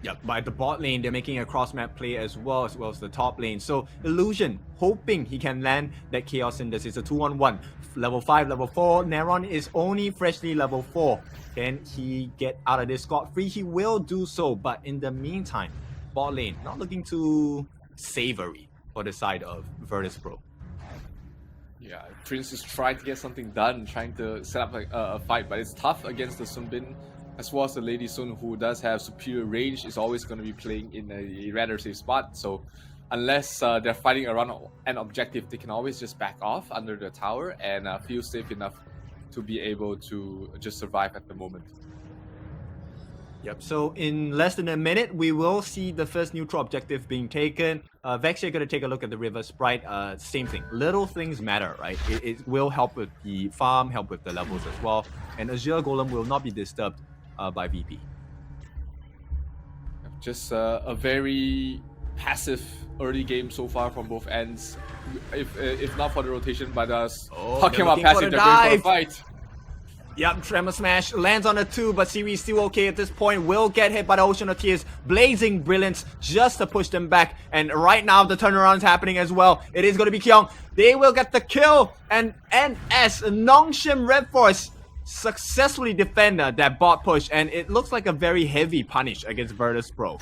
Yeah, by the bot lane, they're making a cross-map play as well as the top lane. So Illusion, hoping he can land that Chaos in this. It's a 2-on-1. Level 5, level 4. Neron is only freshly level 4. Can he get out of this scot-free? He will do so, but in the meantime, bot lane, not looking too savory for the side of Virtus Pro. Yeah, Prince is trying to get something done, trying to set up a fight, but it's tough against the Sunbin. As well as the Lady Sun, who does have superior range, is always going to be playing in a rather safe spot. So unless they're fighting around an objective, they can always just back off under the tower and feel safe enough to be able to just survive at the moment. Yep, so in less than a minute, we will see the first neutral objective being taken. Vex, you're going to take a look at the River Sprite. Same thing. Little things matter, right? It will help with the farm, help with the levels as well. And Azure Golem will not be disturbed by VP. Just a very passive early game so far from both ends. If not for the rotation by us talking about passive, they're going for a fight. Yep, Tremor Smash lands on a 2, but Siri is still okay at this point. Will get hit by the Ocean of Tears. Blazing Brilliance just to push them back. And right now, the turnaround is happening as well. It is going to be Kyung. They will get the kill. And NS, NONGSHIN Red Force, successfully defend that bot push, and it looks like a very heavy punish against Virtus Pro.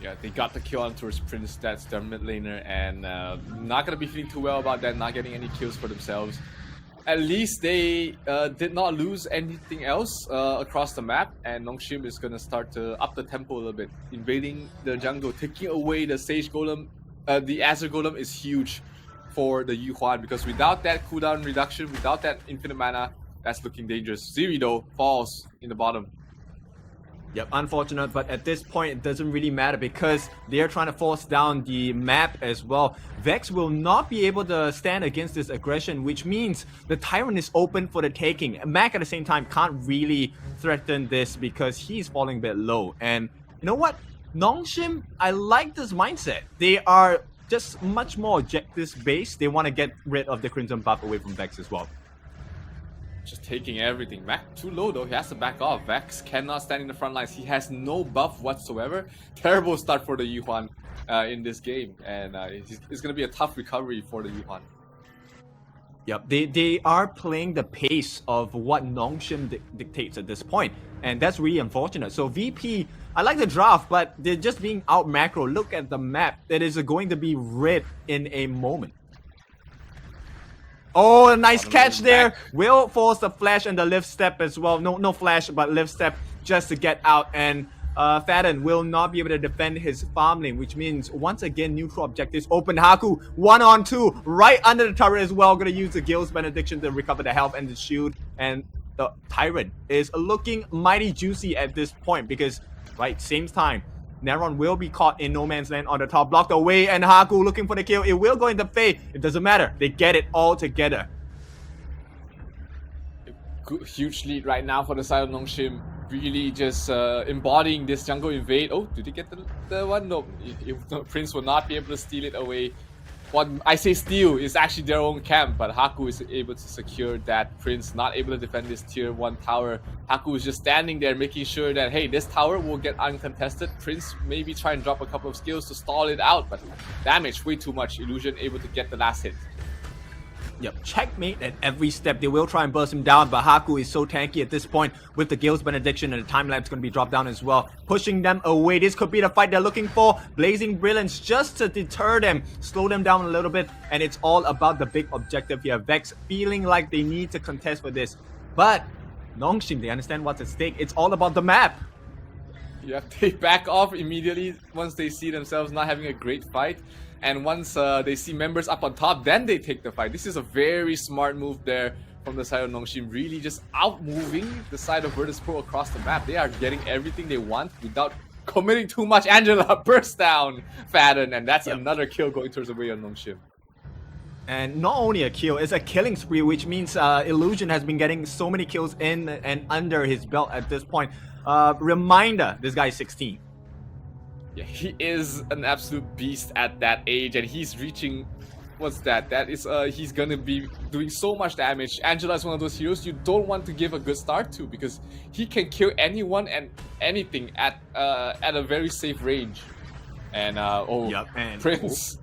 Yeah, they got the kill on towards Prince, that's their mid laner, and not gonna be feeling too well about that, not getting any kills for themselves. At least they did not lose anything else across the map, and NONGSHIN is gonna start to up the tempo a little bit, invading the jungle, taking away the Sage Golem. The Azure Golem is huge for the Yuhuan, because without that cooldown reduction, without that infinite mana, that's looking dangerous. Ziri though falls in the bottom. Yep, unfortunate, but at this point it doesn't really matter because they're trying to force down the map as well. Vex will not be able to stand against this aggression, which means the Tyrant is open for the taking. Mac at the same time can't really threaten this because he's falling a bit low. And you know what? NONGSHIN, I like this mindset. They are just much more objectives based. They want to get rid of the Crimson buff away from Vex as well. Just taking everything. Mac too low though, he has to back off. Vex cannot stand in the front lines. He has no buff whatsoever. Terrible start for the Yuhuan in this game, and it's going to be a tough recovery for the Yuhuan. Yep, they are playing the pace of what NONGSHIN dictates at this point, and that's really unfortunate. So VP, I like the draft, but they're just being out macro. Look at the map. It is going to be red in a moment. Oh, a nice catch there. Will force the flash and the lift step as well. No flash, but lift step just to get out. And Fadden will not be able to defend his farm lane, which means once again neutral objectives open. Haku 1-on-2 right under the turret as well. Gonna use the Gale's Benediction to recover the health and the shield. And the Tyrant is looking mighty juicy at this point because, right, same time, Neron will be caught in no man's land on the top, blocked away, and Haku looking for the kill. It will go into Faye. It doesn't matter. They get it all together. Huge lead right now for the side of NONGSHIN. Really just embodying this jungle invade. Oh, did he get the one? No, Prince will not be able to steal it away. What I say steal is actually their own camp, but Haku is able to secure that. Prince not able to defend this tier 1 tower. Haku is just standing there making sure that, hey, this tower will get uncontested. Prince maybe try and drop a couple of skills to stall it out, but damage way too much. Illusion able to get the last hit. Yep, checkmate at every step. They will try and burst him down, but Haku is so tanky at this point with the Gale's Benediction, and the time lapse going to be dropped down as well, pushing them away. This could be the fight they're looking for. Blazing Brilliance just to deter them, slow them down a little bit, and it's all about the big objective here. Vex feeling like they need to contest for this, but NONGSHIN, they understand what's at stake. It's all about the map. Yeah, they back off immediately once they see themselves not having a great fight. And once they see members up on top, then they take the fight. This is a very smart move there from the side of NONGSHIN, really just out-moving the side of Virtus.pro across the map. They are getting everything they want without committing too much. Angela bursts down Fadden, and that's another kill going towards the way of NONGSHIN. And not only a kill, it's a killing spree, which means Illusion has been getting so many kills in and under his belt at this point. Reminder, this guy is 16. Yeah, he is an absolute beast at that age, and he's reaching, what's that? That is, he's gonna be doing so much damage. Angela is one of those heroes you don't want to give a good start to because he can kill anyone and anything at a very safe range. And and Prince.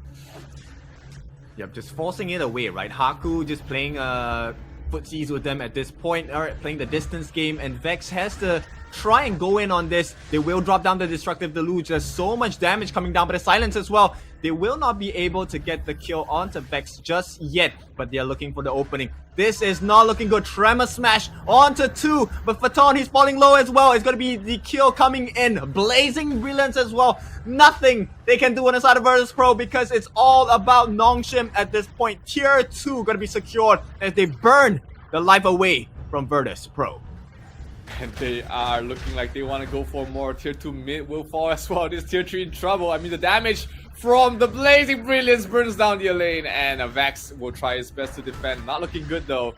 Yep, just forcing it away, right? Haku just playing footsies with them at this point, or playing the distance game, and Vex has to try and go in on this. They will drop down the Destructive Deluge. There's so much damage coming down, but the silence as well. They will not be able to get the kill onto Vex just yet, but they're looking for the opening. This is not looking good. Tremor Smash onto 2, but Phaeton, he's falling low as well. It's going to be the kill coming in. Blazing Brilliance as well. Nothing they can do on the side of Virtus.pro because it's all about NONGSHIN at this point. Tier 2 going to be secured as they burn the life away from Virtus.pro. And they are looking like they want to go for more. Tier 2 mid will fall as well. This tier 3 in trouble. I mean, the damage from the Blazing Brilliance burns down the lane, and Vex will try his best to defend. Not looking good though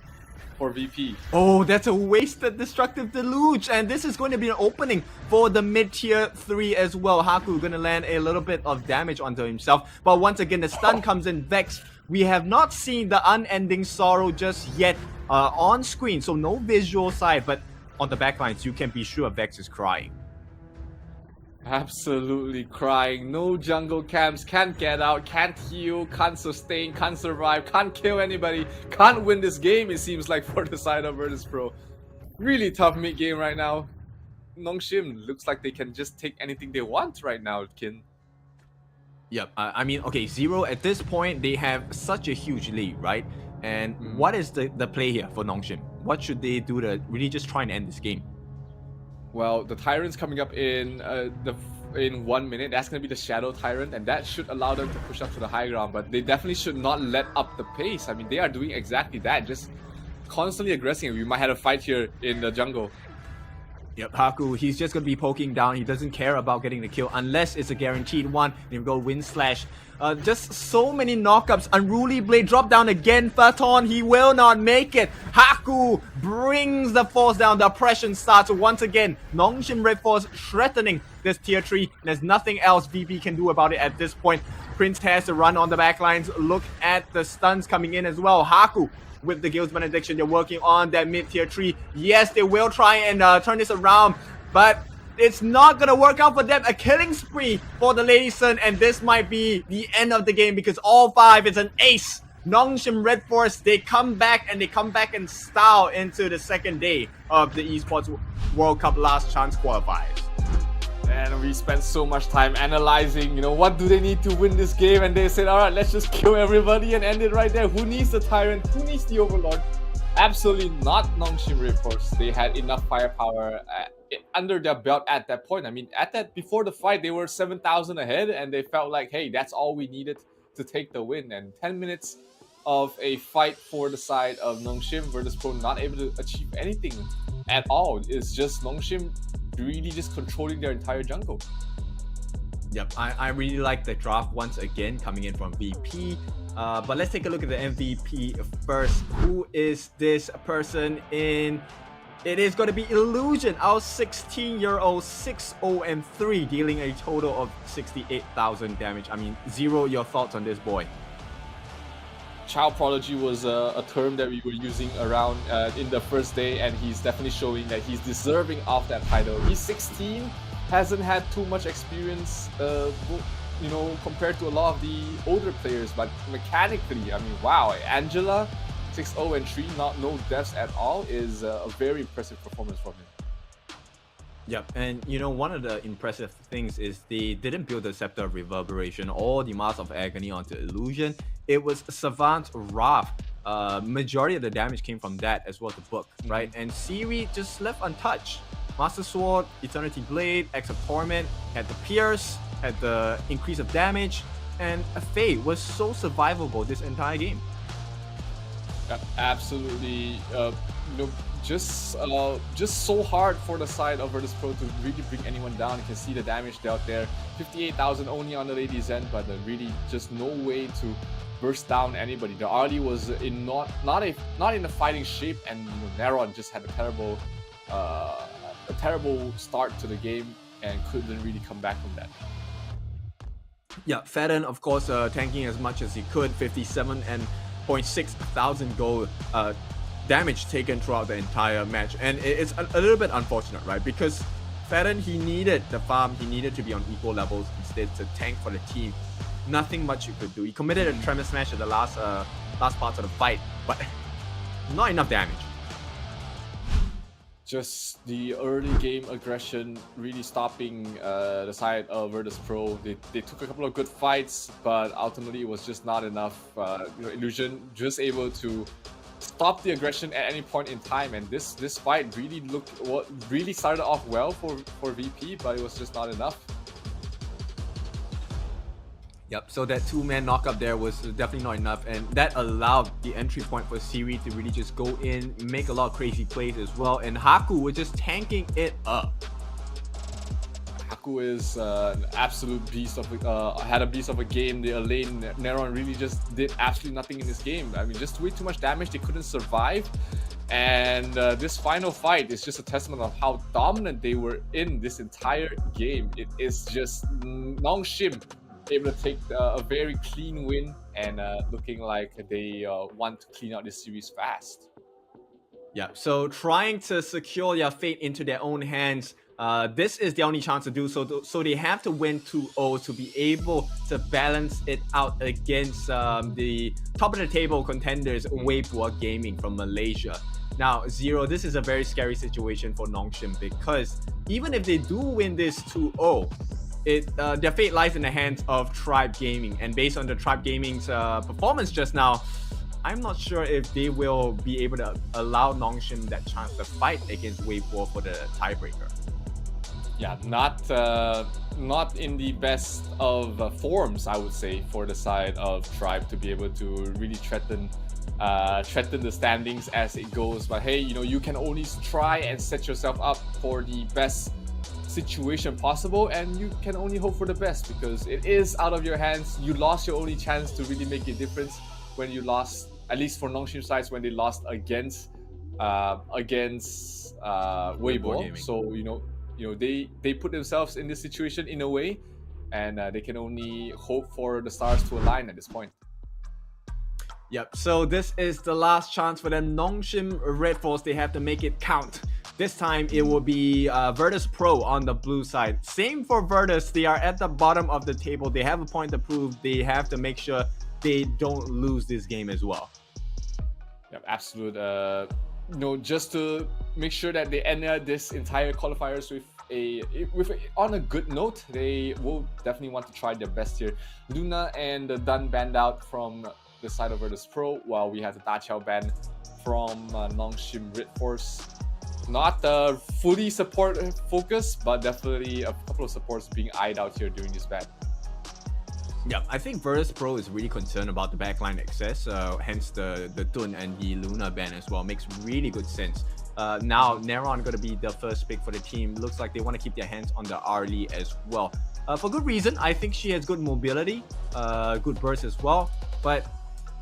for VP. Oh, that's a wasted Destructive Deluge, and this is going to be an opening for the mid tier 3 as well. Haku going to land a little bit of damage onto himself, but once again the stun comes in. Vex, we have not seen the unending sorrow just yet on screen, so no visual side, but on the backlines you can be sure Vex is crying. Absolutely crying. No jungle camps, can't get out, can't heal, can't sustain, can't survive, can't kill anybody, can't win this game, it seems like, for the side of Virtus.pro. Really tough mid game right now. NONGSHIN looks like they can just take anything they want right now, Kin. Yep. I mean, okay, Zero, at this point, they have such a huge lead, right? And what is the play here for NONGSHIN? What should they do to really just try and end this game? Well, the Tyrant's coming up in in 1 minute. That's going to be the Shadow Tyrant, and that should allow them to push up to the high ground. But they definitely should not let up the pace. I mean, they are doing exactly that, just constantly aggressing. We might have a fight here in the jungle. Yep, Haku, he's just going to be poking down. He doesn't care about getting the kill unless it's a guaranteed one. Then we go Wind Slash. Just so many knockups. Unruly Blade drop down again. Phaeton, he will not make it. Haku brings the force down. The oppression starts once again. NONGSHIN Red Force threatening this tier 3. There's nothing else VP can do about it at this point. Prince has to run on the backlines. Look at the stuns coming in as well. Haku with the Guild's Benediction, they're working on that mid tier 3. Yes, they will try and turn this around, but it's not gonna work out for them. A killing spree for the Lady Sun, and this might be the end of the game because all 5 is an ace. NONGSHIN Red Force, they come back and they come back in style into the second day of the Esports World Cup Last Chance qualifiers. And we spent so much time analyzing, you know, what do they need to win this game? And they said, all right, let's just kill everybody and end it right there. Who needs the Tyrant? Who needs the Overlord? Absolutely not NONGSHIN Red Force. They had enough firepower under their belt at that point. I mean, before the fight, they were 7,000 ahead, and they felt like, hey, that's all we needed to take the win. And 10 minutes of a fight for the side of NONGSHIN, Virtus Pro not able to achieve anything at all. It's just NONGSHIN really just controlling their entire jungle. Yep, I really like the draft once again coming in from VP. But let's take a look at the MVP first. Who is this person in? It is going to be Illusion, our 16-year-old 6-0-3, dealing a total of 68,000 damage. I mean, Zero, your thoughts on this boy? Child prodigy was a term that we were using around in the first day, and he's definitely showing that he's deserving of that title. He's 16, hasn't had too much experience, you know, compared to a lot of the older players, but mechanically, I mean, wow, Angela, 6-0-3, no deaths at all, is a very impressive performance from him. Yep, and you know, one of the impressive things is they didn't build the Scepter of Reverberation or the Mask of Agony onto Illusion. It was Savant Wrath. Majority of the damage came from that as well as the book, right? And Siri just left untouched. Master Sword, Eternity Blade, Axe of Torment, had the Pierce, had the increase of damage, and Faye was so survivable this entire game. Absolutely, you know, just so hard for the side of Virtus Pro to really bring anyone down. You can see the damage dealt there. 58,000 only on the Lady Zen, but really just no way to burst down anybody. The Arlie was in not in a fighting shape, and you know, Neron just had a terrible start to the game and couldn't really come back from that. Yeah, Fadden, of course, tanking as much as he could. 57.6 thousand gold damage taken throughout the entire match, and it's a little bit unfortunate, right? Because Fadden, he needed the farm, he needed to be on equal levels instead to tank for the team. Nothing much you could do. He committed a Tremor Smash at the last parts of the fight, but not enough damage. Just the early game aggression really stopping the side of Virtus Pro. They took a couple of good fights, but ultimately it was just not enough. You know, Illusion just able to stop the aggression at any point in time, and this fight really started off well for VP, but it was just not enough. Yep, so that two-man knockup there was definitely not enough, and that allowed the entry point for Siri to really just go in, make a lot of crazy plays as well, and Haku was just tanking it up. Haku is an absolute beast of had a beast of a game. The lane Neron really just did absolutely nothing in this game. I mean, just way too much damage. They couldn't survive, and this final fight is just a testament of how dominant they were in this entire game. It is just NONGSHIN able to take a very clean win, and looking like they want to clean out this series fast. Yeah, so trying to secure their fate into their own hands. This is the only chance to do so. So they have to win 2-0 to be able to balance it out against the top of the table contenders, Weibo Gaming from Malaysia. Now, Zero, this is a very scary situation for NONGSHIN, because even if they do win this 2-0, their fate lies in the hands of Tribe Gaming, and based on the Tribe Gaming's performance just now, I'm not sure if they will be able to allow NONGSHIN that chance to fight against Weibo for the tiebreaker. Yeah, not in the best of forms, I would say, for the side of Tribe to be able to really threaten the standings as it goes. But hey, you can only try and set yourself up for the best situation possible, and you can only hope for the best because it is out of your hands. You lost your only chance to really make a difference when you lost, at least for NONGSHIN sides, when they lost against Weibo. So they put themselves in this situation in a way, and they can only hope for the stars to align at this point. Yep, so this is the last chance for them. NONGSHIN Red Force, they have to make it count. This time it will be Virtus Pro on the blue side. Same for Virtus, they are at the bottom of the table. They have a point to prove. They have to make sure they don't lose this game as well. Yep, absolute. Just to make sure that they end this entire qualifiers on a good note, they will definitely want to try their best here. Luna and Dun banned out from the side of Virtus Pro, while we have the Dachao ban from NONGSHIN Red Force. Not fully support focused, but definitely a couple of supports being eyed out here during this ban. Yeah, I think Virtus Pro is really concerned about the backline access, hence the Dun and the Luna ban as well. Makes really good sense. Now, Neron going to be the first pick for the team. Looks like they want to keep their hands on the Arlie as well. For good reason. I think she has good mobility, good burst as well. But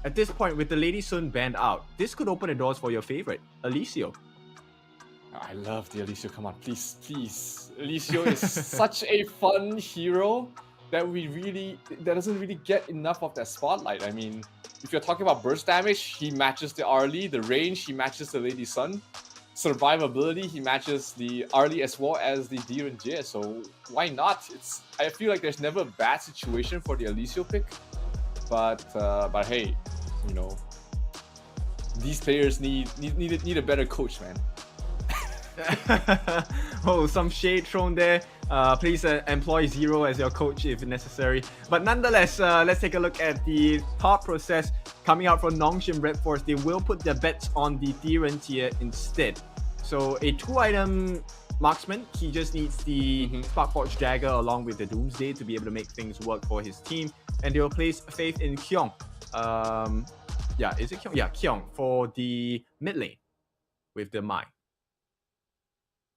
at this point, with the Lady Sun banned out, this could open the doors for your favorite, Alicio. I love the Alicio. Come on, please, please. Alicio is such a fun hero that doesn't really get enough of that spotlight. I mean, if you're talking about burst damage, he matches the Arlie. The range, he matches the Lady Sun. Survivability, he matches the Arlie as well as the Diren. So why not? I feel like there's never a bad situation for the Alicio pick. But hey, these players need a better coach, man. Oh, some shade thrown there. Please employ Zero as your coach if necessary. But nonetheless, let's take a look at the thought process coming out from NONGSHIN Red Force. They will put their bets on the Diren tier instead. So a 2-item marksman, he just needs the Sparkforge Dagger along with the Doomsday to be able to make things work for his team. And they will place faith in Kyung. Yeah, is it Kyung? Yeah, Kyung for the mid lane with the Mai.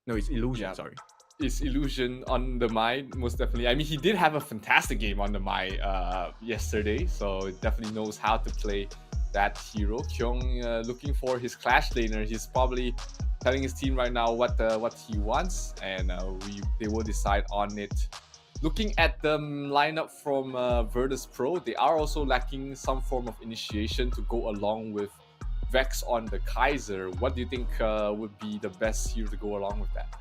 No, it's Illusion, Yeah. sorry. It's Illusion on the Mai, most definitely. I mean, he did have a fantastic game on the Mai yesterday, so he definitely knows how to play that hero. Kyung looking for his Clash laner. He's probably telling his team right now what he wants, and they will decide on it. Looking at the lineup from Virtus Pro, they are also lacking some form of initiation to go along with Vex on the Kaiser. What do you think would be the best hero to go along with that?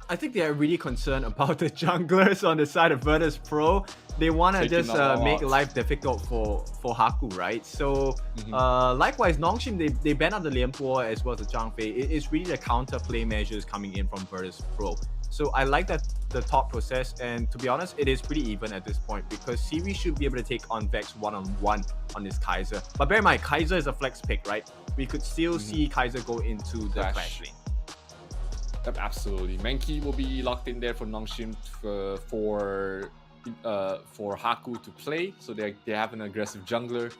I think they are really concerned about the junglers on the side of Virtus Pro. They want to just make life difficult for Haku, right? So likewise, NONGSHIN, they ban out the Lianpo as well as the Zhang Fei. It's really the counter play measures coming in from Virtus Pro. So I like that the thought process, and to be honest, it is pretty even at this point because Siri should be able to take on Vex one-on-one on this Kaiser. But bear in mind, Kaiser is a flex pick, right? We could still see Kaiser go into the Clash lane. Yep, absolutely. Mankey will be locked in there for NONGSHIN for Haku to play. So they have an aggressive jungler.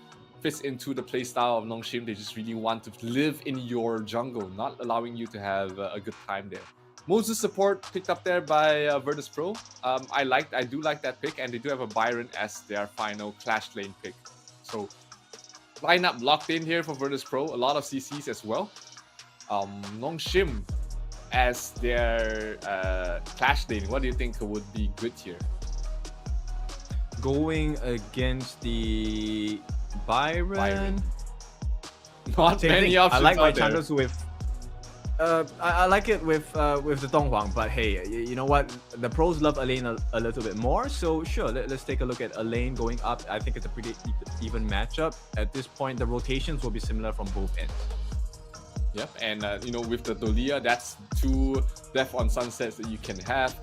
Fits into the playstyle of NONGSHIN. They just really want to live in your jungle, not allowing you to have a good time there. Moses support picked up there by Virtus Pro. I do like that pick, and they do have a Byron as their final Clash lane pick. So lineup locked in here for Virtus Pro. A lot of CCs as well. NONGSHIN as their Clash lane. What do you think would be good here? Going against the Byron. Not many options. I like my out there. chances with. I like it with the Donghuang, but hey, you know what? The pros love Elaine a little bit more, so sure, let's take a look at Elaine going up. I think it's a pretty even matchup. At this point, the rotations will be similar from both ends. Yep, and with the Dolia, that's 2 Death on Sunsets that you can have.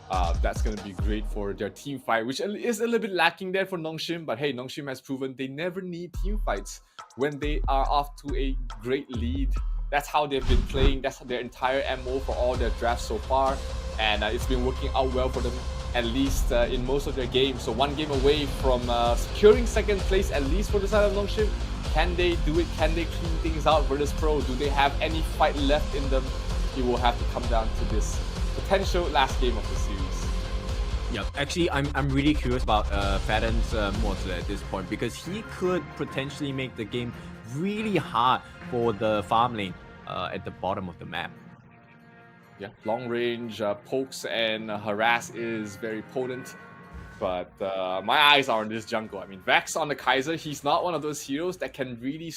That's going to be great for their team fight, which is a little bit lacking there for NONGSHIN. But hey, NONGSHIN has proven they never need team fights when they are off to a great lead. That's how they've been playing. That's their entire MO for all their drafts so far. And it's been working out well for them, at least in most of their games. So one game away from securing second place, at least for the side of NONGSHIN. Can they do it? Can they clean things out? Virtus Pro, do they have any fight left in them? It will have to come down to this potential last game of the series. Yeah, actually, I'm really curious about Fadden's mods at this point, because he could potentially make the game really hard for the farm lane at the bottom of the map. Yeah, long range pokes and harass is very potent. But my eyes are on this jungle. I mean, Vex on the Kaiser, he's not one of those heroes that can really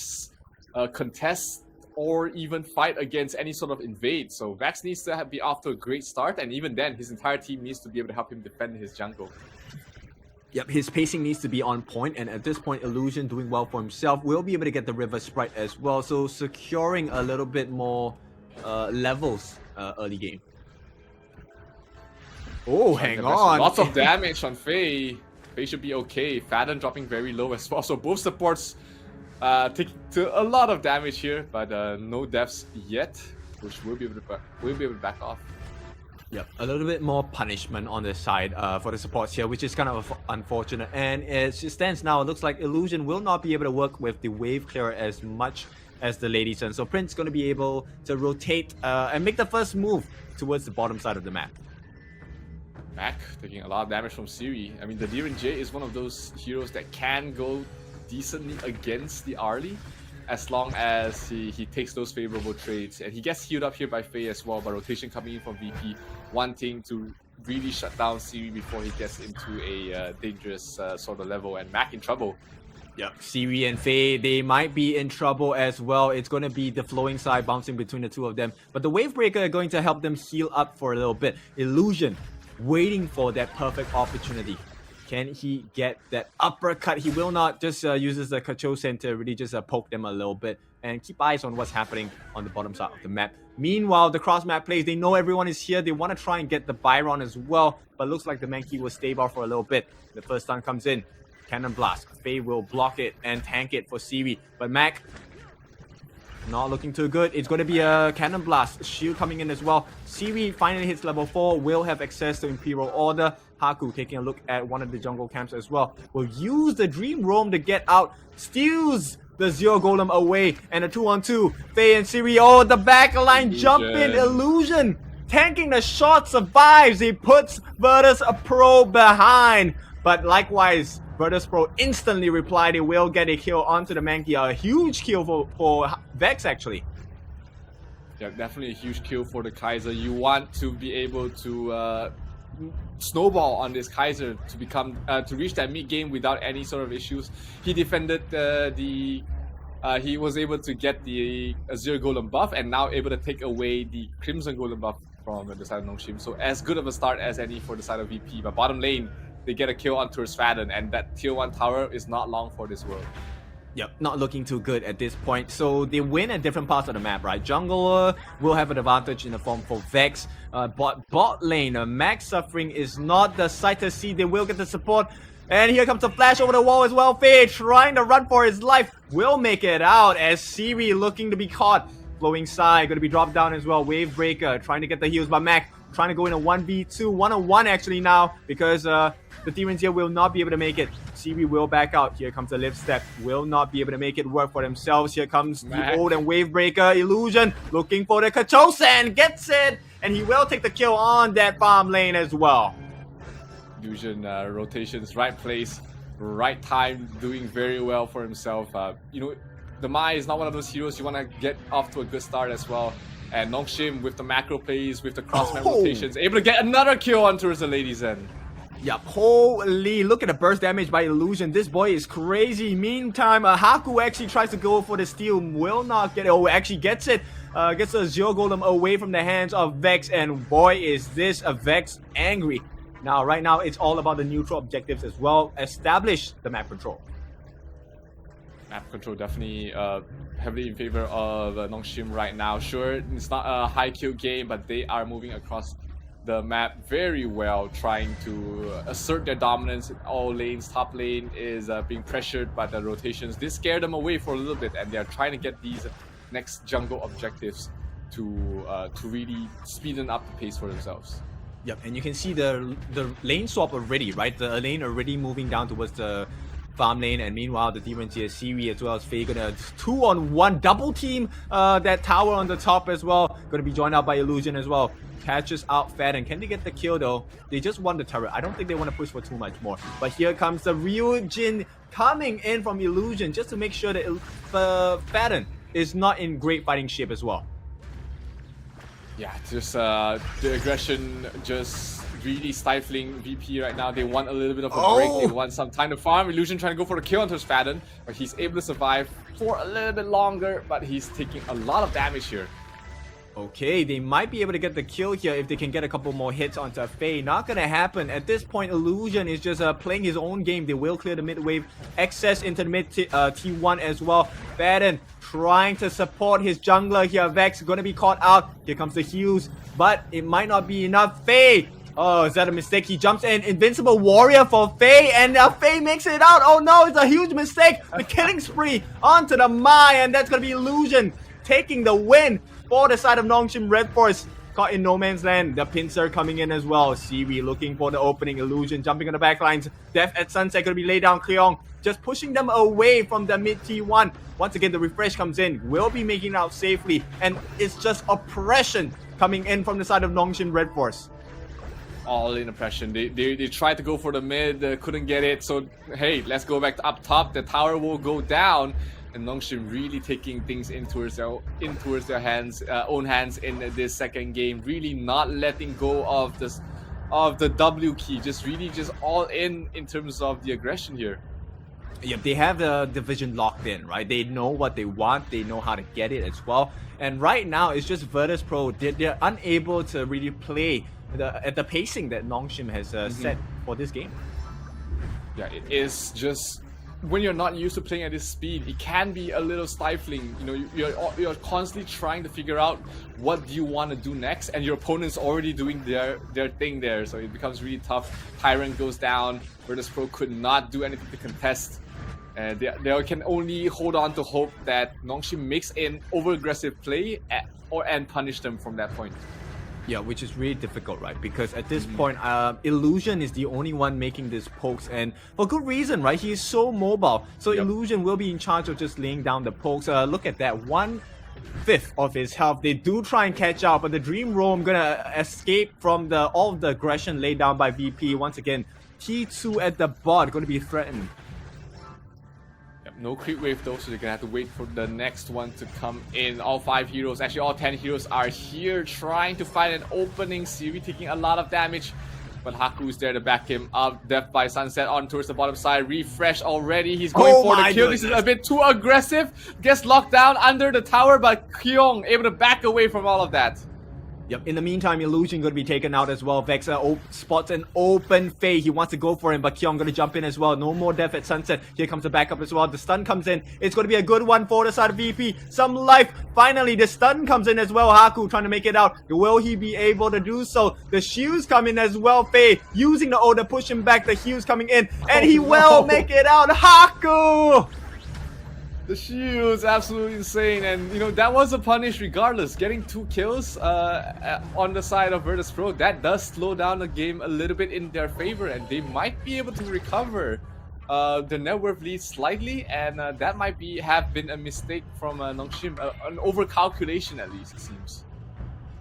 contest or even fight against any sort of invade. So Vex needs to be off to a great start, and even then, his entire team needs to be able to help him defend his jungle. Yep, his pacing needs to be on point, and at this point, Illusion doing well for himself will be able to get the River Sprite as well, so securing a little bit more levels early game. Oh, hang on. Lots of damage on Faye. Faye should be okay. Fadden dropping very low as well. So both supports taking a lot of damage here, but no deaths yet, which we'll be able to back off. Yep, a little bit more punishment on the side for the supports here, which is kind of unfortunate. And as it stands now, it looks like Illusion will not be able to work with the wave clearer as much as the Lady Sun. So Prince going to be able to rotate and make the first move towards the bottom side of the map. Mac taking a lot of damage from Siri. I mean, the Diren J is one of those heroes that can go decently against the Arlie as long as he takes those favorable trades. And he gets healed up here by Faye as well, by rotation coming in from VP, wanting to really shut down Siri before he gets into a dangerous sort of level, and Mac in trouble. Yep, Siri and Faye, they might be in trouble as well. It's going to be the flowing side bouncing between the two of them. But the Wavebreaker are going to help them heal up for a little bit. Illusion waiting for that perfect opportunity. Can he get that uppercut? He will not. Just uses the Kachosen to really just poke them a little bit and keep eyes on what's happening on the bottom side of the map. Meanwhile, the cross map plays, they know everyone is here. They want to try and get the Byron as well, but looks like the Mankey will stay bar for a little bit. The first stun comes in. Cannon Blast. Faye will block it and tank it for Siri, but Mac not looking too good. It's going to be a Cannon Blast. Shield coming in as well. Siri finally hits level 4. Will have access to Imperial Order. Haku taking a look at one of the jungle camps as well. Will use the Dream Roam to get out. Steals the Zero Golem away. And a 2-on-2. Faye and Siri. Oh, the back line jump in. Illusion. Tanking the shot survives. He puts Virtus Pro behind. But likewise, Virtus Pro instantly replied he will get a kill onto the Mankey. A huge kill for Vex, actually. Yeah, definitely a huge kill for the Kaiser. You want to be able to snowball on this Kaiser to become to reach that mid game without any sort of issues. He defended he was able to get the Azure Golem buff, and now able to take away the Crimson Golem buff from the side of NONGSHIN. So as good of a start as any for the side of VP. But bottom lane, they get a kill on towards Fadden, and that tier 1 tower is not long for this world. Yep, not looking too good at this point. So they win at different parts of the map, right? Jungler will have an advantage in the form for Vex. Bot lane, Max suffering is not the sight to see. They will get the support. And here comes a flash over the wall as well. Faye trying to run for his life. Will make it out as Siri looking to be caught. Flowing side, going to be dropped down as well. Wavebreaker trying to get the heals by Mac. Trying to go in a 1v2, 1-on-1 actually now, because the demons here will not be able to make it. Siri will back out. Here comes the lift step. Will not be able to make it work for themselves. Here comes the old and Wavebreaker. Illusion looking for the Kachosen. Gets it. And he will take the kill on that farm lane as well. Illusion rotations, right place, right time, doing very well for himself. You know, the Mai is not one of those heroes you want to get off to a good start as well. And NONGSHIN with the macro plays, with the cross-map rotations, able to get another kill on towards the Lady Zen. Yep, holy, look at the burst damage by Illusion. This boy is crazy. Meantime, Haku actually tries to go for the steal. Will not get it. Oh, actually gets it. Gets a Zero Golem away from the hands of Vex. And boy, is this a Vex angry. Now, right now, it's all about the neutral objectives as well. Establish the map control. Map control definitely heavily in favor of NONGSHIN right now. Sure, it's not a high kill game, but they are moving across the map very well, trying to assert their dominance in all lanes. Top lane is being pressured by the rotations. This scared them away for a little bit, and they're trying to get these next jungle objectives to really speeden up the pace for themselves. Yep, and you can see the lane swap already, right? The lane already moving down towards the farm lane, and meanwhile the Demon Tier Siri as well as Faye gonna 2-on-1 double team that tower on the top as well. Gonna be joined out by Illusion as well. Catches out Fadden. Can they get the kill though? They just won the turret. I don't think they want to push for too much more. But here comes the real Jin coming in from Illusion just to make sure that Fadden is not in great fighting shape as well. Yeah, just the aggression just really stifling VP right now. They want a little bit of a break. They want some time to farm. Illusion trying to go for the kill onto Fadden, but he's able to survive for a little bit longer, but he's taking a lot of damage here. Okay, they might be able to get the kill here if they can get a couple more hits onto Faye. Not gonna happen. At this point, Illusion is just playing his own game. They will clear the mid wave. Access into the mid T1 as well. Fadden trying to support his jungler here. Vex gonna be caught out. Here comes the heals, but it might not be enough. Faye! Oh, is that a mistake? He jumps in. Invincible Warrior for Faye, and Faye makes it out. Oh no, it's a huge mistake. The killing spree onto the Mai, and that's gonna be Illusion taking the win for the side of NONGSHIN Red Force. Caught in no man's land. The pincer coming in as well. Siri looking for the opening. Illusion jumping on the backlines. Death at Sunset gonna be laid down. Cleong just pushing them away from the mid T1. Once again, the refresh comes in. Will be making it out safely. And it's just oppression coming in from the side of NONGSHIN Red Force. All in oppression. They tried to go for the mid, couldn't get it. So hey, let's go back to up top. The tower will go down. And NONGSHIN really taking things into their hands, own hands in this second game. Really not letting go of the W key. Just all in terms of the aggression here. Yep, they have the division locked in, right? They know what they want. They know how to get it as well. And right now, it's just Virtus Pro. They're unable to really play at the pacing that NONGSHIN has set for this game. Yeah, it is just, when you're not used to playing at this speed, it can be a little stifling. You know, you're constantly trying to figure out what do you want to do next, and your opponent's already doing their thing there, so it becomes really tough. Tyrant goes down. Virtus Pro could not do anything to contest, and they can only hold on to hope that NONGSHIN makes an over-aggressive play and punish them from that point. Yeah, which is really difficult, right? Because at this point, Illusion is the only one making these pokes, and for good reason, right? He is so mobile. So Illusion will be in charge of just laying down the pokes. Look at that, 1/5 of his health. They do try and catch up, but the Dream Roam gonna escape from all of the aggression laid down by VP. Once again, T2 at the bot gonna be threatened. No creep wave though, so they're gonna have to wait for the next one to come in. All 5 heroes, actually all 10 heroes are here trying to find an opening. Siri taking a lot of damage, but Haku is there to back him up. Death by Sunset on towards the bottom side. Refresh already. He's going for the kill. This is a bit too aggressive. Gets locked down under the tower, but Kyung able to back away from all of that. Yep, in the meantime, Illusion going to be taken out as well. Vex spots an open Faye. He wants to go for him, but Kyung going to jump in as well. No more Death at Sunset. Here comes the backup as well. The stun comes in. It's going to be a good one for the side of VP. Some life. Finally, the stun comes in as well. Haku trying to make it out. Will he be able to do so? The shields come in as well. Faye using the ult to push him back. The heals coming in, and he will make it out. Haku! The shield's absolutely insane, and you know that was a punish regardless. Getting 2 kills on the side of Virtus Pro, that does slow down the game a little bit in their favor, and they might be able to recover the net worth lead slightly, and that might have been a mistake from NONGSHIN, an overcalculation at least, it seems.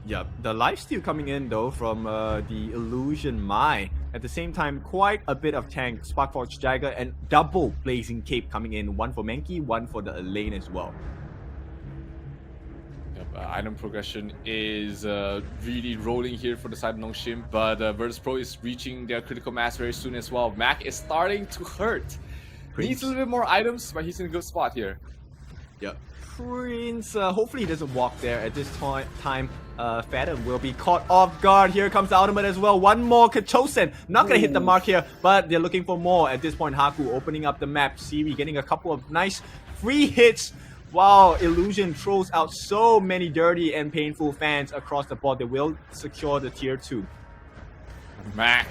Yep, the lifesteal coming in though from the Illusion Mai. At the same time, quite a bit of tank, Sparkforge Jagger, and double Blazing Cape coming in. One for Menki, one for the Elaine as well. Yep, item progression is really rolling here for the side of NONGSHIN, but Virtus Pro is reaching their critical mass very soon as well. Mac is starting to hurt. Needs a little bit more items, but he's in a good spot here. Yep. Prince, hopefully he doesn't walk there at this time. Fadden will be caught off guard. Here comes the ultimate as well. One more Kachosen. Not gonna hit the mark here, but they're looking for more. At this point, Haku opening up the map. Siri getting a couple of nice free hits. Wow, Illusion throws out so many dirty and painful fans across the board. They will secure the tier 2. Mac.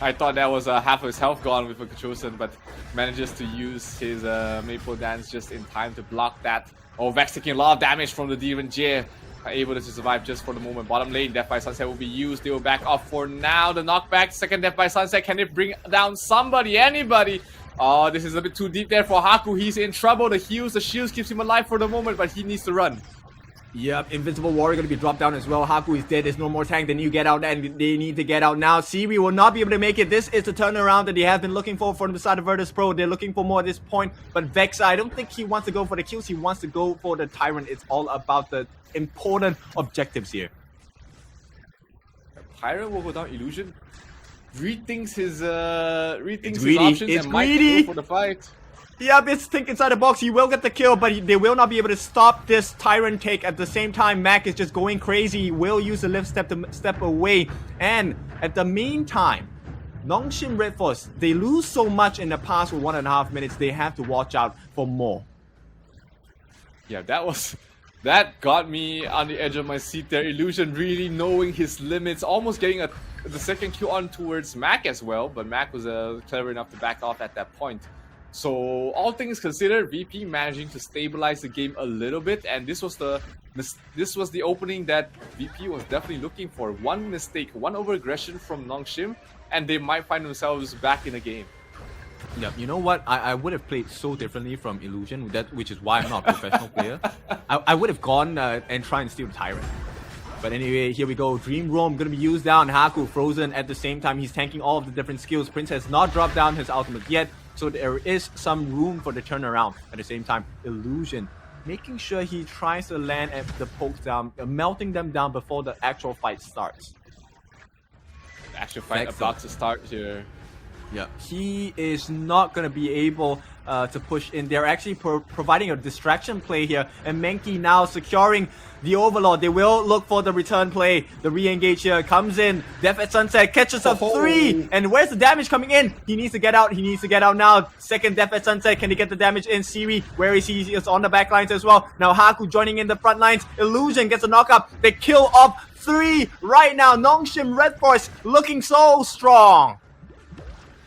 I thought that was half of his health gone with a Kachosan, but manages to use his Maple Dance just in time to block that. Oh, Vex taking a lot of damage from the Demon J. Able to survive just for the moment. Bottom lane, Death by Sunset will be used. They will back off for now. The knockback, second Death by Sunset. Can it bring down somebody, anybody? Oh, this is a bit too deep there for Haku. He's in trouble. The heals, the shields keeps him alive for the moment, but he needs to run. Yep, Invincible Warrior gonna be dropped down as well. Haku is dead. There's no more tank. They need to get out, and they need to get out now. Siri will not be able to make it. This is the turnaround that they have been looking for from the side of Virtus Pro. They're looking for more at this point. But Vex, I don't think he wants to go for the kills. He wants to go for the Tyrant. It's all about the important objectives here. Tyrant will go down. Illusion rethinks his greedy. options It's and might greedy. go for the fight. Yep, it's think inside the box. He will get the kill, but they will not be able to stop this Tyrant take. At the same time, Mac is just going crazy. He will use the lift step to step away. And at the meantime, Nongshin Red Force, they lose so much in the past for 1.5 minutes. They have to watch out for more. Yeah, that got me on the edge of my seat there. Illusion really knowing his limits, almost getting the second Q on towards Mac as well, but Mac was clever enough to back off at that point. So all things considered, VP managing to stabilize the game a little bit, and this was the opening that VP was definitely looking for. One mistake, one overaggression from Nongshin, and they might find themselves back in the game. Yeah, you know what? I would have played so differently from Illusion, which is why I'm not a professional player. I would have gone and tried and steal the Tyrant. But anyway, here we go. Dream Roam gonna be used down. Haku frozen at the same time. He's tanking all of the different skills. Prince has not dropped down his ultimate yet, so there is some room for the turnaround. At the same time, Illusion making sure he tries to land at the pokes down, melting them down before the actual fight starts. The actual fight about to start here. Yeah, he is not going to be able to push in. They're actually providing a distraction play here. And Menki now securing the Overlord. They will look for the return play. The re-engage here comes in. Death at Sunset catches a 3. And where's the damage coming in? He needs to get out. He needs to get out now. Second Death at Sunset. Can he get the damage in? Siri, where is he? He's on the back lines as well. Now Haku joining in the front lines. Illusion gets a knockup. They kill off 3 right now. Nongshin Red Force looking so strong.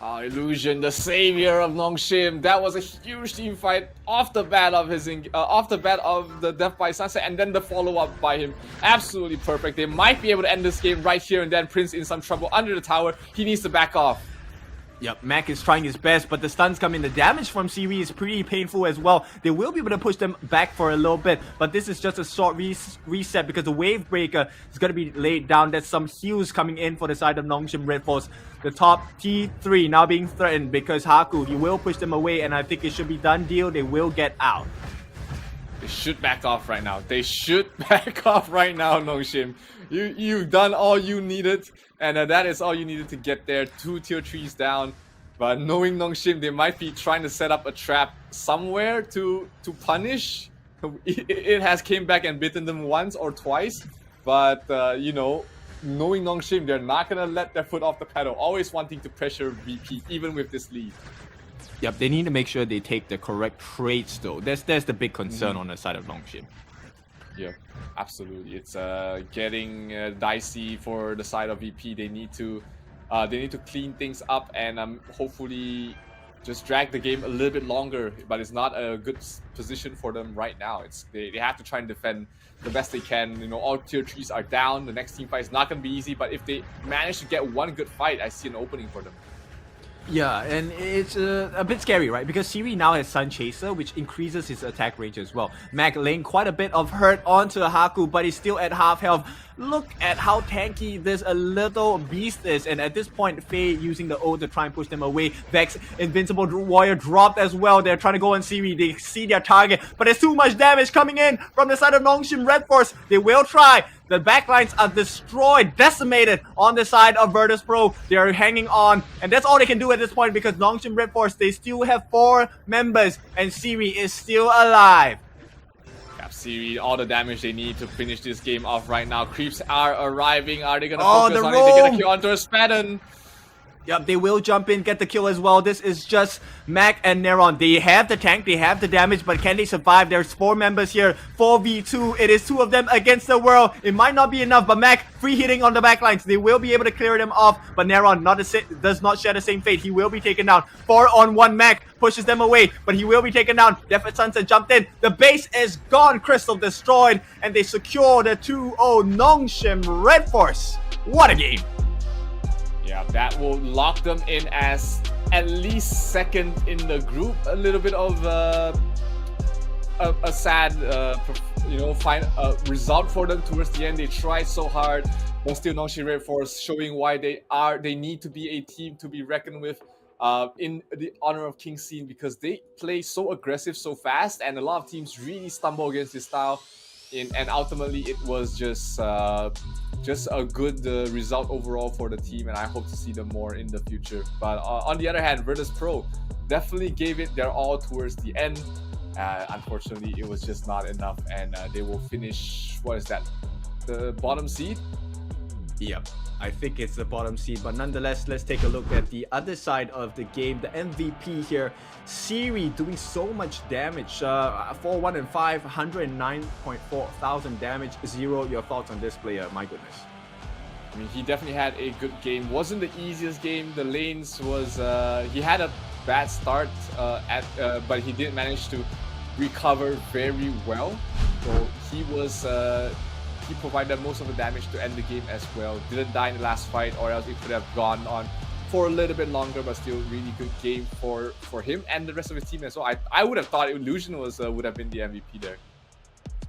Illusion, the savior of Nongshin. That was a huge team fight off the bat of the Death by Sunset, and then the follow-up by him. Absolutely perfect. They might be able to end this game right here and then. Prince in some trouble under the tower. He needs to back off. Yep, Mac is trying his best, but the stuns come in. The damage from Siri is pretty painful as well. They will be able to push them back for a little bit, but this is just a short reset because the Wave Breaker is going to be laid down. There's some heals coming in for the side of Nongshin Red Force. The top T3 now being threatened because Haku, he will push them away, and I think it should be done deal. They will get out. They should back off right now. They should back off right now, Nongshin. You've done all you needed, and that is all you needed to get there. 2 tier 3s down. But knowing Nongshin, they might be trying to set up a trap somewhere to punish. It has came back and bitten them once or twice. But, you know, knowing Nongshin, they're not going to let their foot off the pedal. Always wanting to pressure VP, even with this lead. Yep, they need to make sure they take the correct trades though. That's the big concern on the side of Nongshin. Yeah, absolutely. It's getting dicey for the side of VP. They need to clean things up and hopefully just drag the game a little bit longer. But it's not a good position for them right now. They have to try and defend the best they can. You know, all tier 3s are down. The next team fight is not going to be easy. But if they manage to get one good fight, I see an opening for them. Yeah, and it's a bit scary, right? Because Siri now has Sun Chaser, which increases his attack range as well. Mac laying quite a bit of hurt onto Haku, but he's still at half health. Look at how tanky this little beast is, and at this point, Faye using the ult to try and push them away. Vex, Invincible Warrior dropped as well. They're trying to go on Siri. They see their target, but there's too much damage coming in from the side of Nongshin Red Force. They will try. The backlines are destroyed, decimated on the side of Virtus Pro. They are hanging on, and that's all they can do at this point because Nongshin Red Force, they still have 4 members, and Siri is still alive. Siri, all the damage they need to finish this game off right now. Creeps are arriving. Are they gonna Oh, focus the on it? They're gonna kill onto a Spadon. Yep, they will jump in, get the kill as well. This is just Mac and Neron. They have the tank, they have the damage, but can they survive? There's 4 members here, 4v2. It is 2 of them against the world. It might not be enough, but Mac free hitting on the backlines. They will be able to clear them off, but Neron does not share the same fate. He will be taken down. 4-on-1 Mac pushes them away, but he will be taken down. Death Sunset jumped in. The base is gone. Crystal destroyed, and they secure the 2-0 NONGSHIN Red Force. What a game! Yeah, that will lock them in as at least second in the group. A little bit of a sad, result for them towards the end. They tried so hard, but still NONGSHIN Red Force showing why they need to be a team to be reckoned with in the honor of King Scene, because they play so aggressive so fast, and a lot of teams really stumble against this style. And ultimately, it was just a good result overall for the team, and I hope to see them more in the future. But on the other hand, Virtus Pro definitely gave it their all towards the end. Unfortunately, it was just not enough, and they will finish, what is that, the bottom seed? Yep, I think it's the bottom seed, but nonetheless, let's take a look at the other side of the game. The MVP here, Siri, doing so much damage. 4-1 and 5, 109.4 thousand damage. Zero, your thoughts on this player? My goodness. I mean, he definitely had a good game. Wasn't the easiest game. The lanes was he had a bad start but he did manage to recover very well. So he was he provided most of the damage to end the game as well. Didn't die in the last fight, or else it could have gone on for a little bit longer, but still really good game for him and the rest of his team as well. I would have thought Illusion would have been the MVP there.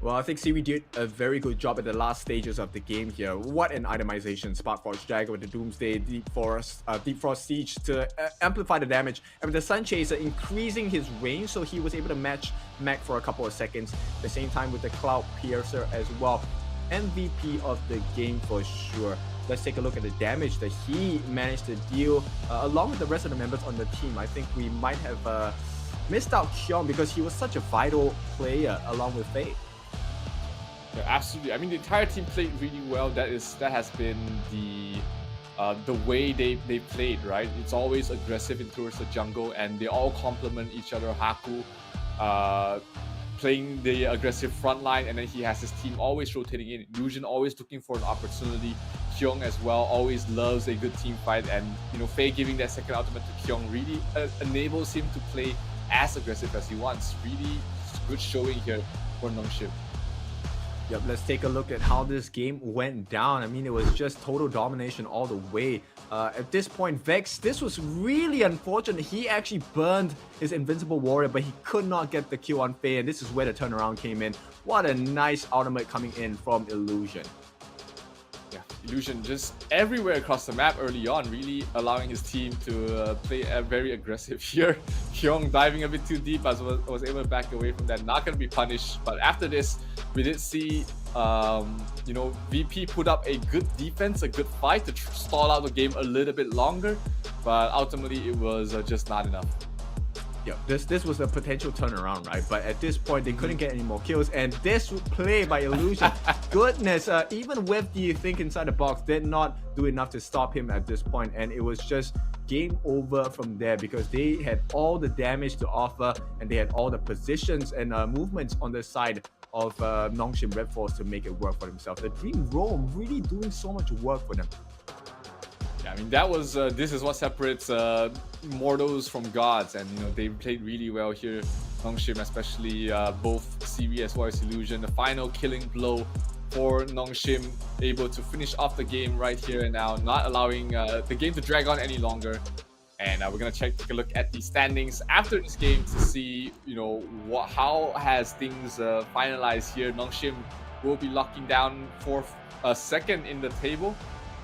Well, I think Siri did a very good job at the last stages of the game here. What an itemization. Sparkforge Dagger with the Doomsday, Deep Frost Siege to amplify the damage. And with the Sun Chaser increasing his range, so he was able to match Mac for a couple of seconds. At the same time with the Cloud Piercer as well. MVP of the game for sure. Let's take a look at the damage that he managed to deal along with the rest of the members on the team. I think we might have missed out Kyung because he was such a vital player along with Faye. Yeah, absolutely. I mean, the entire team played really well. That has been the way they played, right? It's always aggressive in towards the jungle, and they all complement each other. Haku playing the aggressive front line, and then he has his team always rotating in. Illusion always looking for an opportunity. Kyung as well always loves a good team fight, and Faye giving that second ultimate to Kyung really enables him to play as aggressive as he wants. Really good showing here for NONGSHIN. Yep, let's take a look at how this game went down. I mean, it was just total domination all the way. At this point, Vex, this was really unfortunate. He actually burned his Invincible Warrior, but he could not get the kill on Faye, and this is where the turnaround came in. What a nice ultimate coming in from Illusion. Yeah, Illusion just everywhere across the map early on, really allowing his team to play very aggressive here. Kyung diving a bit too deep, as was able to back away from that. Not going to be punished, but after this, we did see VP put up a good defense, a good fight to stall out the game a little bit longer, but ultimately it was just not enough. Yeah, this was a potential turnaround, right? But at this point, they couldn't get any more kills, and this play by Illusion, goodness, even with the think inside the box, did not do enough to stop him at this point, and it was just game over from there because they had all the damage to offer, and they had all the positions and movements on the side of NONGSHIN Red Force to make it work for themselves. The Dream Roam really doing so much work for them. Yeah, I mean, that was this is what separates mortals from gods, and they played really well here. NONGSHIN, especially both Siri as well as Illusion. The final killing blow for NONGSHIN, able to finish off the game right here and now, not allowing the game to drag on any longer. And we're gonna take a look at the standings after this game to see, how has things finalized here. NONGSHIN will be locking down for a second in the table,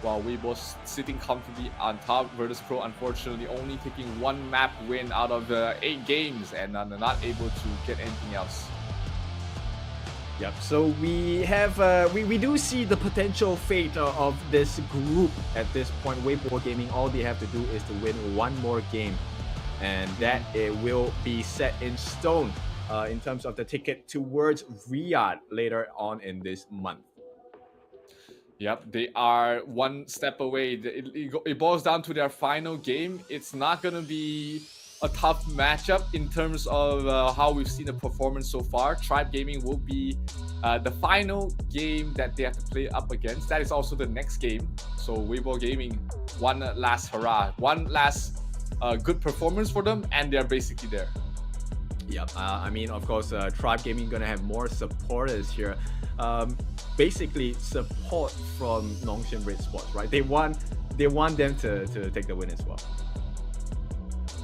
while Weibo sitting comfortably on top. Virtus Pro, unfortunately, only taking 1 map win out of 8 games, and they're not able to get anything else. Yep, so we have we do see the potential fate of this group at this point. Weibo Gaming, all they have to do is to win 1 more game, and that it will be set in stone in terms of the ticket towards Riyadh later on in this month. Yep, they are one step away. It boils down to their final game. It's not going to be a tough matchup in terms of how we've seen the performance so far. Tribe Gaming will be the final game that they have to play up against. That is also the next game. So Weibo Gaming, one last hurrah, one last good performance for them, and they're basically there. Yep. I mean, of course, Tribe Gaming gonna have more supporters here. Basically, support from NONGSHIN Red Sports, right? They want them to take the win as well.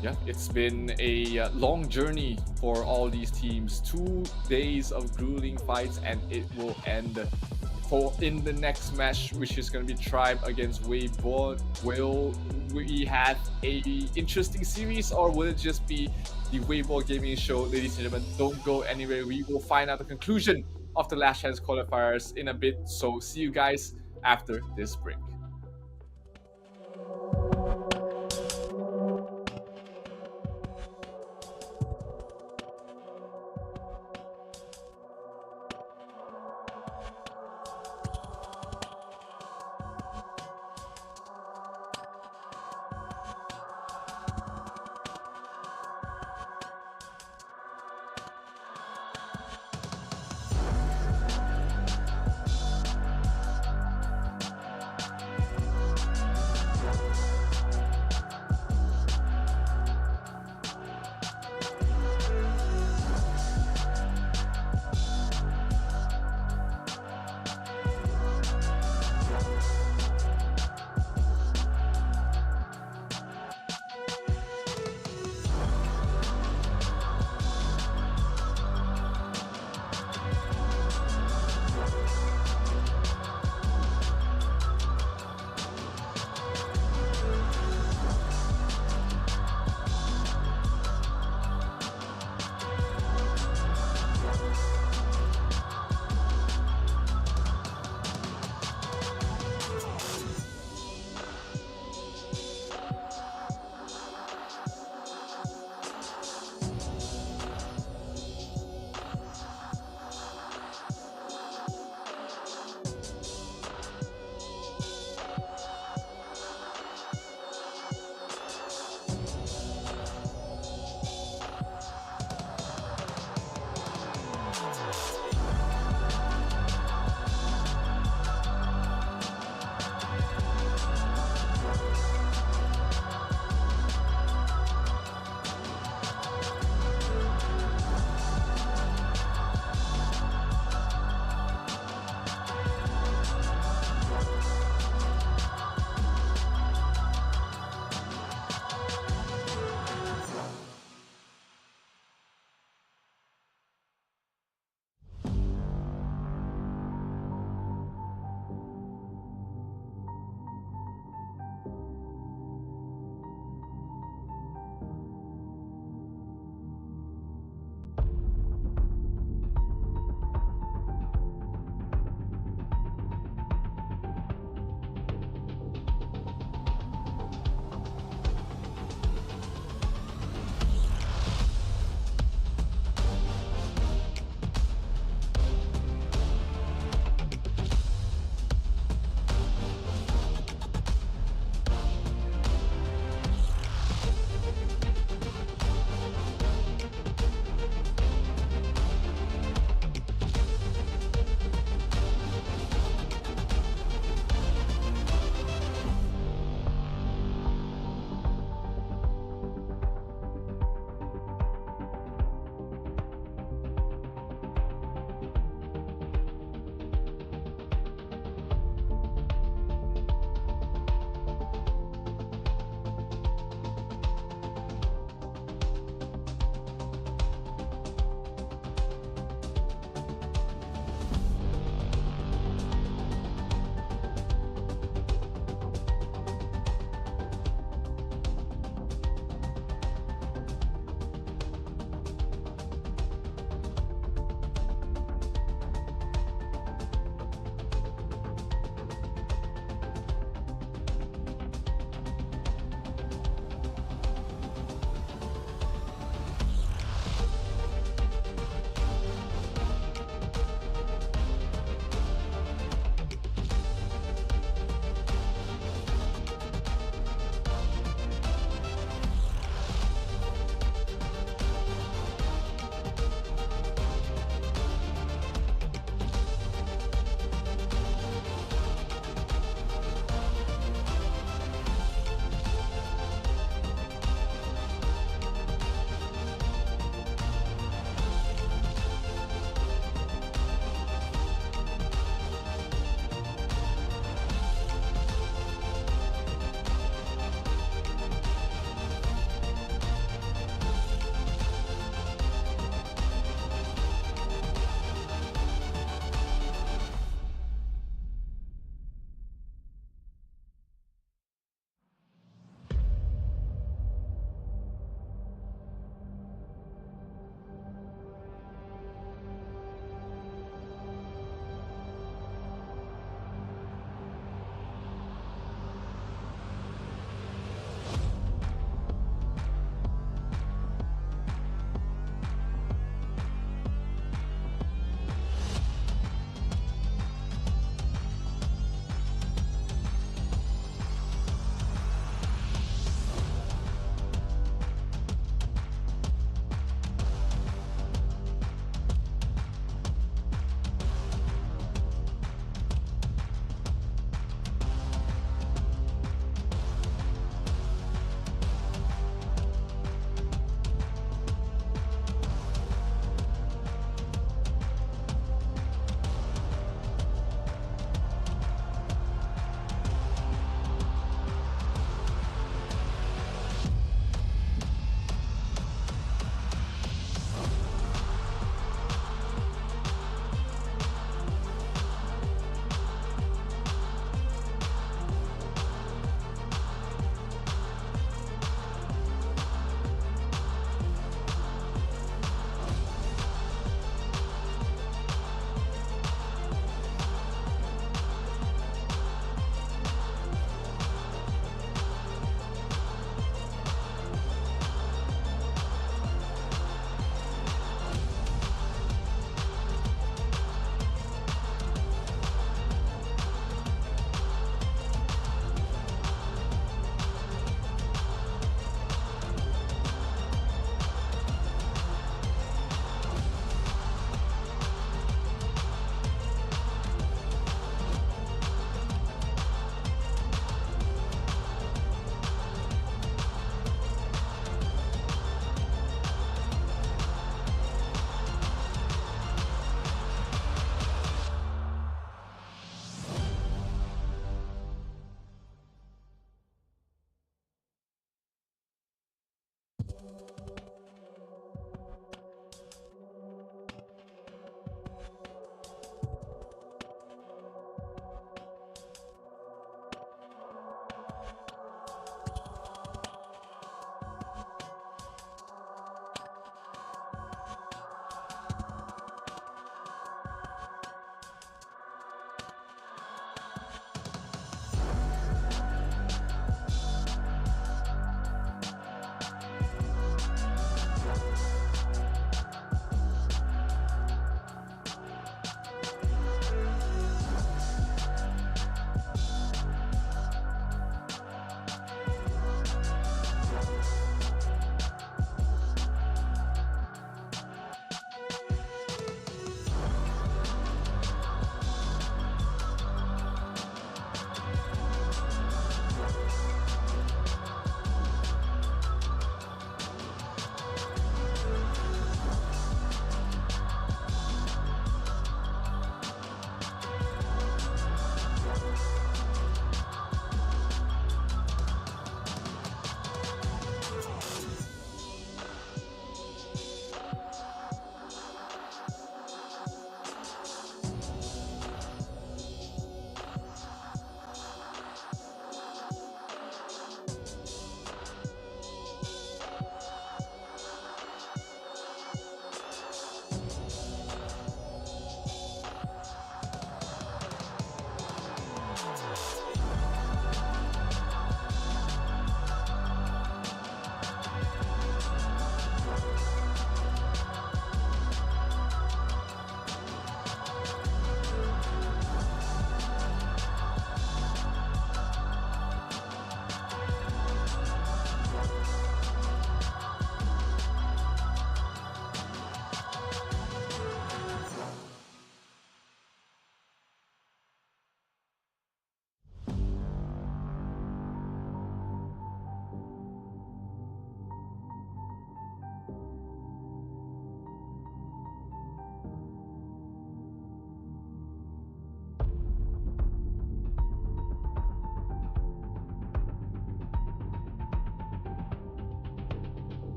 Yeah, it's been a long journey for all these teams. 2 days of grueling fights, and it will end in the next match, which is going to be Tribe against Weibo. Will we have a interesting series, or will it just be the Weibo Gaming Show? Ladies and gentlemen, don't go anywhere. We will find out the conclusion of the last chance qualifiers in a bit. So see you guys after this break.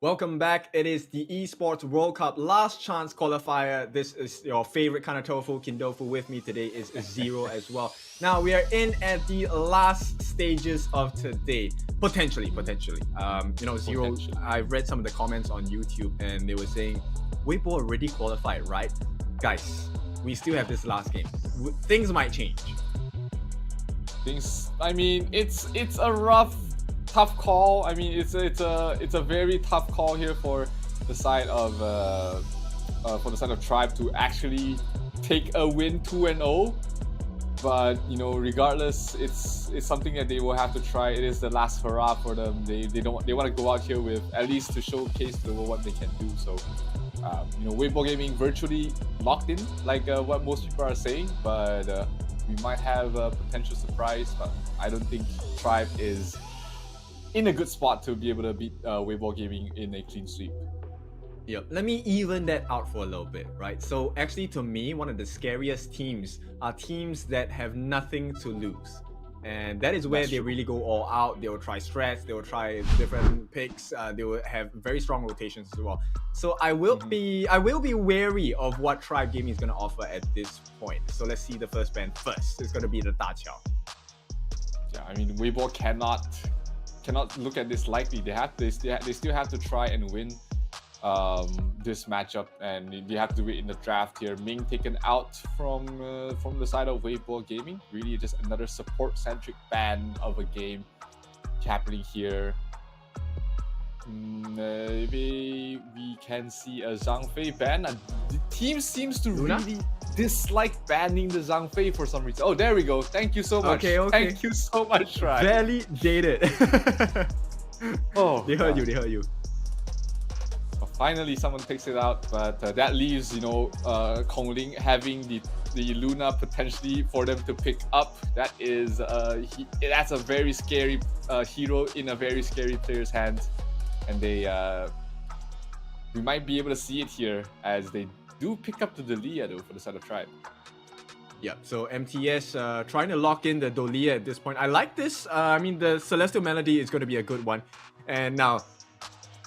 Welcome back. It is the Esports World Cup last chance qualifier. This is your favorite kind of tofu, Kindofu. With me today is Zero as well. Now we are in at the last stages of today. Potentially. Zero, I read some of the comments on YouTube and they were saying, Weibo already qualified, right? Guys, we still have this last game. Things might change. It's a rough, tough call. I mean, it's a very tough call here for the side of Tribe to actually take a win 2-0. But regardless, it's something that they will have to try. It is the last hurrah for them. They want to go out here with at least to showcase to the world what they can do. So Weibo Gaming virtually locked in, like what most people are saying, but we might have a potential surprise. But I don't think Tribe is in a good spot to be able to beat Weibo Gaming in a clean sweep. Yeah, let me even that out for a little bit, right? So actually, to me, one of the scariest teams are teams that have nothing to lose. And that is where they really go all out. They will try strats, they will try different picks, they will have very strong rotations as well. So I will be wary of what Tribe Gaming is going to offer at this point. So let's see the first ban first. It's going to be the Da Qiao. Yeah, I mean, Weibo cannot look at this lightly. They still have to try and win this matchup, and they have to do it in the draft here. Ming taken out from the side of Weibo Gaming. Really just another support-centric ban of a game happening here. Maybe we can see a Zhang Fei ban. The team seems to really dislike banning the Zhang Fei for some reason. Oh, there we go. Thank you so much. Okay. Thank you so much, Ryan. Validated. Oh, they heard you. Finally, someone takes it out, but that leaves Kongling having the Luna potentially for them to pick up. That is that's a very scary hero in a very scary player's hands, and we might be able to see it here as they do pick up the Dalia though for the side of Tribe. Yeah, so MTS trying to lock in the Dolia at this point. I like this. I mean, the Celestial Melody is going to be a good one. And now,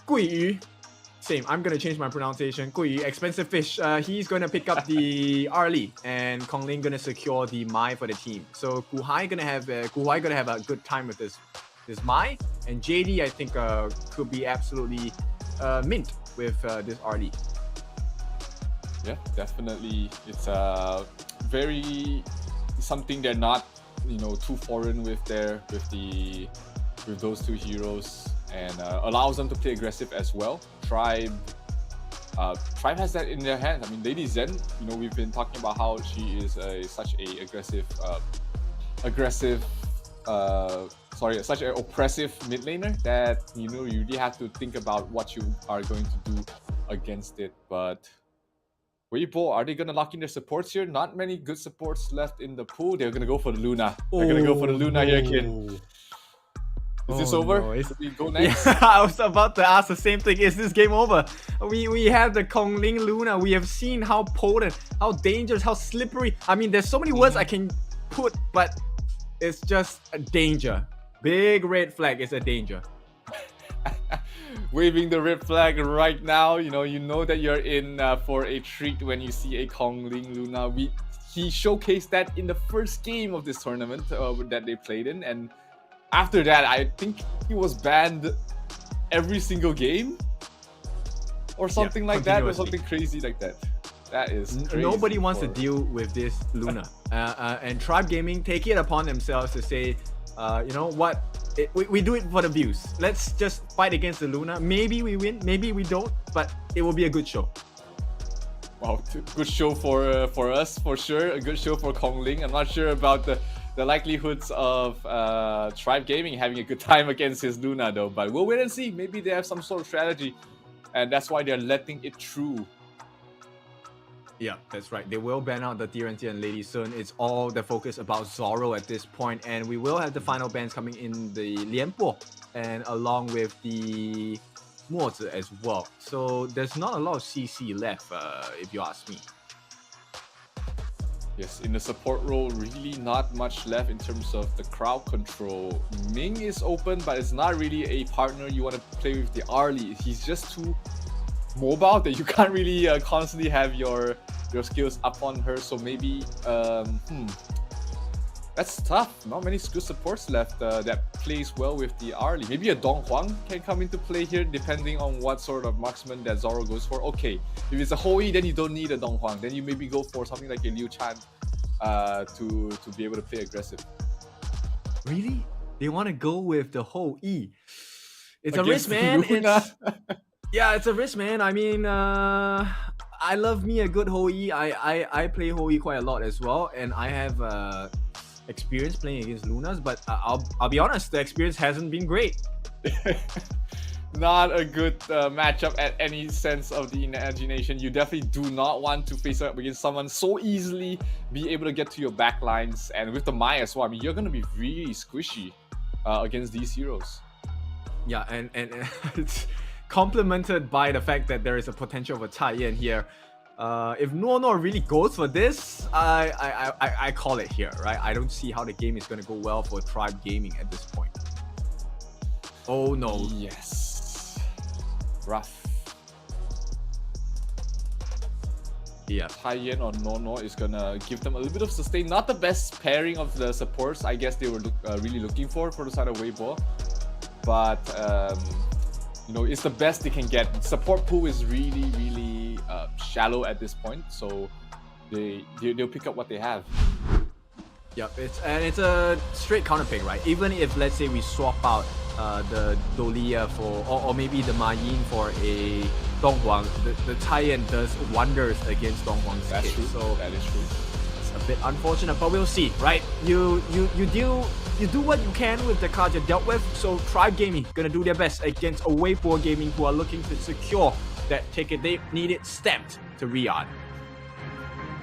Gui Yu. Same, I'm going to change my pronunciation. Gui Yu, expensive fish. He's going to pick up the Arlie, and Kongling going to secure the Mai for the team. So Guhai going to have a good time with this Mai, and JD I think could be absolutely mint with this Arlie. Yeah, definitely. It's very something they're not too foreign with those two heroes, and allows them to play aggressive as well. Tribe has that in their hands. I mean, Lady Zen, we've been talking about how she is such an oppressive mid laner that you really have to think about what you are going to do against it. But Weibo, are they going to lock in their supports here? Not many good supports left in the pool. They're going to go for the Luna. They're going to go for the Luna here, kid. Is this over? No, Should we go next? Yeah, I was about to ask the same thing. Is this game over? We have the Kongling Luna. We have seen how potent, how dangerous, how slippery. I mean, there's so many words I can put, but it's just a danger. Big red flag is a danger. Waving the red flag right now. You know that you're in for a treat when you see a Kongling Luna. He showcased that in the first game of this tournament that they played in, and after that, I think he was banned every single game or something like that, or something crazy like that. That is crazy. Nobody wants to deal with this Luna. And Tribe Gaming take it upon themselves to say, you know what, we do it for the views. Let's just fight against the Luna. Maybe we win, maybe we don't, but it will be a good show. Wow, good show for us, for sure. A good show for Kongling. I'm not sure about the likelihoods of Tribe Gaming having a good time against his Luna though, but we'll wait and see. Maybe they have some sort of strategy, and that's why they're letting it through. Yeah, that's right. They will ban out the TNT and Lady Sun. It's all the focus about Zoro at this point, and we will have the final bans coming in the Lianpo and along with the Mozi as well. So there's not a lot of CC left, if you ask me. Yes, in the support role, really not much left in terms of the crowd control. Ming is open, but it's not really a partner you want to play with the Arlie. He's just too mobile that you can't really constantly have your skills up on her. So maybe that's tough. Not many skill supports left that plays well with the Arlie. Maybe a Dong Huang can come into play here depending on what sort of marksman that Zoro goes for. Okay, if it's a Hoi, then you don't need a Dong Huang. Then you maybe go for something like a Liu Chan to be able to play aggressive. Really? They want to go with the whole E. It's Against a risk, man. Luna. Yeah, it's a risk, man. I mean, I love me a good Hoi. I play Hoi quite a lot as well, and I have experience playing against Lunas, but I'll be honest, the experience hasn't been great. Not a good matchup at any sense of the imagination. You definitely do not want to face up against someone so easily, be able to get to your backlines, and with the Mai as well. I mean, you're gonna be really squishy against these heroes. Yeah, and it's complemented by the fact that there is a potential of a tie-in here. If No really goes for this, I call it here, right? I don't see how the game is going to go well for Tribe Gaming at this point. Oh no. Yes. Rough. Yeah. Tie-in or No is gonna give them a little bit of sustain. Not the best pairing of the supports I guess they were really looking for the side of Weibo. But you know, it's the best they can get. Support pool is really shallow at this point, so they'll pick up what they have. Yep, it's a straight counter pick, right? Even if, let's say, we swap out the Dolia for, or maybe the Ma Yin for a Dong Huang, the tie-in does wonders against Dong Huang's That's kit. true. So That is true. it's a bit unfortunate, but we'll see, right? You do what you can with the cards you're dealt with. So Tribe Gaming gonna do their best against a Weibo Gaming who are looking to secure that ticket. They need it stamped to Riyadh.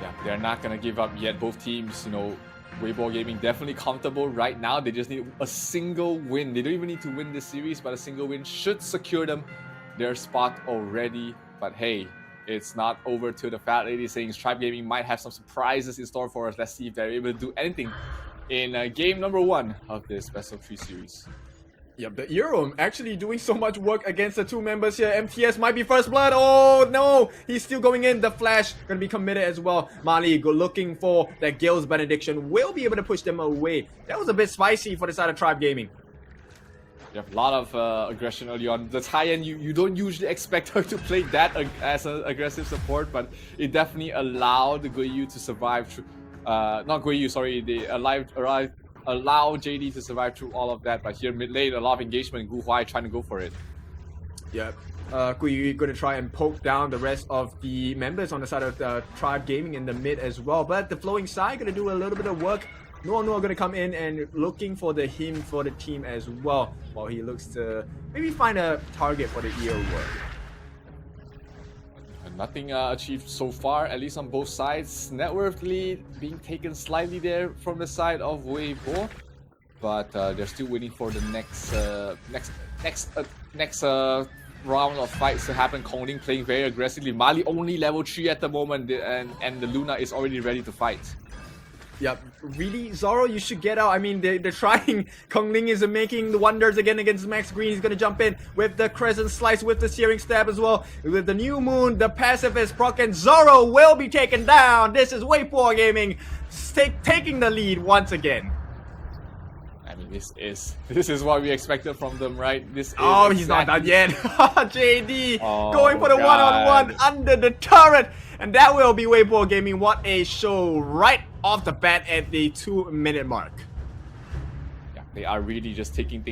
Yeah, they're not gonna give up yet. Both teams, you know, Weibo Gaming definitely comfortable right now. They just need a single win. They don't even need to win this series, but a single win should secure them their spot already. But hey, it's not over till the Fat Lady saying Tribe Gaming might have some surprises in store for us. Let's see if they're able to do anything in game number 1 of this best of 3 series. Yep, the Euro actually doing so much work against the two members here. MTS might be first blood. Oh no, he's still going in. The Flash gonna be committed as well. Mali go looking for that Gale's benediction. Will be able to push them away. That was a bit spicy for the side of Tribe Gaming. You have a lot of aggression early on. The tie-in, you don't usually expect her to play that as an aggressive support, but it definitely allowed the Guiyu to survive through, not Guiyu, sorry, they allow JD to survive through all of that. But here mid lane, a lot of engagement, Gu Huai trying to go for it. Yep. Guiyu gonna try and poke down the rest of the members on the side of Tribe Gaming in the mid as well. But the flowing side gonna do a little bit of work. Noah gonna come in and looking for the him for the team as well, while he looks to maybe find a target for the EO work. Nothing achieved so far, at least on both sides. Net worth lead being taken slightly there from the side of Weibo, but they're still waiting for the next round of fights to happen. Kongling playing very aggressively. Mali only level 3 at the moment, and the Luna is already ready to fight. Yep, really, Zoro, you should get out. I mean, they're trying. Kongling is making the wonders again against Max Green. He's gonna jump in with the Crescent Slice, with the Searing Stab as well. With the New Moon, the passive is proc, and Zoro will be taken down. This is Weibo Gaming taking the lead once again. I mean, this is what we expected from them, right? Oh, he's not done yet. JD Oh, going for the God. one-on-one under the turret. And that will be Weibo Gaming. What a show right off the bat at the 2-minute mark. Yeah, they are really just taking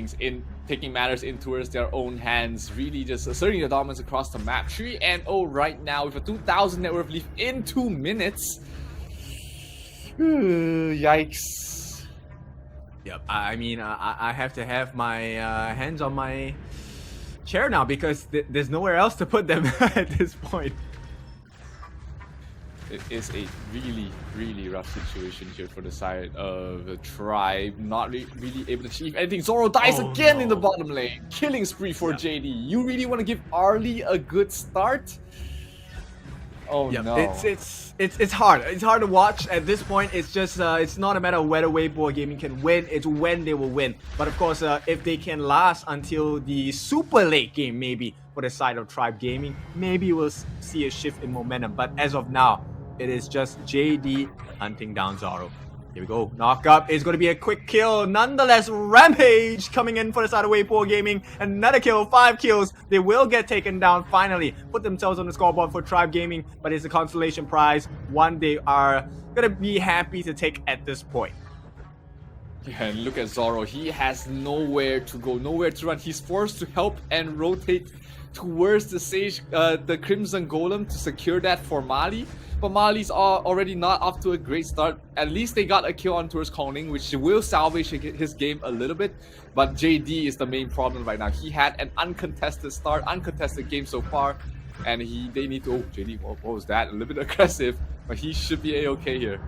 matters in towards their own hands, really just asserting their dominance across the map. 3-0 right now with a 2,000 net worth lead in 2 minutes. Yikes. Yep, I mean, I have to have my hands on my chair now because there's nowhere else to put them at this point. It is a really rough situation here for the side of the Tribe. Not really able to achieve anything. Zoro dies again in the bottom lane. Killing spree for JD. You really want to give Arlie a good start? Oh Yep. no. It's hard. It's hard to watch at this point. It's just it's not a matter of whether Weibo Gaming can win. It's when they will win. But of course, if they can last until the super late game, maybe for the side of Tribe Gaming, maybe we'll see a shift in momentum. But as of now, it is just JD hunting down Zoro. Here we go. Knock up. It's going to be a quick kill. Nonetheless, Rampage coming in for the side of Weibo Gaming. Another kill. 5 kills. They will get taken down finally. Put themselves on the scoreboard for Tribe Gaming. But it's a consolation prize. One they are going to be happy to take at this point. Yeah, and look at Zoro. He has nowhere to go, nowhere to run. He's forced to help and rotate towards the Sage, the Crimson Golem to secure that for Mali. But Mali's already not off to a great start. At least they got a kill on towards Kongling, which will salvage his game a little bit. But JD is the main problem right now. He had an uncontested start, uncontested game so far. And they need to... Oh, JD, what was that? A little bit aggressive. But he should be A-okay here.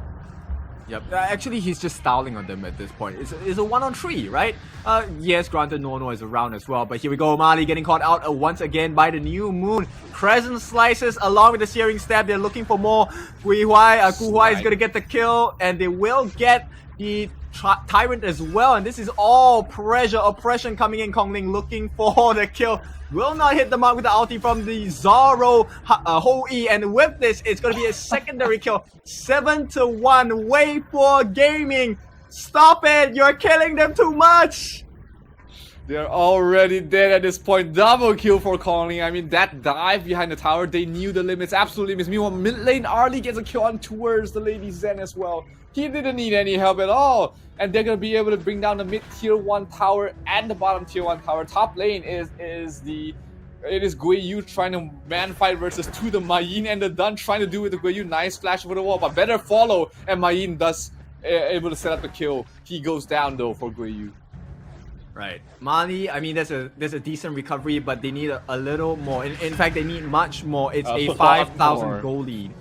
Yep, actually he's just styling on them at this point. It's a 1-on-3, right? Yes, granted Nono is around as well, but here we go. Mali getting caught out once again by the New Moon. Crescent slices along with the Searing Stab. They're looking for more. Gu Huai is gonna get the kill, and they will get the Tyrant as well. And this is all pressure, oppression coming in. Kongling looking for the kill. Will not hit the mark with the ulti from the Zoro Hoi, and with this, it's going to be a secondary kill. 7-1, Weibo Gaming. Stop it, you're killing them too much. They're already dead at this point. Double kill for Kongling. I mean, that dive behind the tower, they knew the limits, absolute limits. Meanwhile, mid lane, Arlie gets a kill on towards the Lady Zen as well. He didn't need any help at all. And they're going to be able to bring down the mid tier 1 tower and the bottom tier 1 tower. Top lane is Guiyu trying to man fight versus to the Mayin and the Dun trying to do with the Guiyu. Nice flash over the wall, but better follow. And Mayin does able to set up the kill. He goes down though for Guiyu. Right. Mali, I mean, there's a decent recovery, but they need a little more. In fact, they need much more. It's a 5,000 goal lead.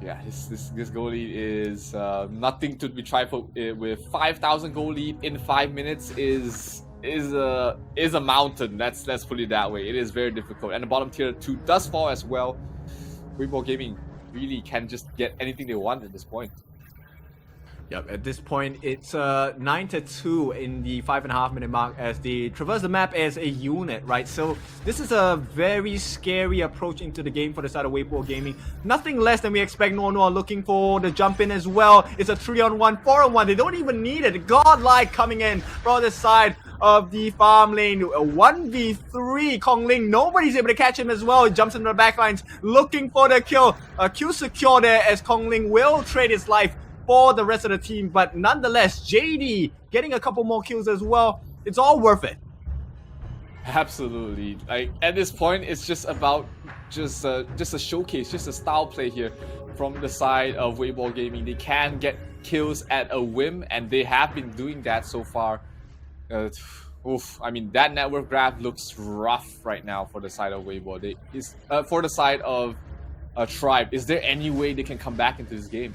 Yeah, this goal lead is nothing to be trifled with. 5,000 goal lead in 5 minutes is a mountain. Let's put it that way. It is very difficult, and the bottom tier 2 does fall as well. Weibo Gaming really can just get anything they want at this point. Yep, at this point, it's 9-2 in the 5.5 minute mark as they traverse the map as a unit, right? So this is a very scary approach into the game for the side of Weibo Gaming. Nothing less than we expect. Nono looking for the jump in as well. It's a 3-on-1, 4-on-1. They don't even need it. Godlike coming in from the side of the farm lane. 1v3 Kongling. Nobody's able to catch him as well. He jumps into the backlines looking for the kill. A Q secure there as Kongling will trade his life for the rest of the team, but nonetheless, JD getting a couple more kills as well. It's all worth it. Absolutely. Like at this point, it's just about just a showcase, just a style play here from the side of Weibo Gaming. They can get kills at a whim, and they have been doing that so far. I mean, that network graph looks rough right now for the side of Weibo. For the side of Tribe. Is there any way they can come back into this game?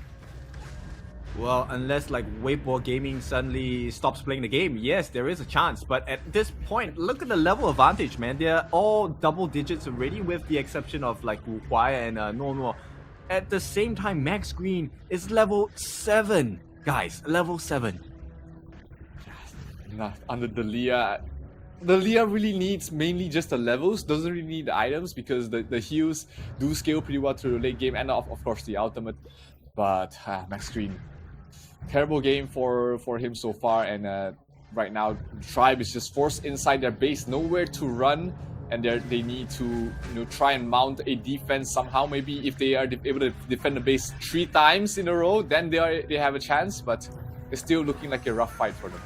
Well, unless like Weibo Gaming suddenly stops playing the game, yes, there is a chance. But at this point, look at the level advantage, man. They're all double digits already, with the exception of like Gu Huai and Nono. At the same time, Max Green is level 7, guys. Level 7. Not under the Leah. The Leah really needs mainly just the levels, doesn't really need the items, because the heals do scale pretty well through the late game, and of course the ultimate. But Max Green, terrible game for him so far, and right now Tribe is just forced inside their base, nowhere to run, and they need to try and mount a defense somehow. Maybe if they are able to defend the base 3 times in a row, then they have a chance, but it's still looking like a rough fight for them.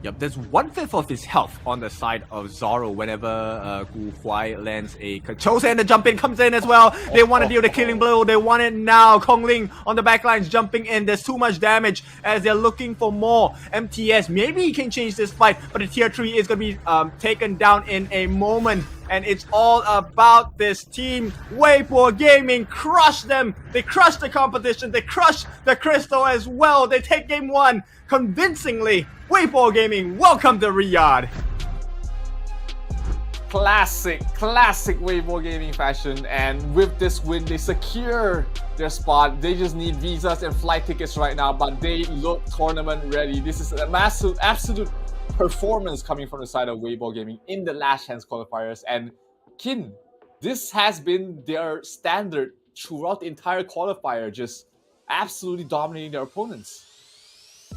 Yep, there's 1/5 of his health on the side of Zoro whenever Gu Huai lands a Kachosa, and the jump in comes in as well. They want to deal the killing blow. They want it now. Kongling on the backlines jumping in. There's too much damage as they're looking for more MTS. Maybe he can change this fight, but the tier 3 is going to be taken down in a moment. And it's all about this team. Weibo Gaming crushed them. They crushed the competition. They crushed the Crystal as well. They take game 1 convincingly. Weibo Gaming, welcome to Riyadh. Classic Weibo Gaming fashion, and with this win, they secure their spot. They just need visas and flight tickets right now, but they look tournament ready. This is a massive, absolute performance coming from the side of Weibo Gaming in the last chance qualifiers. And Kin, this has been their standard throughout the entire qualifier, just absolutely dominating their opponents.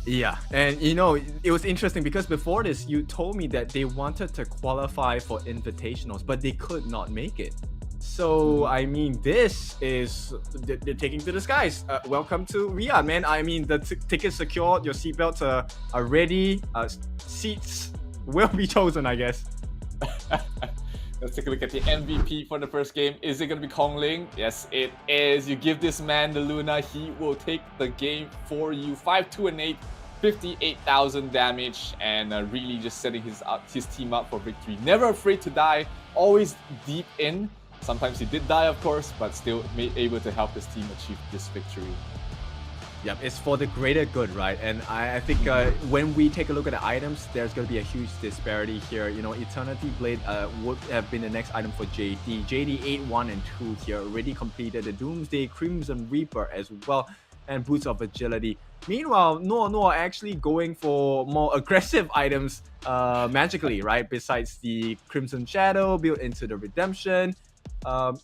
Yeah, and you know, it was interesting because before this, you told me that they wanted to qualify for invitationals, but they could not make it. So, I mean, this is they're taking to the skies. Welcome to Riyadh, man. I mean, the tickets secured, your seatbelts are ready, seats will be chosen, I guess. Let's take a look at the MVP for the first game. Is it going to be Kong Ling? Yes, it is. You give this man the Luna, he will take the game for you. 5-2 and 8, 58,000 damage, and really just setting his team up for victory. Never afraid to die, always deep in. Sometimes he did die, of course, but still able to help his team achieve this victory. Yep, it's for the greater good, right? And I think when we take a look at the items, there's going to be a huge disparity here. You know, Eternity Blade would have been the next item for JD. JD 8, 1, and 2 here already completed the Doomsday Crimson Reaper as well, and Boots of Agility. Meanwhile, Noah actually going for more aggressive items magically, right? Besides the Crimson Shadow built into the Redemption.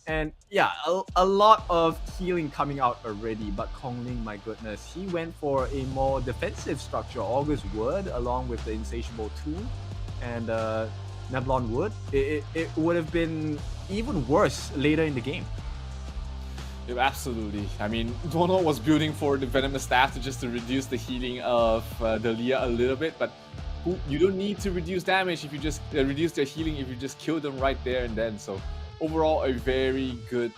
And yeah, a lot of healing coming out already, but Kong Ling, my goodness, he went for a more defensive structure. August Wood along with the Insatiable 2 and Neblon Wood. It would have been even worse later in the game. Yeah, absolutely. I mean, Dono was building for the Venomous Staff to reduce the healing of Dalia a little bit, but you don't need to reduce damage if you just reduce their healing if you just kill them right there and then. So overall, a very good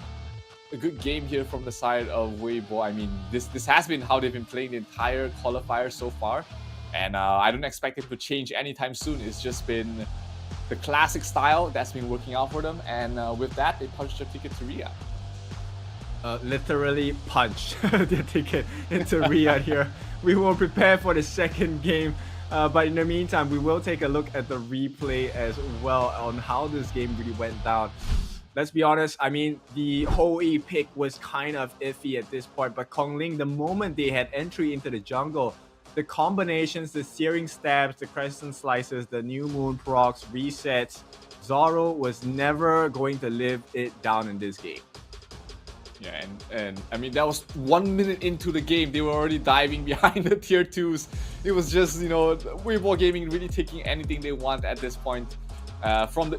game here from the side of Weibo. I mean, this has been how they've been playing the entire qualifier so far, and I don't expect it to change anytime soon. It's just been the classic style that's been working out for them, and with that, they punched their ticket to Riyadh. Literally punch their ticket into Riyadh here. We will prepare for the second game. But in the meantime, we will take a look at the replay as well on how this game really went down. Let's be honest, I mean, the Hoi pick was kind of iffy at this point, but Kong Ling, the moment they had entry into the jungle, the combinations, the searing stabs, the crescent slices, the new moon procs, resets, Zoro was never going to live it down in this game. Yeah, and I mean, that was 1 minute into the game. They were already diving behind the tier 2s. It was just, you know, Weibo Gaming really taking anything they want at this point.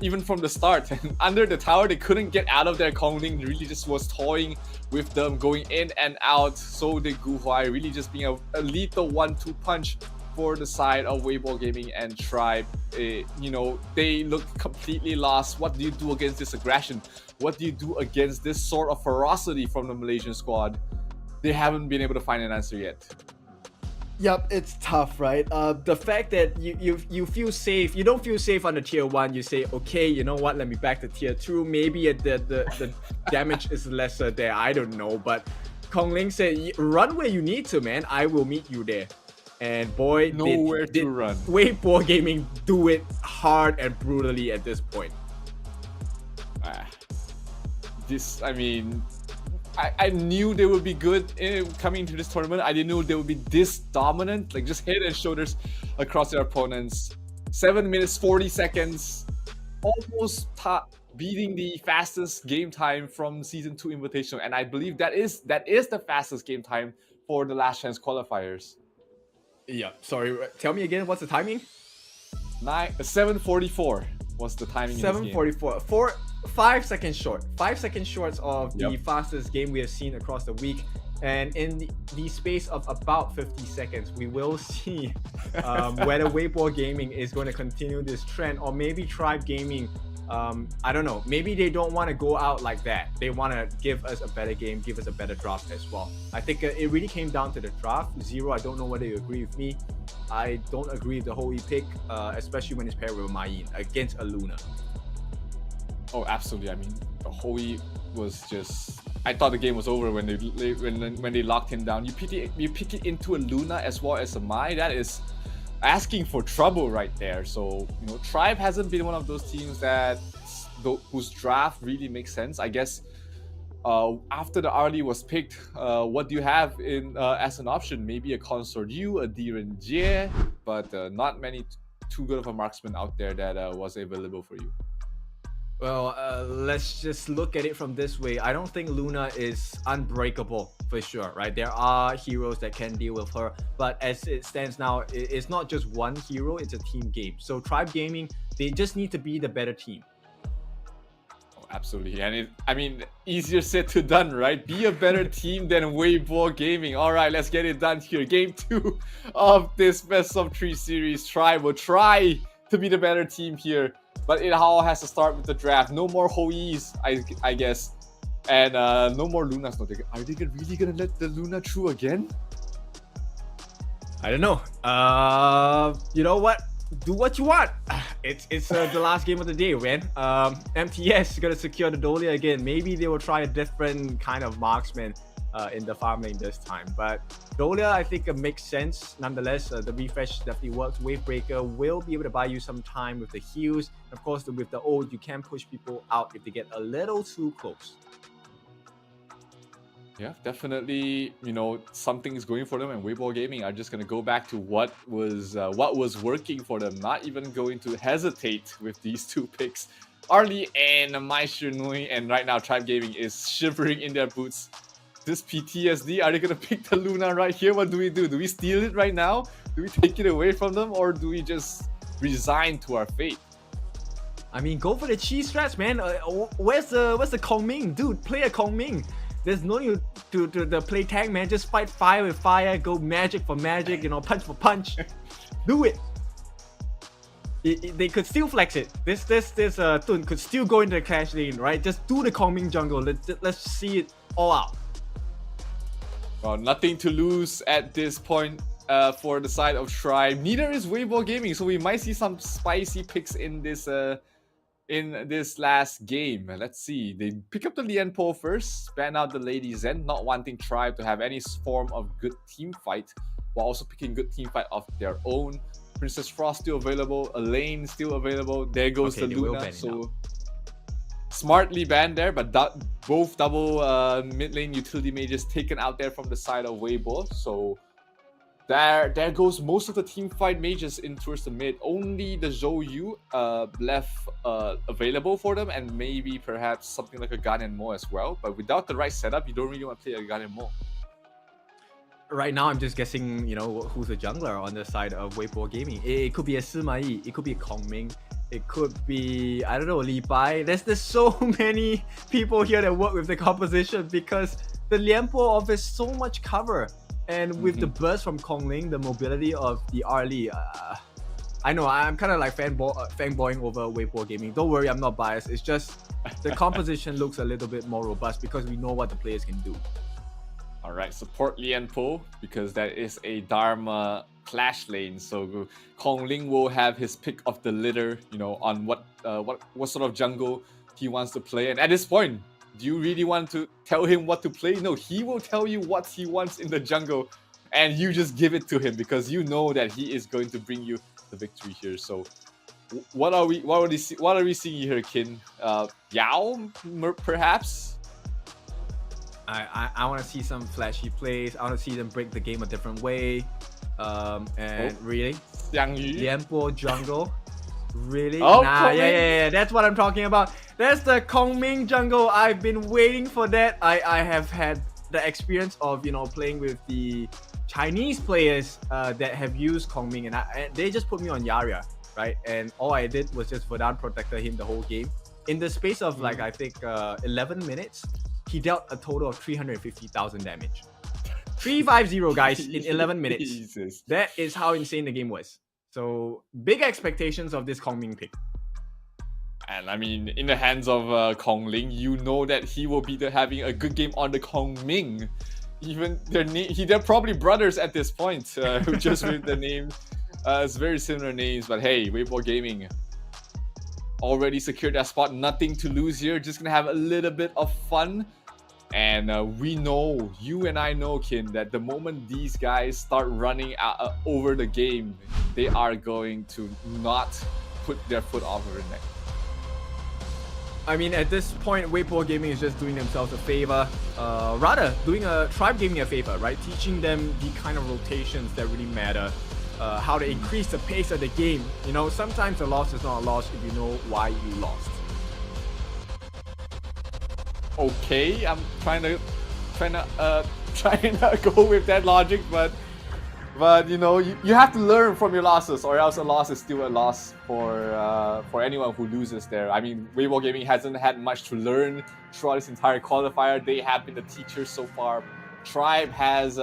Even from the start. And under the tower, they couldn't get out of their Kong Ling. Really just was toying with them, going in and out. So did Gu Huai, really just being a lethal 1-2 punch for the side of Weibo Gaming and Tribe. You know, they look completely lost. What do you do against this aggression? What do you do against this sort of ferocity from the Malaysian squad? They haven't been able to find an answer yet. Yep, it's tough, right? The fact that you feel safe, you don't feel safe on the tier 1, you say, okay, you know what, let me back to tier 2. Maybe the damage is lesser there, I don't know. But Kong Ling said, run where you need to, man. I will meet you there. And boy, nowhere to run. Weibo Gaming do it hard and brutally at this point. I mean, I knew they would be good coming into this tournament. I didn't know they would be this dominant, like just head and shoulders across their opponents. 7 minutes 40 seconds, almost beating the fastest game time from Season 2 Invitational, and I believe that is the fastest game time for the last chance qualifiers. Yeah, sorry. Tell me again, what's the timing? 7:44 was the timing. 7:44. 5 seconds short. 5 seconds short of the fastest game we have seen across the week. And in the space of about 50 seconds, we will see whether Weibo Gaming is going to continue this trend, or maybe Tribe Gaming, I don't know, maybe they don't want to go out like that. They want to give us a better game, give us a better draft as well. I think it really came down to the draft. Zero, I don't know whether you agree with me. I don't agree with the Hoi pick, especially when it's paired with Mayin against a Luna. Oh, absolutely. I mean, the Hoi was just... I thought the game was over when they locked him down. You pick it into a Luna as well as a Mai. That is asking for trouble right there. So, you know, Tribe hasn't been one of those teams that whose draft really makes sense. I guess after the RD was picked, what do you have in as an option? Maybe a Consort U, a Diren Jie, but not many too good of a marksman out there that was available for you. Well, let's just look at it from this way. I don't think Luna is unbreakable for sure, right? There are heroes that can deal with her, but as it stands now, it's not just one hero, it's a team game. So Tribe Gaming, they just need to be the better team. Oh, absolutely. And I mean, easier said to done, right? Be a better team than Weibo Gaming. All right, let's get it done here. Game 2 of this best of 3 series. Tribe will try to be the better team here, but it all has to start with the draft. No more Hois, I guess, and no more Lunas. No, are they really gonna let the Luna through again? I don't know. You know what? Do what you want. It's the last game of the day, man. MTS is gonna secure the Dolia again. Maybe they will try a different kind of marksman in the farm lane this time. But Dolia, I think it makes sense. Nonetheless, the refresh definitely works. Wavebreaker will be able to buy you some time with the heals. Of course, with the ult, you can push people out if they get a little too close. Yeah, definitely. You know, something is going for them, and Weibo Gaming are just gonna go back to what was working for them. Not even going to hesitate with these 2 picks. Arlie and Mai Shinui, and right now Tribe Gaming is shivering in their boots. This PTSD, are they gonna pick the Luna right here? What do we do? Do we steal it right now? Do we take it away from them, or do we just resign to our fate? I mean, go for the cheese strats, man. Where's the Kong Ming? Dude, play a Kong Ming. There's no need to play tank, man. Just fight fire with fire, go magic for magic, you know, punch for punch. Do it. They could still flex it. This Tun could still go into the clash lane, right? Just do the Kong Ming jungle. Let's see it all out. Well, nothing to lose at this point for the side of Tribe. Neither is Weibo Gaming, so we might see some spicy picks in this last game. Let's see. They pick up the Lianpo first, ban out the Lady Zen, not wanting Tribe to have any form of good team fight, while also picking good team fight of their own. Princess Frost still available, Elaine still available. There goes the Luna. So smartly banned there, but both double mid lane utility mages taken out there from the side of Weibo. So there goes most of the team fight mages in towards the mid. Only the Zhou Yu left available for them, and maybe perhaps something like a Gan and Mo as well. But without the right setup, you don't really want to play a Gan and Mo. Right now, I'm just guessing, you know, who's the jungler on the side of Weibo Gaming. It could be a Sima Yi, it could be a Kong Ming, it could be, I don't know, Li Bai. There's so many people here that work with the composition because the Lianpo offers so much cover. And with the burst from Kong Ling, the mobility of the Arlie, I know I'm kind of like fanboying over Weibo Gaming. Don't worry, I'm not biased. It's just the composition looks a little bit more robust because we know what the players can do. Alright, support Lianpo because that is a Dharma clash lane. So Kong Ling will have his pick of the litter, you know, on what sort of jungle he wants to play. And at this point, do you really want to tell him what to play? No, he will tell you what he wants in the jungle, and you just give it to him because you know that he is going to bring you the victory here. So, what are we seeing here, Kin? Yao, perhaps? I want to see some flashy plays. I want to see them break the game a different way. Really, Lianpo jungle. Really? Oh, nah, yeah. That's what I'm talking about. That's the Kong Ming jungle. I've been waiting for that. I have had the experience of, you know, playing with the Chinese players that have used Kong Ming, and they just put me on Yaria, right? And all I did was just Verdant protected him the whole game. In the space of like, I think 11 minutes, he dealt a total of 350,000 damage. 350 guys in 11 minutes. Jesus. That is how insane the game was. So big expectations of this Kong Ming pick. And I mean, in the hands of Kong Ling, you know that he will be having a good game on the Kong Ming. Even they're probably brothers at this point, who just with the name. It's very similar names, but hey, Weibo Gaming already secured that spot. Nothing to lose here. Just gonna have a little bit of fun. And we know, you and I know, Kin, that the moment these guys start running over the game, they are going to not put their foot off of their neck. I mean, at this point, Weibo Gaming is just doing themselves a favor. Rather, doing Tribe Gaming a favor, right? Teaching them the kind of rotations that really matter. How to increase the pace of the game. You know, sometimes a loss is not a loss if you know why you lost. Okay, I'm trying to go with that logic, but you know, you have to learn from your losses, or else a loss is still a loss for anyone who loses there. I mean, Weibo Gaming hasn't had much to learn throughout this entire qualifier. They have been the teachers so far. Tribe has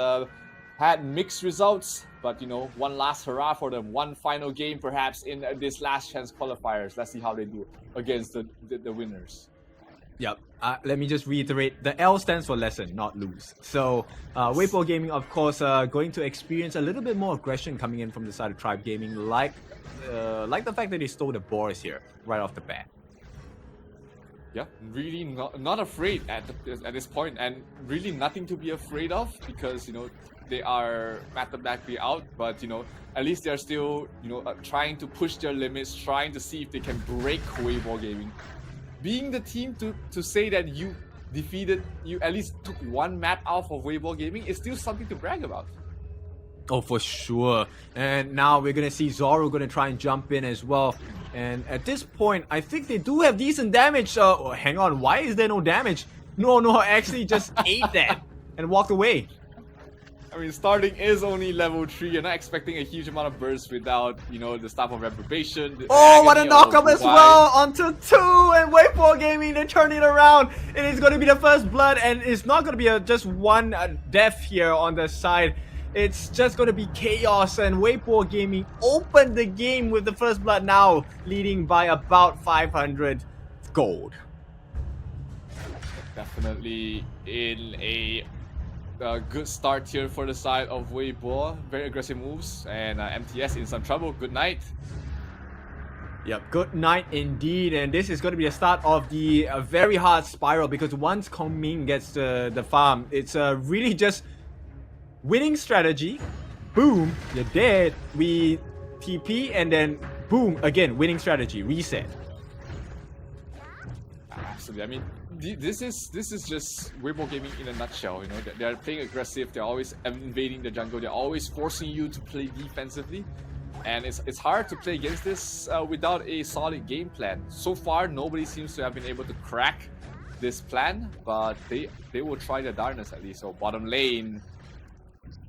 had mixed results, but you know, one last hurrah for them. One final game perhaps in this last chance qualifiers. Let's see how they do against the winners. Yep. Let me just reiterate, the L stands for lesson, not lose. So, Weibo Gaming, of course, going to experience a little bit more aggression coming in from the side of Tribe Gaming, like the fact that they stole the boars here right off the bat. Yeah, really not afraid at this point, and really nothing to be afraid of, because you know they are mathematically out, but you know at least they're still trying to push their limits, trying to see if they can break Weibo Gaming. Being the team to say that you at least took one map out of Weibo Gaming is still something to brag about. Oh, for sure. And now we're gonna see Zoro gonna try and jump in as well. And at this point, I think they do have decent damage. Oh, hang on, why is there no damage? No, actually just ate that and walked away. I mean, starting is only level 3. You're not expecting a huge amount of bursts without, you know, the Staff of Reprobation. Oh, what a knockup as well onto 2, and Weibo Gaming, they turn it around. It is going to be the first blood, and it's not going to be just one death here on the side. It's just going to be chaos, and Weibo Gaming opened the game with the first blood now, leading by about 500 gold. Definitely in a good start here for the side of Weibo. Very aggressive moves, and MTS in some trouble. Good night. Yep, good night indeed, and this is going to be the start of the very hard spiral, because once Kongming gets the farm, it's really just winning strategy. Boom, you're dead. We TP, and then boom, again, winning strategy, reset. Absolutely. I mean, this is just Weibo Gaming in a nutshell. You know, they're playing aggressive. They're always invading the jungle. They're always forcing you to play defensively, and it's hard to play against this without a solid game plan. So far, nobody seems to have been able to crack this plan, but they will try their darnest at least. So bottom lane.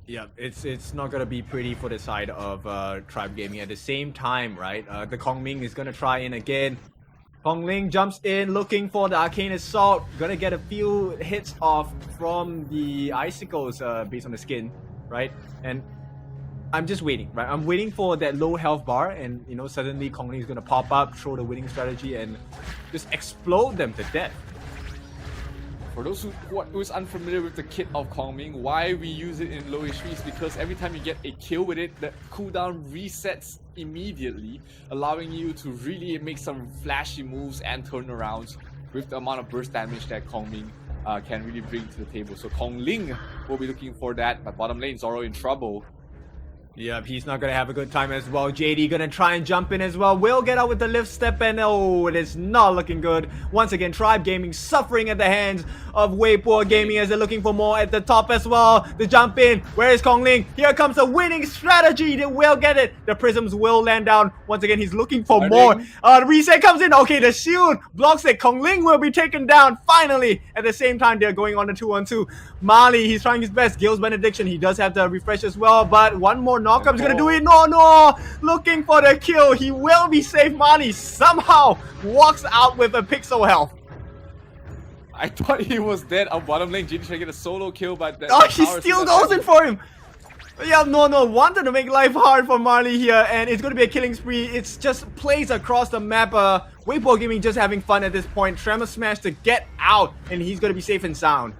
Yeah, it's not gonna be pretty for the side of Tribe Gaming. At the same time, right? The Kongming is gonna try in again. Kongling jumps in looking for the Arcane Assault. Gonna get a few hits off from the icicles based on the skin, right? And I'm just waiting, right? I'm waiting for that low health bar, and you know, suddenly Kongling is gonna pop up, throw the winning strategy, and just explode them to death. For those who is unfamiliar with the kit of Kongming, why we use it in low HP is because every time you get a kill with it, the cooldown resets immediately, allowing you to really make some flashy moves and turnarounds with the amount of burst damage that Kongming can really bring to the table. So Kongling will be looking for that, but bottom lane, Zoro in trouble. Yep, he's not gonna have a good time as well. JD gonna try and jump in as well. Will get out with the lift step, and oh, it is not looking good. Once again, Tribe Gaming suffering at the hands of Weibo Gaming as they're looking for more at the top as well. The jump in. Where is Kongling? Here comes a winning strategy. They will get it. The prisms will land down. Once again, he's looking for more. The reset comes in. Okay, the shield blocks it. Kongling will be taken down finally. At the same time, they're going on the 2-on-2. Mali, he's trying his best. Gil's Benediction. He does have the refresh as well, but one more knockup is gonna do it. No, looking for the kill. He will be safe. Mali somehow walks out with a pixel health. I thought he was dead on bottom lane. JD trying to get a solo kill, but he still goes in for him. Yeah, no, wanted to make life hard for Marley here, and it's gonna be a killing spree. It's just plays across the map. Weibo Gaming just having fun at this point. Tremor Smash to get out, and he's gonna be safe and sound.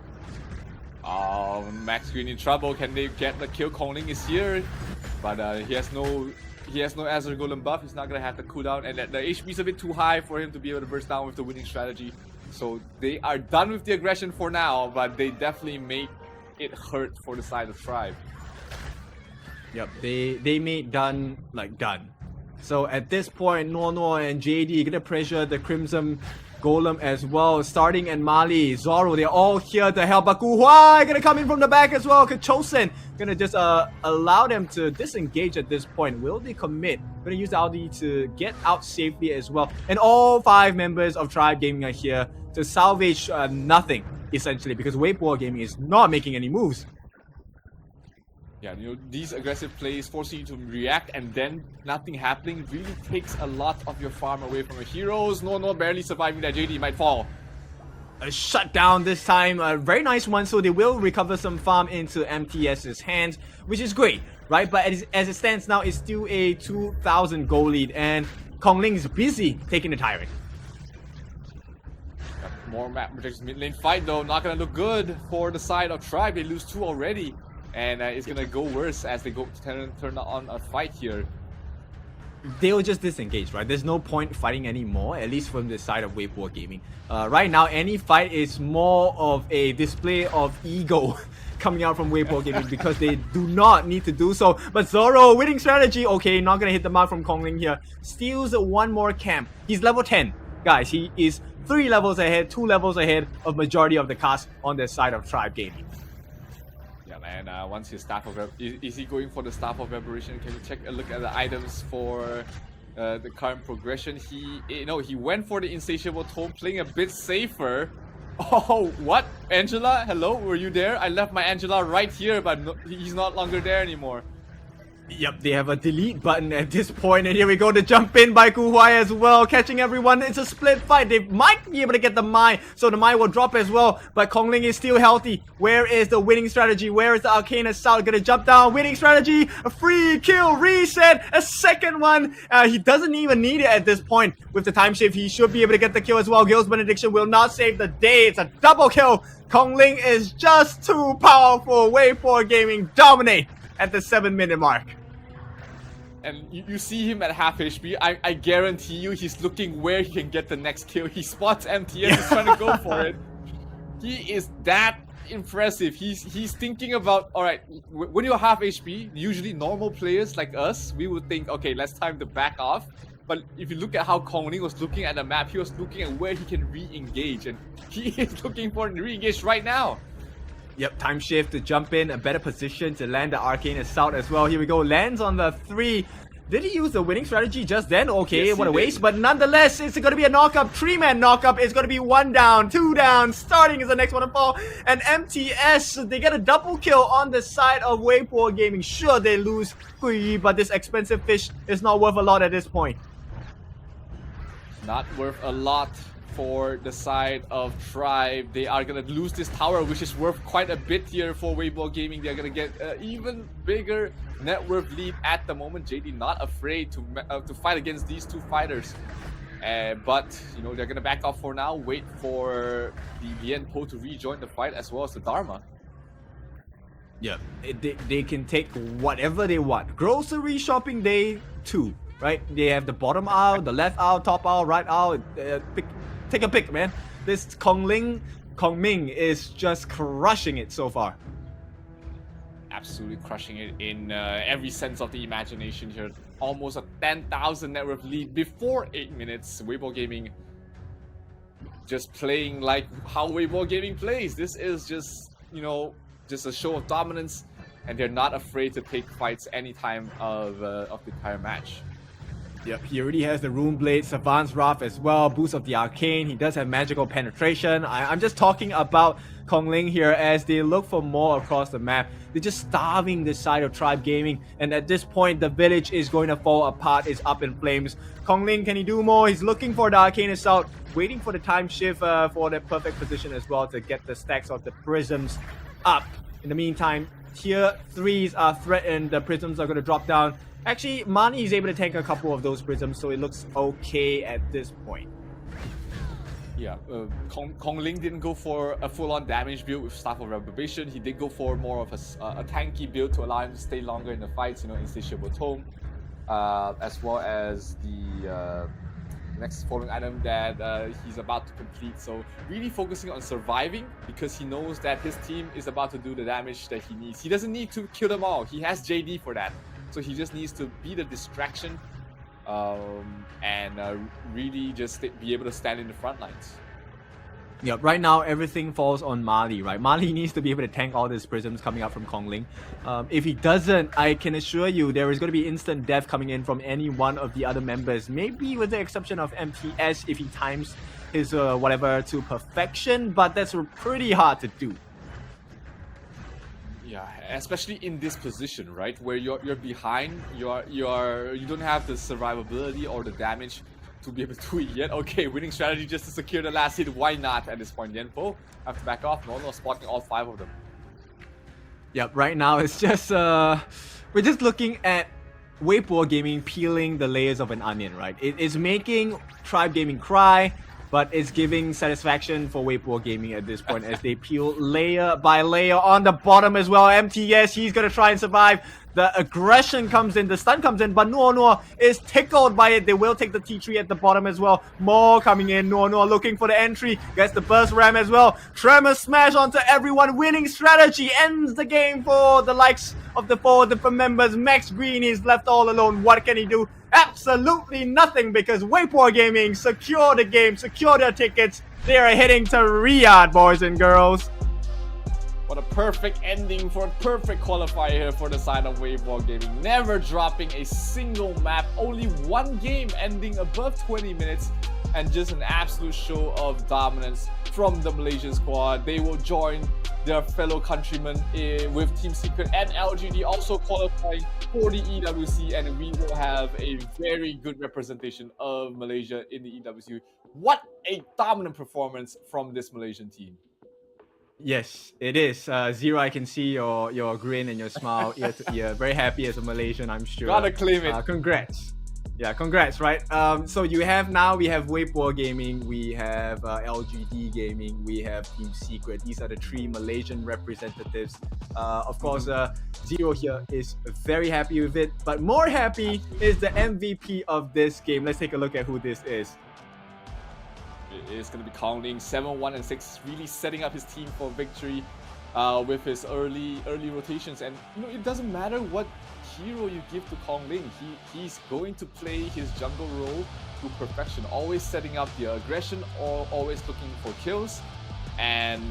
Oh, Max Green in trouble. Can they get the kill? Kongling is here, but he has no Azure Golem buff. He's not gonna have the cooldown, and the HP is a bit too high for him to be able to burst down with the winning strategy. So they are done with the aggression for now, but they definitely make it hurt for the side of Tribe. Yep, they made done like done. So at this point, Nono and JD gonna pressure the Crimson Golem as well. Starting and Mali, Zoro, they're all here to help. But Guhua gonna come in from the back as well. Kachosen gonna just allow them to disengage at this point. Will they commit? Gonna use the Audi to get out safely as well. And all 5 members of Tribe Gaming are here to salvage nothing, essentially, because Weibo Gaming is not making any moves. Yeah, you know, these aggressive plays forcing you to react and then nothing happening really takes a lot of your farm away from your heroes. No, barely surviving that. JD might fall. A shutdown this time, a very nice one, so they will recover some farm into MTS's hands, which is great, right? But as it stands now, it's still a 2,000 goal lead, and Kongling is busy taking the tyrant. More map protection mid lane fight though, not gonna look good for the side of Tribe. They lose 2 already. And it's gonna go worse as they go turn on a fight here. They will just disengage, right? There's no point fighting anymore, at least from the side of Weibo Gaming. Right now, any fight is more of a display of ego coming out from Weibo Gaming because they do not need to do so. But Zoro, winning strategy. Okay, not gonna hit the mark from Kongling here. Steals 1 more camp. He's level 10. Guys, he is 3 levels ahead, 2 levels ahead of majority of the cast on the side of Tribe Gaming. And once his staff of is he going for the staff of aberration? Can we check a look at the items for the current progression? He went for the insatiable tome, playing a bit safer. Oh, what? Angela, hello, were you there? I left my Angela right here, but no, he's not longer there anymore. Yep, they have a delete button at this point, and here we go, the jump in by Guhuai as well, catching everyone. It's a split fight. They might be able to get the Mai, so the Mai will drop as well, but Kongling is still healthy. Where is the winning strategy? Where is the Arcane Assault? Gonna jump down, winning strategy, a free kill, reset, a second one. He doesn't even need it at this point. With the time shift, he should be able to get the kill as well. Gil's Benediction will not save the day. It's a double kill. Kongling is just too powerful. Weibo Gaming dominate at the 7-minute mark. And you see him at half HP. I guarantee you he's looking where he can get the next kill. He spots MTS, he's trying to go for it. He is that impressive. He's thinking about, alright, when you're half HP, usually normal players like us, we would think, okay, let's time to back off. But if you look at how Kongling was looking at the map, he was looking at where he can re-engage. And he is looking for re-engage right now. Yep, time shift to jump in, a better position to land the Arcane Assault as well. Here we go, lands on the 3. Did he use the winning strategy just then? Okay, yes, what a waste. But nonetheless, it's going to be a knock-up. 3-man knock-up. It's going to be 1 down, 2 down. Starting is the next one to fall. And MTS, they get a double kill on the side of Weibo Gaming. Sure, they lose Hui, but this expensive fish is not worth a lot at this point. Not worth a lot for the side of Tribe. They are gonna lose this tower, which is worth quite a bit here for Weibo Gaming. They're gonna get even bigger net worth lead at the moment. JD not afraid to fight against these 2 fighters, but you know they're gonna back off for now. Wait for the Lien Po to rejoin the fight as well as the Dharma. Yeah, they can take whatever they want. Grocery shopping day 2, right? They have the bottom aisle, the left aisle, top aisle, right aisle. Take a pick, man. This Kongming is just crushing it so far. Absolutely crushing it in every sense of the imagination here. Almost a 10,000 net worth lead before 8 minutes. Weibo Gaming just playing like how Weibo Gaming plays. This is just, you know, just a show of dominance, and they're not afraid to take fights any time of the entire match. Yep, he already has the Rune Blade, Savant's Wrath as well, boost of the Arcane. He does have magical penetration. I'm just talking about Kongling here as they look for more across the map. They're just starving this side of Tribe Gaming, and at this point, the village is going to fall apart. It's up in flames. Kongling, can he do more? He's looking for the Arcane Assault, waiting for the time shift for the perfect position as well to get the stacks of the prisms up. In the meantime, tier 3s are threatened. The prisms are going to drop down. Actually, Mani is able to tank a couple of those prisms, so it looks okay at this point. Yeah, Kongling didn't go for a full-on damage build with Staff of Reprobation. He did go for more of a tanky build to allow him to stay longer in the fights, you know, Insatiable Tome, as well as the next following item that he's about to complete. So really focusing on surviving because he knows that his team is about to do the damage that he needs. He doesn't need to kill them all. He has JD for that. So he just needs to be the distraction and really just be able to stand in the front lines. Yeah, right now everything falls on Mali, right? Mali needs to be able to tank all these prisms coming out from Kongling. If he doesn't, I can assure you there is going to be instant death coming in from any one of the other members. Maybe with the exception of MTS if he times his whatever to perfection, but that's pretty hard to do. Yeah, especially in this position, right, where you're behind, you don't have the survivability or the damage to be able to do it yet. Okay, winning strategy just to secure the last hit. Why not at this point? Yenpo have to back off. No spotting all 5 of them. Yep, right now it's just we're just looking at Weibo Gaming peeling the layers of an onion, right? It's making Tribe Gaming cry, but it's giving satisfaction for Weibo Gaming at this point as they peel layer by layer on the bottom as well. MTS, he's gonna try and survive. The aggression comes in, the stun comes in, but Nuo is tickled by it. They will take the T3 at the bottom as well. More coming in. Nuo looking for the entry. Gets the burst ram as well. Tremor smash onto everyone. Winning strategy ends the game for the likes of the 4 different members. Max Green is left all alone. What can he do? Absolutely nothing, because Weibo Gaming secure the game, secure their tickets. They are heading to Riyadh, boys and girls. What a perfect ending for a perfect qualifier here for the side of Weibo Gaming. Never dropping a single map, only one game ending above 20 minutes, and just an absolute show of dominance from the Malaysian squad. They will join their fellow countrymen with Team Secret and LGD also qualifying for the EWC, and we will have a very good representation of Malaysia in the EWC. What a dominant performance from this Malaysian team. Yes, it is. Zero, I can see your grin and your smile ear to ear. Very happy as a Malaysian, I'm sure. Gotta claim it. Congrats. Yeah, congrats, right? So we have Weibo Gaming, we have LGD Gaming, we have Team Secret. These are the 3 Malaysian representatives. Of course, Zero here is very happy with it, but more happy is the MVP of this game. Let's take a look at who this is. It is going to be Kongling, 7-1 and 6, really setting up his team for victory with his early rotations. And it doesn't matter what hero you give to Kongling, he's going to play his jungle role to perfection, always setting up the aggression or always looking for kills. And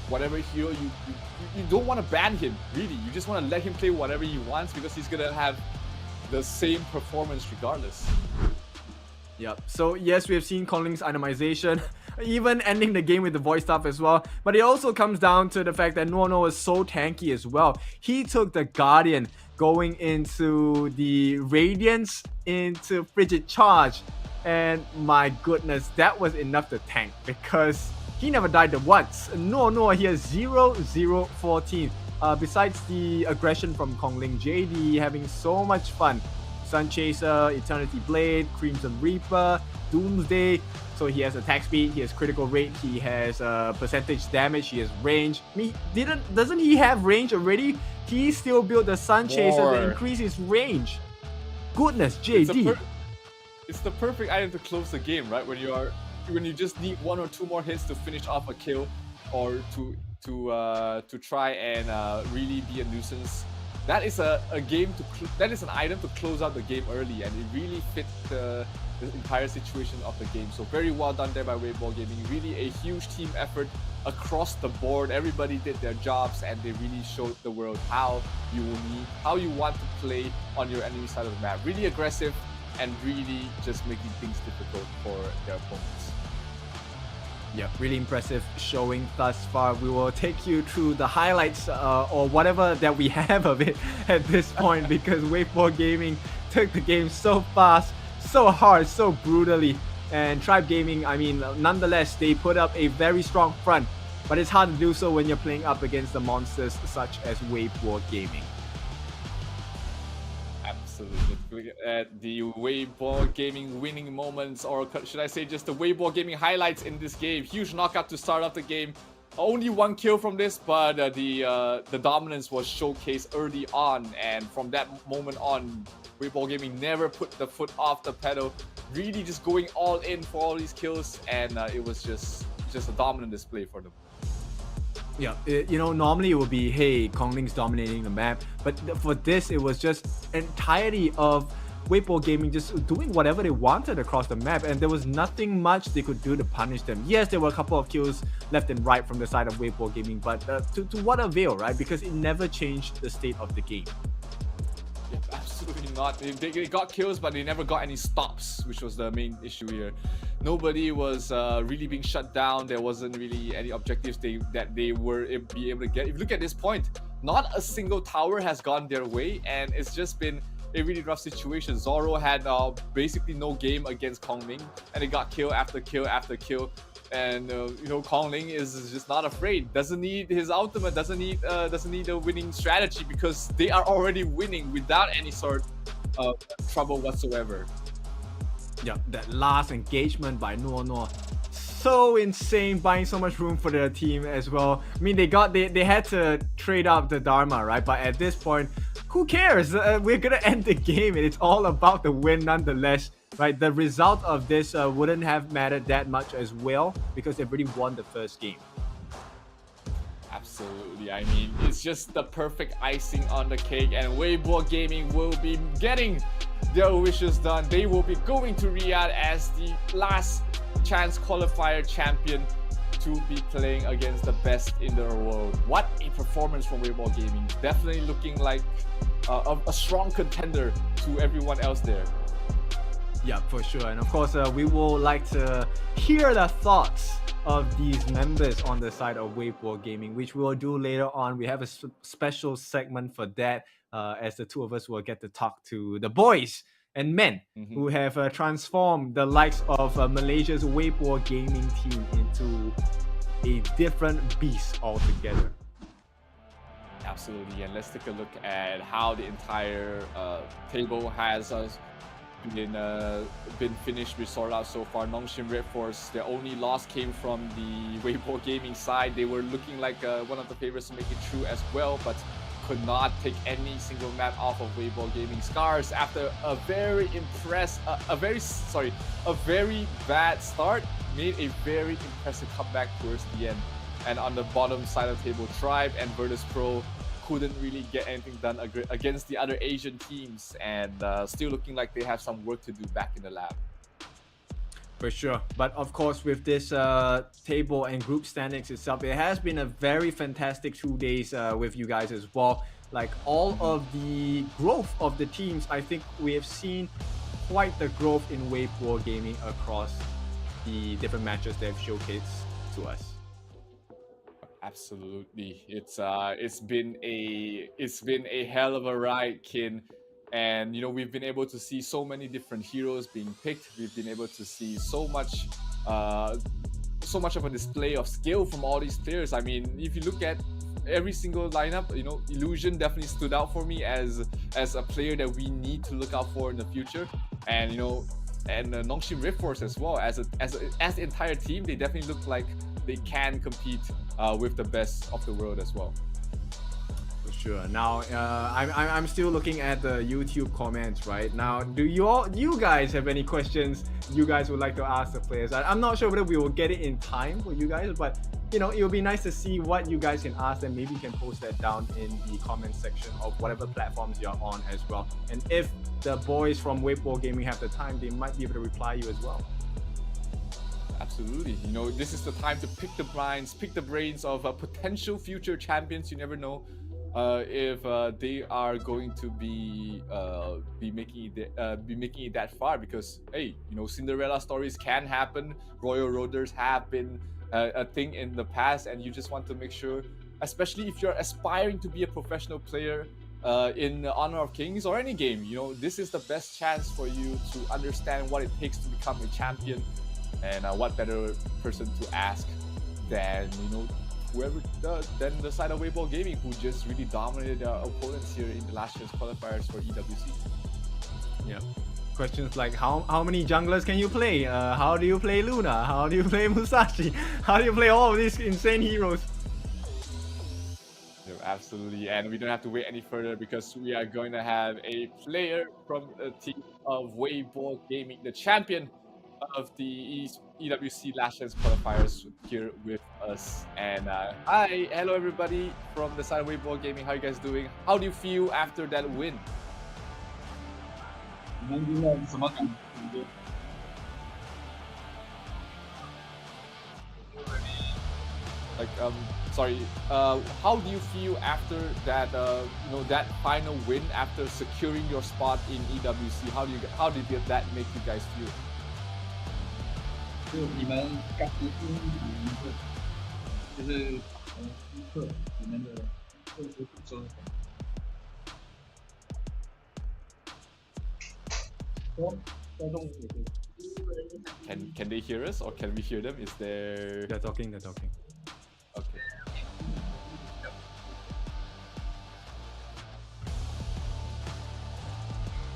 whatever hero you don't want to ban him, really. You just want to let him play whatever he wants, because he's going to have the same performance regardless. Yep. So yes, we have seen Kongling's itemization, even ending the game with the voice stuff as well. But it also comes down to the fact that Nuo is so tanky as well. He took the Guardian going into the Radiance into Frigid Charge. And my goodness, that was enough to tank, because he never died once. Nuo here 0-0-14. Besides the aggression from Kongling, JD having so much fun. Sun Chaser, Eternity Blade, Crimson Reaper, Doomsday. So he has attack speed, he has critical rate, he has percentage damage, he has range. Doesn't he have range already? He still built the Sun Chaser to increase his range. Goodness, JD. It's the perfect item to close the game, right? When you just need 1 or 2 more hits to finish off a kill, or to try and really be a nuisance. That is that is an item to close out the game early, and it really fit the entire situation of the game. So very well done there by Weibo Gaming. Really a huge team effort across the board. Everybody did their jobs, and they really showed the world how you want to play on your enemy side of the map. Really aggressive, and really just making things difficult for their opponents. Yeah, really impressive showing thus far. We will take you through the highlights or whatever that we have of it at this point, because Weibo Gaming took the game so fast, so hard, so brutally. And Tribe Gaming, I mean, nonetheless, they put up a very strong front, but it's hard to do so when you're playing up against the monsters such as Weibo Gaming. Absolutely. Look at the Weibo Gaming winning moments, or should I say just the Weibo Gaming highlights in this game. Huge knockout to start off the game. Only 1 kill from this, but the dominance was showcased early on, and from that moment on, Weibo Gaming never put the foot off the pedal. Really just going all in for all these kills, and it was just a dominant display for them. Yeah, normally it would be, hey, Kongling's dominating the map, but for this, it was just entirety of Weibo Gaming just doing whatever they wanted across the map, and there was nothing much they could do to punish them. Yes, there were a couple of kills left and right from the side of Weibo Gaming, but to what avail, right? Because it never changed the state of the game. Yeah, absolutely not. They got kills, but they never got any stops, which was the main issue here. Nobody was really being shut down. There wasn't really any objectives that they were be able to get. If you look at this point, not a single tower has gone their way, and it's just been a really rough situation. Zoro had basically no game against Kongling, and they got kill after kill after kill. And you know, Kongling is just not afraid. Doesn't need his ultimate. Doesn't need a winning strategy, because they are already winning without any sort of trouble whatsoever. Yeah, that last engagement by Nuo, so insane, buying so much room for their team as well. I mean, they had to trade up the Dharma, right? But at this point, who cares? We're gonna end the game, and it's all about the win nonetheless, right? The result of this wouldn't have mattered that much as well, because they've already won the first game. Absolutely. I mean, it's just the perfect icing on the cake, and Weibo Gaming will be getting their wishes done. They will be going to Riyadh as the last chance qualifier champion to be playing against the best in the world. What a performance from Weibo Gaming. Definitely looking like a strong contender to everyone else there. Yeah, for sure. And of course, we will like to hear the thoughts of these members on the side of Weibo Gaming, which we will do later on. We have a special segment for that, as the two of us will get to talk to the boys and men who have transformed the likes of Malaysia's Weibo Gaming team into a different beast altogether. Absolutely. And let's take a look at how the entire table has been finished with sorted out so far. NONGSHIN Red Force, their only loss came from the Weibo Gaming side. They were looking like one of the favorites to make it through as well, but could not take any single map off of Weibo Gaming. SCARZ, after a very bad start, made a very impressive comeback towards the end. And on the bottom side of the table, Tribe and Virtus Pro couldn't really get anything done against the other Asian teams, and still looking like they have some work to do back in the lab. For sure. But of course, with this table and group standings itself, it has been a very fantastic 2 days with you guys as well. Like, all of the growth of the teams, I think we have seen quite the growth in Weibo Gaming across the different matches they've showcased to us. Absolutely, it's been a hell of a ride, Kin, and you know, we've been able to see so many different heroes being picked. We've been able to see so much of a display of skill from all these players. I mean, if you look at every single lineup, you know, Illusion definitely stood out for me as a player that we need to look out for in the future, and you know, and NONGSHIN Red Force as well, as the entire team, they definitely look like they can compete with the best of the world as well. For sure. Now, I'm still looking at the YouTube comments right now. Do you guys have any questions you guys would like to ask the players? I'm not sure whether we will get it in time for you guys, but you know, it would be nice to see what you guys can ask, and maybe you can post that down in the comment section of whatever platforms you're on as well. And if the boys from Weibo Gaming have the time, they might be able to reply you as well. Absolutely. You know, this is the time to pick the brains of potential future champions. You never know if they are going to be making it that far, because hey, you know, Cinderella stories can happen. Royal Roaders have been a thing in the past, and you just want to make sure, especially if you're aspiring to be a professional player in Honor of Kings or any game, you know, this is the best chance for you to understand what it takes to become a champion. And what better person to ask than, you know, whoever than the side of Weibo Gaming, who just really dominated their opponents here in the last year's qualifiers for EWC. Yeah. Questions like how many junglers can you play? How do you play Luna? How do you play Musashi? How do you play all of these insane heroes? Yeah, absolutely, and we don't have to wait any further, because we are going to have a player from the team of Weibo Gaming, the champion of the EWC Last Chance qualifiers, here with us. And hello everybody from the side of Weibo Gaming. How you guys doing? How do you feel after that win? 你们觉得什么感觉？ Like sorry, how do you feel after that that final win after securing your spot in EWC? How did that make you guys feel? 就你们刚结束一个，就是顾客你们的客户说什么？说在动也可以。 Can they hear us or can we hear them? Is there? They're talking. Okay.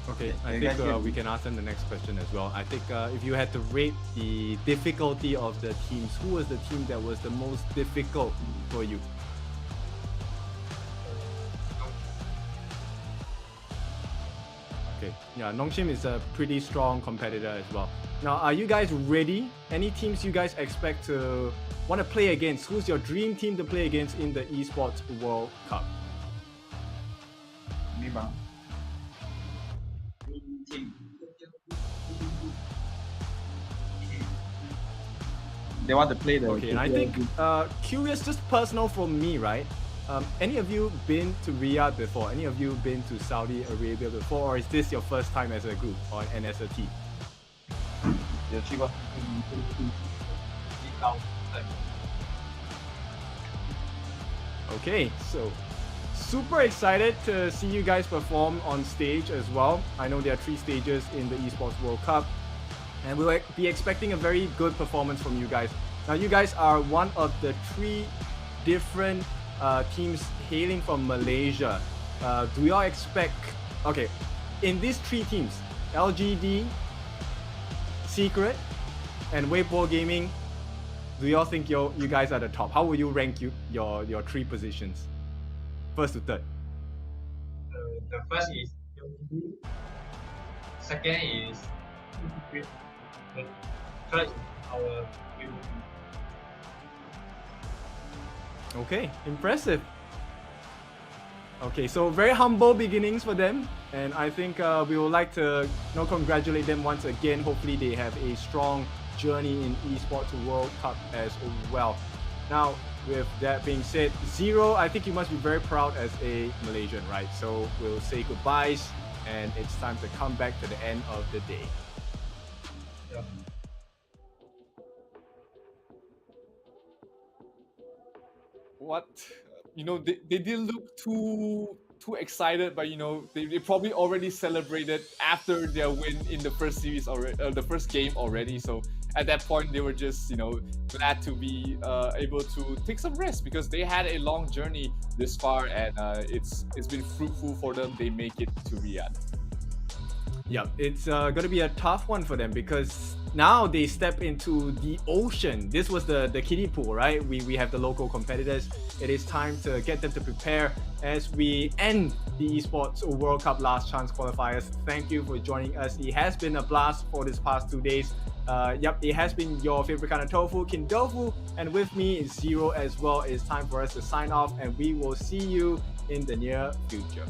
Okay, I think we can ask them the next question as well. I think if you had to rate the difficulty of the teams, who was the team that was the most difficult for you? Okay, yeah, NONGSHIN is a pretty strong competitor as well. Now, are you guys ready? Any teams you guys expect to want to play against? Who's your dream team to play against in the Esports World Cup? 明白。They want to play the. Okay, and I think curious, just personal for me, right? Any of you been to Riyadh before? Any of you been to Saudi Arabia before, or is this your first time as a group and as a team? 有去过。高。 Okay, so super excited to see you guys perform on stage as well. I know there are 3 stages in the Esports World Cup, and we'll be expecting a very good performance from you guys. Now, you guys are one of the 3 different teams hailing from Malaysia. Do y'all expect? Okay, in these 3 teams, LGD, Secret, and Weibo Gaming, do y'all think you guys are the top? How will you rank your 3 positions? First to third. The first is LGD. Second is Secret. The third is our. Okay, impressive. Okay, so very humble beginnings for them, and I think we would like to congratulate them once again. Hopefully they have a strong journey in Esports World Cup as well. Now, with that being said, Zero, I think you must be very proud as a Malaysian, right? So we'll say goodbyes, and it's time to come back to the end of the day. Yeah. What? They didn't look too excited, but they probably already celebrated after their win in the first series already, the first game already. So at that point, they were just glad to be able to take some rest because they had a long journey this far, and it's been fruitful for them. They make it to Riyadh. Yeah, it's gonna be a tough one for them because now they step into the ocean. This was the kiddie pool, right? We have the local competitors. It is time to get them to prepare as we end the Esports World Cup Last Chance qualifiers. Thank you for joining us. It has been a blast for this past 2 days. Yep, it has been your favorite kind of tofu, Kindofu, and with me is Zero as well. It's time for us to sign off, and we will see you in the near future.